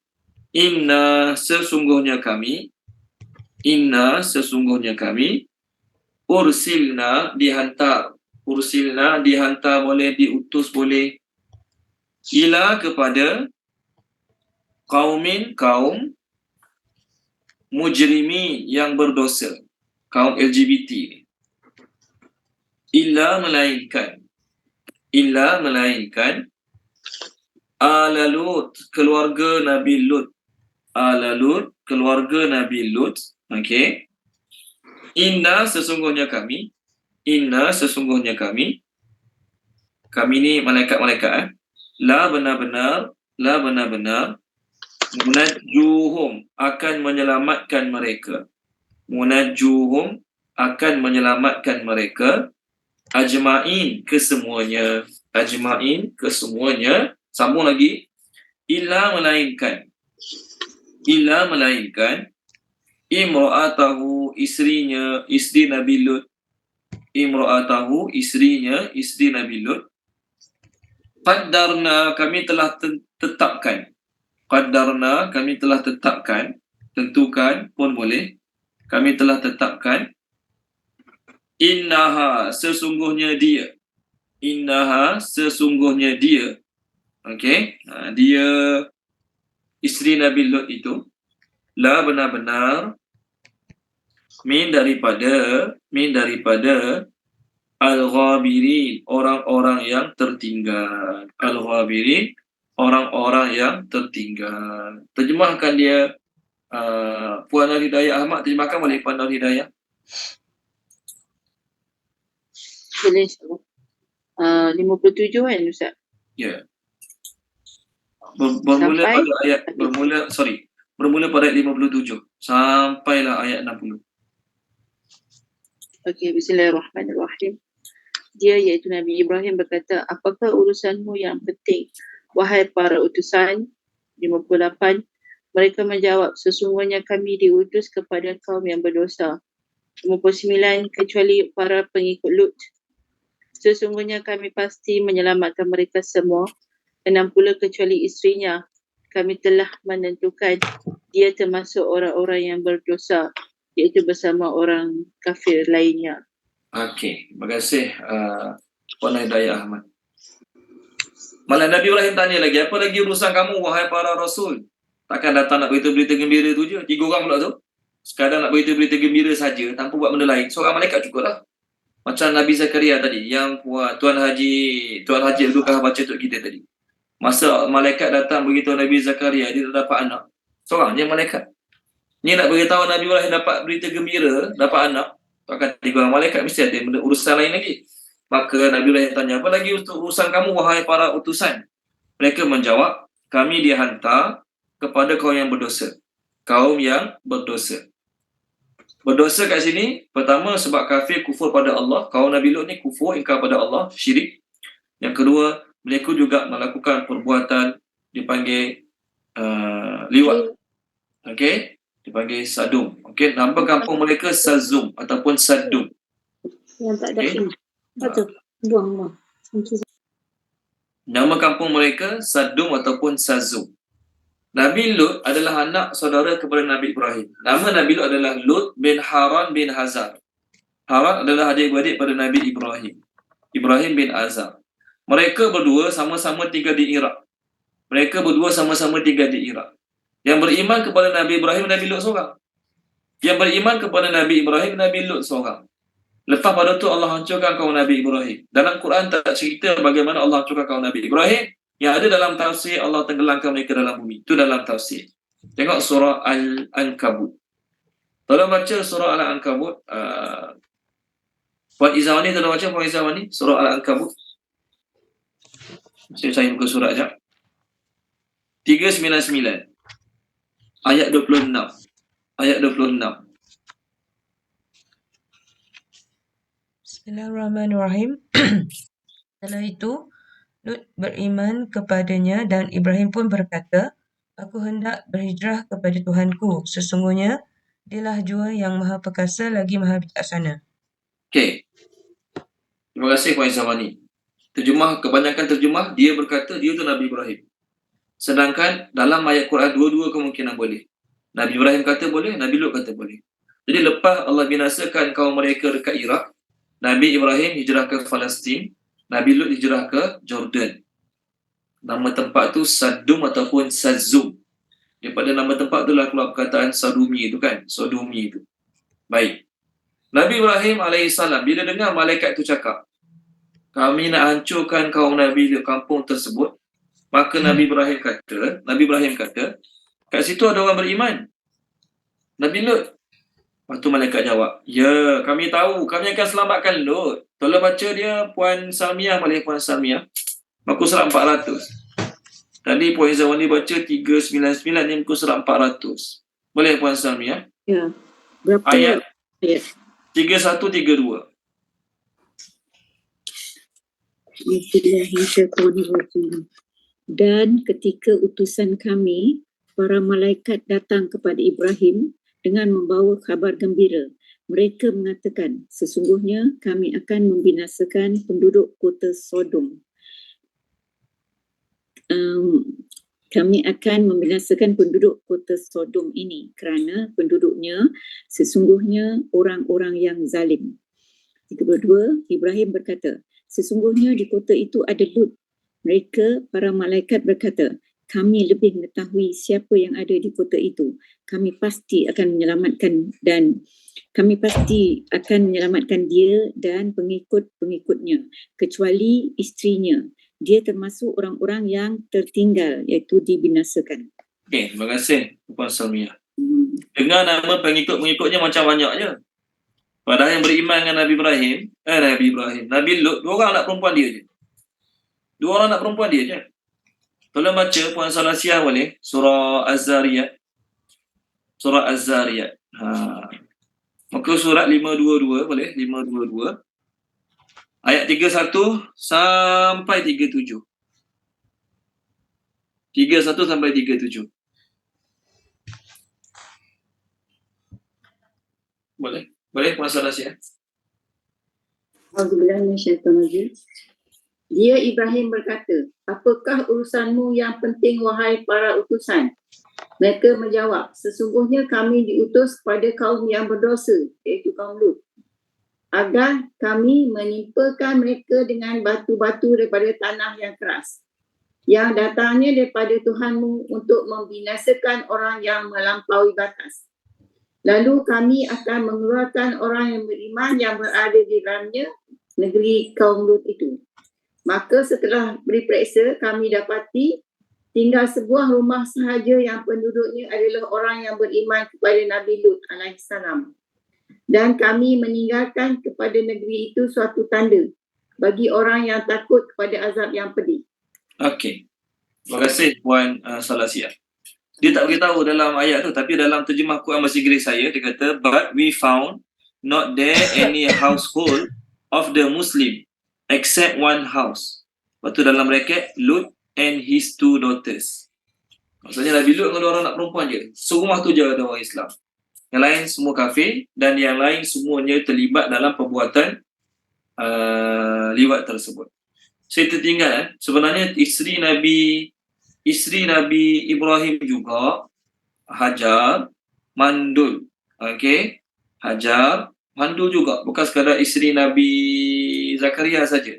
Inna sesungguhnya kami, ursilna dihantar. Ursilna dihantar boleh, diutus boleh. Ila kepada kaum mujrimin yang berdosa. Kaum LGBT. Illa melainkan ala Lut, keluarga Nabi Lut. Ala Lut, keluarga Nabi Lut. Okey. Inna sesungguhnya kami ni malaikat-malaikat. La benar-benar munajjuhum akan menyelamatkan mereka. Ajma'in kesemuanya. Sambung lagi. Illa melainkan imra'atahu, isterinya, isteri Nabi Lut. Imra'atahu, isterinya, isteri Nabi Lut. Qaddarna, kami telah tetapkan. Tentukan pun boleh. Kami telah tetapkan. Innaha, sesungguhnya dia. Okey. Dia isteri Nabi Lut itu. La benar-benar min daripada al-ghabirin, orang-orang yang tertinggal. Al-ghabirin, orang-orang yang tertinggal. Terjemahkan dia, Puan Nur Hidayah Ahmad, terjemahkan oleh Puan Nur Hidayah. Boleh. 57 kan Ustaz? Ya. Bermula pada ayat 57 sampailah ayat 60. Okey, bismillahirrahmanirrahim. Dia iaitu Nabi Ibrahim berkata, apakah urusanmu yang penting, wahai para utusan? 58. Mereka menjawab, sesungguhnya kami diutus kepada kaum yang berdosa. 59. Kecuali para pengikut Lut. Sesungguhnya kami pasti menyelamatkan mereka semua. 60. Kecuali isterinya. Kami telah menentukan dia termasuk orang-orang yang berdosa, iaitu bersama orang kafir lainnya. Okey, terima kasih Puan Hidayah Ahmad. Malah Nabi Ibrahim tanya lagi, apa lagi urusan kamu wahai para rasul? Takkan datang nak berita-berita gembira tu je? 3 orang pula tu. Sekadar nak berita-berita gembira saja tanpa buat benda lain. Seorang malaikat cukup lah. Macam Nabi Zakaria tadi, yang Tuan Haji Abdul baca untuk kita tadi. Masa malaikat datang beritahu Nabi Zakaria dia tak dapat anak, seorang je malaikat. Ni nak beritahu Nabi Ibrahim dapat berita gembira, dapat anak, takkan 3 orang malaikat, mesti ada urusan lain lagi. Maka Nabi Ibrahim tanya, apa lagi urusan kamu wahai para utusan? Mereka menjawab, kami dihantar kepada kaum yang berdosa. Berdosa kat sini, pertama sebab kafir, kufur pada Allah. Kaum Nabi Lut ni kufur, ingkar pada Allah, syirik. Yang kedua, mereka juga melakukan perbuatan dipanggil liwat. Okey, dipanggil sadum. Okey, nama kampung mereka Sazum ataupun Sadum. Yang tak ada. Betul. Buang. Nama kampung mereka Sadum ataupun Sazum. Nabi Lut adalah anak saudara kepada Nabi Ibrahim. Nama Nabi Lut adalah Lut bin Haran bin Hazar. Haran adalah adik-beradik pada Nabi Ibrahim. Ibrahim bin Azar. Mereka berdua sama-sama tinggal di Iraq. Yang beriman kepada Nabi Ibrahim, Nabi Lut seorang. Yang beriman kepada Nabi Ibrahim, Nabi Lut seorang. Lepas pada tu Allah hancurkan kaum Nabi Ibrahim. Dalam Quran tak cerita bagaimana Allah hancurkan kaum Nabi Ibrahim. Yang ada dalam tafsir, Allah tenggelamkan mereka dalam bumi. Itu dalam tafsir. Tengok surah Al-Ankabut. Tolong baca surah Al-Ankabut. Puan Izawani, tolong baca Puan Izawani, surah Al-Ankabut. Saya buka surah sekejap. 399. Ayat 26. Bismillahirrahmanirrahim. Setelah itu, Lut beriman kepadanya dan Ibrahim pun berkata, Aku hendak berhijrah kepada Tuhanku. Sesungguhnya, dialah jua yang maha perkasa lagi maha bijaksana. Okey. Terima kasih Puan Izawani. Kebanyakan terjemah, dia berkata dia tu Nabi Ibrahim. Sedangkan dalam ayat Quran dua-dua kemungkinan boleh. Nabi Ibrahim kata boleh, Nabi Lut kata boleh. Jadi lepas Allah binasakan kaum mereka dekat Iraq, Nabi Ibrahim hijrah ke Palestin, Nabi Lut hijrah ke Jordan. Nama tempat tu Sadum ataupun Sazum. Daripada nama tempat tu lah keluar perkataan Sodomi tu kan, Sodomi tu. Baik. Nabi Ibrahim AS bila dengar malaikat tu cakap, kami nak hancurkan kaum Nabi di kampung tersebut, maka Nabi Ibrahim kata, kat situ ada orang beriman. Nabi Lut. Lepas tu malaikat jawab, ya, kami tahu, kami akan selamatkan Lut. Tolong baca dia, Puan Salmiah, boleh Puan Salmiah. Muka surat 400. Tadi Puan Izawani baca 399, ni muka surat 400. Boleh Puan Salmiah? Ya. Berapa ayat? 3132. Dan ketika utusan kami, para malaikat datang kepada Ibrahim dengan membawa kabar gembira. Mereka mengatakan, sesungguhnya kami akan membinasakan penduduk kota Sodom. Kami akan membinasakan penduduk kota Sodom ini kerana penduduknya sesungguhnya orang-orang yang zalim. 32, Ibrahim berkata, sesungguhnya di kota itu ada Lut. Mereka, para malaikat berkata, kami lebih mengetahui siapa yang ada di kota itu. Kami pasti akan menyelamatkan dia dan pengikut-pengikutnya, kecuali isterinya. Dia termasuk orang-orang yang tertinggal, iaitu dibinasakan. Okey, terima kasih Puan Salmiah. Dengar nama pengikut-pengikutnya macam banyaknya. Padahal yang beriman dengan Nabi Lut, 2 orang anak perempuan dia je. 2 orang anak perempuan dia je. Tolong baca Puan Salasiah boleh, surah Az-Zariyat. Surah Az-Zariyat. Muka surat 522 boleh, 522. Ayat 31 sampai 37. 31 sampai 37. Boleh? Boleh Puan Salasiah? Dia Ibrahim berkata, apakah urusanmu yang penting wahai para utusan? Mereka menjawab, sesungguhnya kami diutus kepada kaum yang berdosa, iaitu kaum Lut, agar kami menimpakan mereka dengan batu-batu daripada tanah yang keras, yang datangnya daripada Tuhanmu untuk membinasakan orang yang melampaui batas. Lalu kami akan mengeluarkan orang yang beriman yang berada di dalamnya, negeri kaum Lut itu. Maka setelah diperiksa, kami dapati tinggal sebuah rumah sahaja yang penduduknya adalah orang yang beriman kepada Nabi Lut alaihissalam. Dan kami meninggalkan kepada negeri itu suatu tanda bagi orang yang takut kepada azab yang pedih. Okey. Terima kasih Puan Salasiah. Dia tak beritahu dalam ayat tu, tapi dalam terjemah Quran Bahasa Inggeris saya, dia kata, but we found not there any household of the Muslim except one house. Lepas tu dalam bracket, Lut and his 2 daughters. Maksudnya Nabi Lut dengan 2 orang anak perempuan je. Serumah tu je ada orang Islam. Yang lain semua kafir dan yang lain semuanya terlibat dalam perbuatan liwat tersebut. Saya tertinggal sebenarnya isteri Nabi Ibrahim juga Hajar mandul. Okey, Hajar mandul juga, bukan sekadar isteri Nabi Zakaria saja.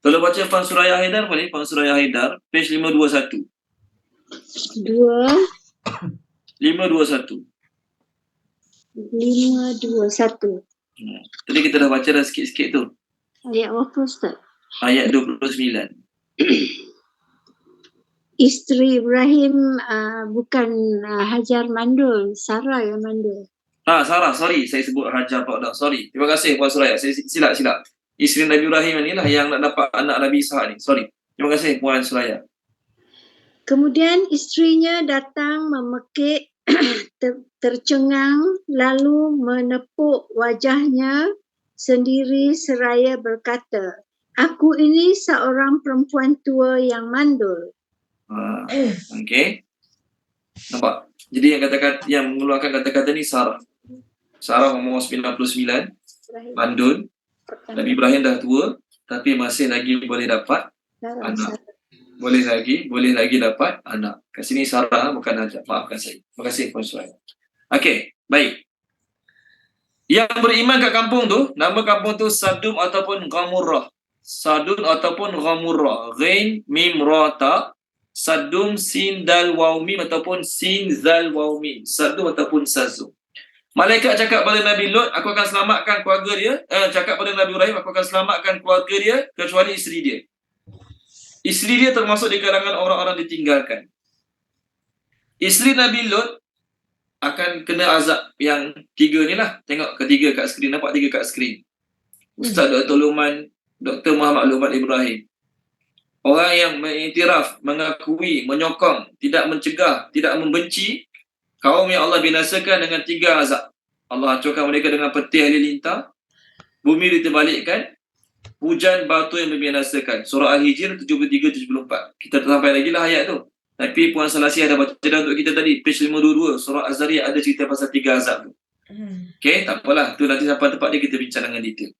Kalau baca Puan Suraya Haidar boleh, Puan Suraya Haidar page 521. 521. Tadi kita dah baca dah sikit-sikit tu. Ayat apa Ustaz? Ayat 29. Isteri Ibrahim bukan Hajar mandul, Sarah yang mandul. Sarah, sorry. Saya sebut Hajar Pak. Sorry. Terima kasih Puan Suraya. Saya silap. Isteri Nabi Ibrahim inilah yang nak dapat anak Nabi Ishak ni. Sorry. Terima kasih Puan Suraya. Kemudian isterinya datang memekik tercengang lalu menepuk wajahnya sendiri seraya berkata, aku ini seorang perempuan tua yang mandul. Okey. Nampak? Jadi yang mengeluarkan kata-kata ni Sarah. Sarah umur 99, mandul. Nabi Ibrahim dah tua, tapi masih lagi boleh dapat anak. Boleh lagi dapat anak. Kat sini Sarah, bukan Hajar. Maafkan saya. Terima kasih Puan Suhaib. Okey, baik. Yang beriman kat kampung tu, nama kampung tu Sadum ataupun Ghamurrah. Sadun ataupun Ghamurrah. Ghain, Mim, Ra, Ta. Sadum, Sin, Dal, Waw, Mim ataupun Sin, Zal, Waw, Mim. Sadum ataupun Sazum. Malaikat cakap pada Nabi Lut, aku akan selamatkan keluarga dia. Cakap pada Nabi Ibrahim, aku akan selamatkan keluarga dia kecuali isteri dia. Isteri dia termasuk di kalangan orang-orang ditinggalkan. Isteri Nabi Lut akan kena azab yang 3 ni lah. Tengok ketiga kat skrin. Nampak 3 kat skrin. Ustaz Dr. Luman, Dr. Muhammad Luman Ibrahim. Orang yang mengiktiraf, mengakui, menyokong, tidak mencegah, tidak membenci, kaum yang Allah binasakan dengan 3 azab. Allah hancurkan mereka dengan peti halilintar, bumi diterbalikkan, hujan batu yang membinasakan. Surah Al-Hijr 73-74. Kita tak sampai lagi lah ayat tu. Tapi Puan Salasi ada baca dah untuk kita tadi. Page 522. Surah Az-Zariyat ada cerita pasal 3 azab tu. Okay, tak apalah. Tu nanti sampai tempat dia kita bincang dengan detail.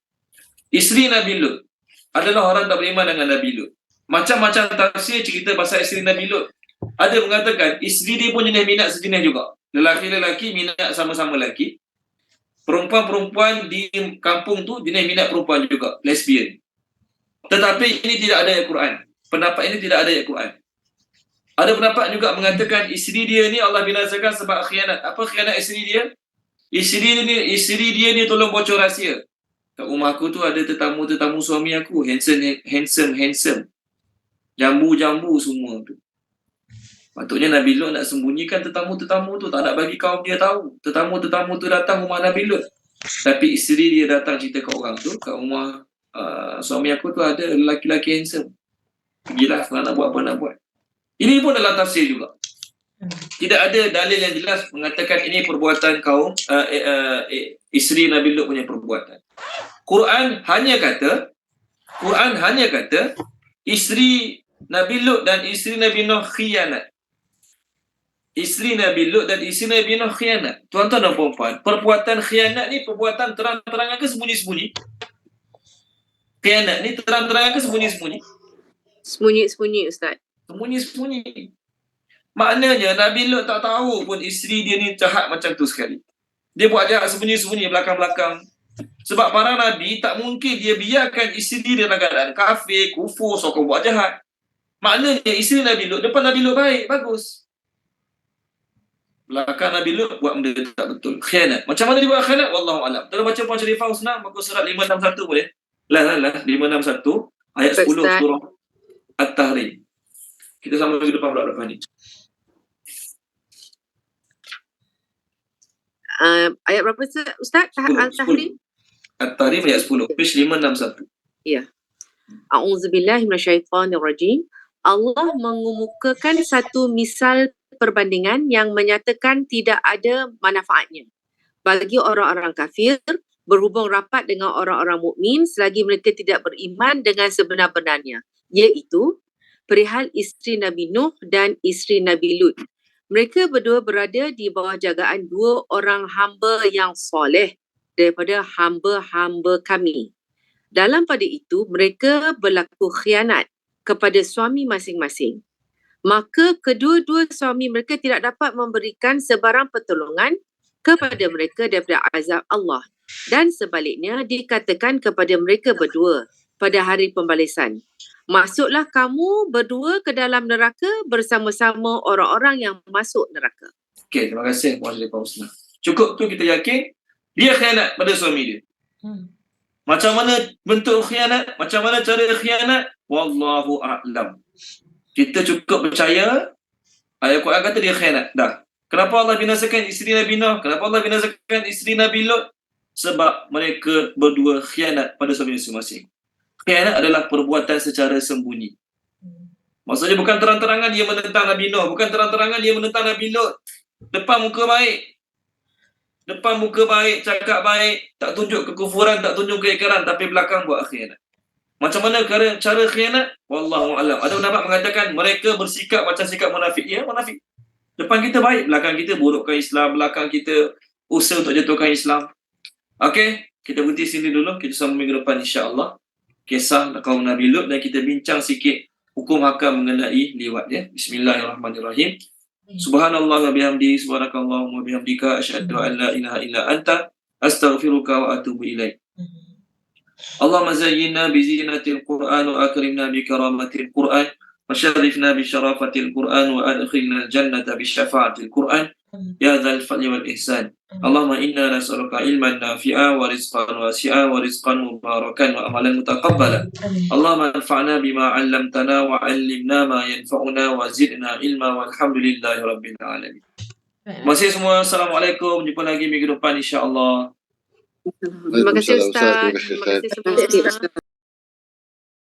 Isteri Nabi Lut adalah orang tak beriman dengan Nabi Lut. Macam-macam tafsir cerita pasal isteri Nabi Lut. Ada mengatakan isteri dia pun jenis minat sejenis juga. Lelaki-lelaki minat sama-sama lelaki. Perempuan-perempuan di kampung tu jenis minat perempuan juga, lesbian. Tetapi ini tidak ada ayat Quran. Pendapat ini tidak ada ayat Quran. Ada pendapat juga mengatakan isteri dia ni Allah binasakan sebab khianat. Apa khianat isteri dia? Isteri dia ni tolong bocor rahsia. Kat rumah aku tu ada tetamu suami aku, handsome. Jambu-jambu semua tu. Patutnya Nabi Lut nak sembunyikan tetamu-tetamu tu, tak nak bagi kaum dia tahu. Tetamu-tetamu tu datang rumah Nabi Lut. Tapi isteri dia datang cerita kat orang tu, kat rumah suami aku tu ada lelaki-lelaki handsome. Pergilah, kalau nak buat apa nak buat. Ini pun dalam tafsir juga. Tidak ada dalil yang jelas mengatakan ini perbuatan kaum isteri Nabi Lut punya perbuatan. Quran hanya kata isteri Nabi Lut dan isteri Nabi Nuh khianat. Isteri Nabi Lut dan isteri Nabi Nuh khianat. Tuan-tuan dan puan-puan, perbuatan khianat ni perbuatan terang-terangan ke sembunyi-sembunyi? Khianat ni terang-terangan ke sembunyi-sembunyi? Sembunyi-sembunyi, Ustaz. Sembunyi-sembunyi. Maknanya Nabi Lut tak tahu pun isteri dia ni jahat macam tu sekali. Dia buat jahat sembunyi-sembunyi belakang-belakang. Sebab para Nabi tak mungkin dia biarkan isteri dia dalam keadaan kafir, kufur, sokong buat jahat. Maknanya isteri Nabi Lut, depan Nabi Lut baik, bagus. Belakang Nabi Lut buat benda tak betul. Khianat. Macam mana dia buat khianat? Wallahualam. Tolong baca Puan Sharifah Husna, muka surat 561 boleh? Lah, 561 ayat 10 surah At-Tahrim. Kita sama ke depan pula lepas ni. Ayat berapa Ustaz? Al-Tahrim? At-Tahrim ayat 10. Page 561. Ya. A'udzubillahi minasyaitonirrajim. Allah mengemukakan satu misal perbandingan yang menyatakan tidak ada manfaatnya bagi orang-orang kafir berhubung rapat dengan orang-orang mukmin selagi mereka tidak beriman dengan sebenar-benarnya, iaitu perihal isteri Nabi Nuh dan isteri Nabi Lut. Mereka berdua berada di bawah jagaan 2 orang hamba yang soleh daripada hamba-hamba kami. Dalam pada itu, mereka berlaku khianat kepada suami masing-masing. Maka kedua-dua suami mereka tidak dapat memberikan sebarang pertolongan kepada mereka daripada azab Allah. Dan sebaliknya dikatakan kepada mereka berdua pada hari pembalasan, masuklah kamu berdua ke dalam neraka bersama-sama orang-orang yang masuk neraka. Okey, terima kasih Puan Sharifah Husna. Cukup tu kita yakin dia khianat pada suami dia. Macam mana bentuk khianat? Macam mana cara khianat? Wallahu a'lam. Kita cukup percaya ayat Quran kata dia khianat. Dah. Kenapa Allah binasakan isteri Nabi Nuh? Kenapa Allah binasakan isteri Nabi Lut? Sebab mereka berdua khianat pada suami masing-masing. Khianat adalah perbuatan secara sembunyi. Maksudnya bukan terang-terangan dia menentang Nabi Nuh, bukan terang-terangan dia menentang Nabi Lut. Depan muka baik, cakap baik, tak tunjuk kekufuran, tak tunjuk keingkaran, tapi belakang buat khianat. Macam mana cara khianat? Wallahu a'lam. Ada pendapat mengatakan mereka bersikap macam sikap munafik. Ya, munafik. Depan kita baik, belakang kita burukkan Islam, belakang kita usaha untuk jatuhkan Islam. Okey, kita berhenti sini dulu. Kita sambung minggu depan insya-Allah. Kisah kaum Nabi Lut, dan kita bincang sikit hukum hakam mengenai liwat ya. Bismillahirrahmanirrahim. Subhanallah wa bihamdihi, subhanakallahumma wa bihamdika, asyhadu an la ilaha illa anta, astaghfiruka wa atubu ilaik. Allahumma zayyinna bi zinatil Qur'an wa akrimna bi karamatil Qur'an wa syarifna bi syarafatil Qur'an wa adkhilna jannata bi syafaatil Qur'an ya dzal fadli wal ihsan. Allahumma inna nas'aluka ilman nafi'a wa rizqan wasi'a wa rizqan mubarakan wa amalan mutaqabbala. Allahumma anfa'na bima 'allamtana wa 'allimna ma yanfa'una wa zidna ilma walhamdulillahi rabbil alamin. Terima kasih semua. Assalamualaikum. Jumpa lagi minggu depan insya-Allah. Terima kasih Ustaz. Terima kasih, Ustaz. Terima kasih semua.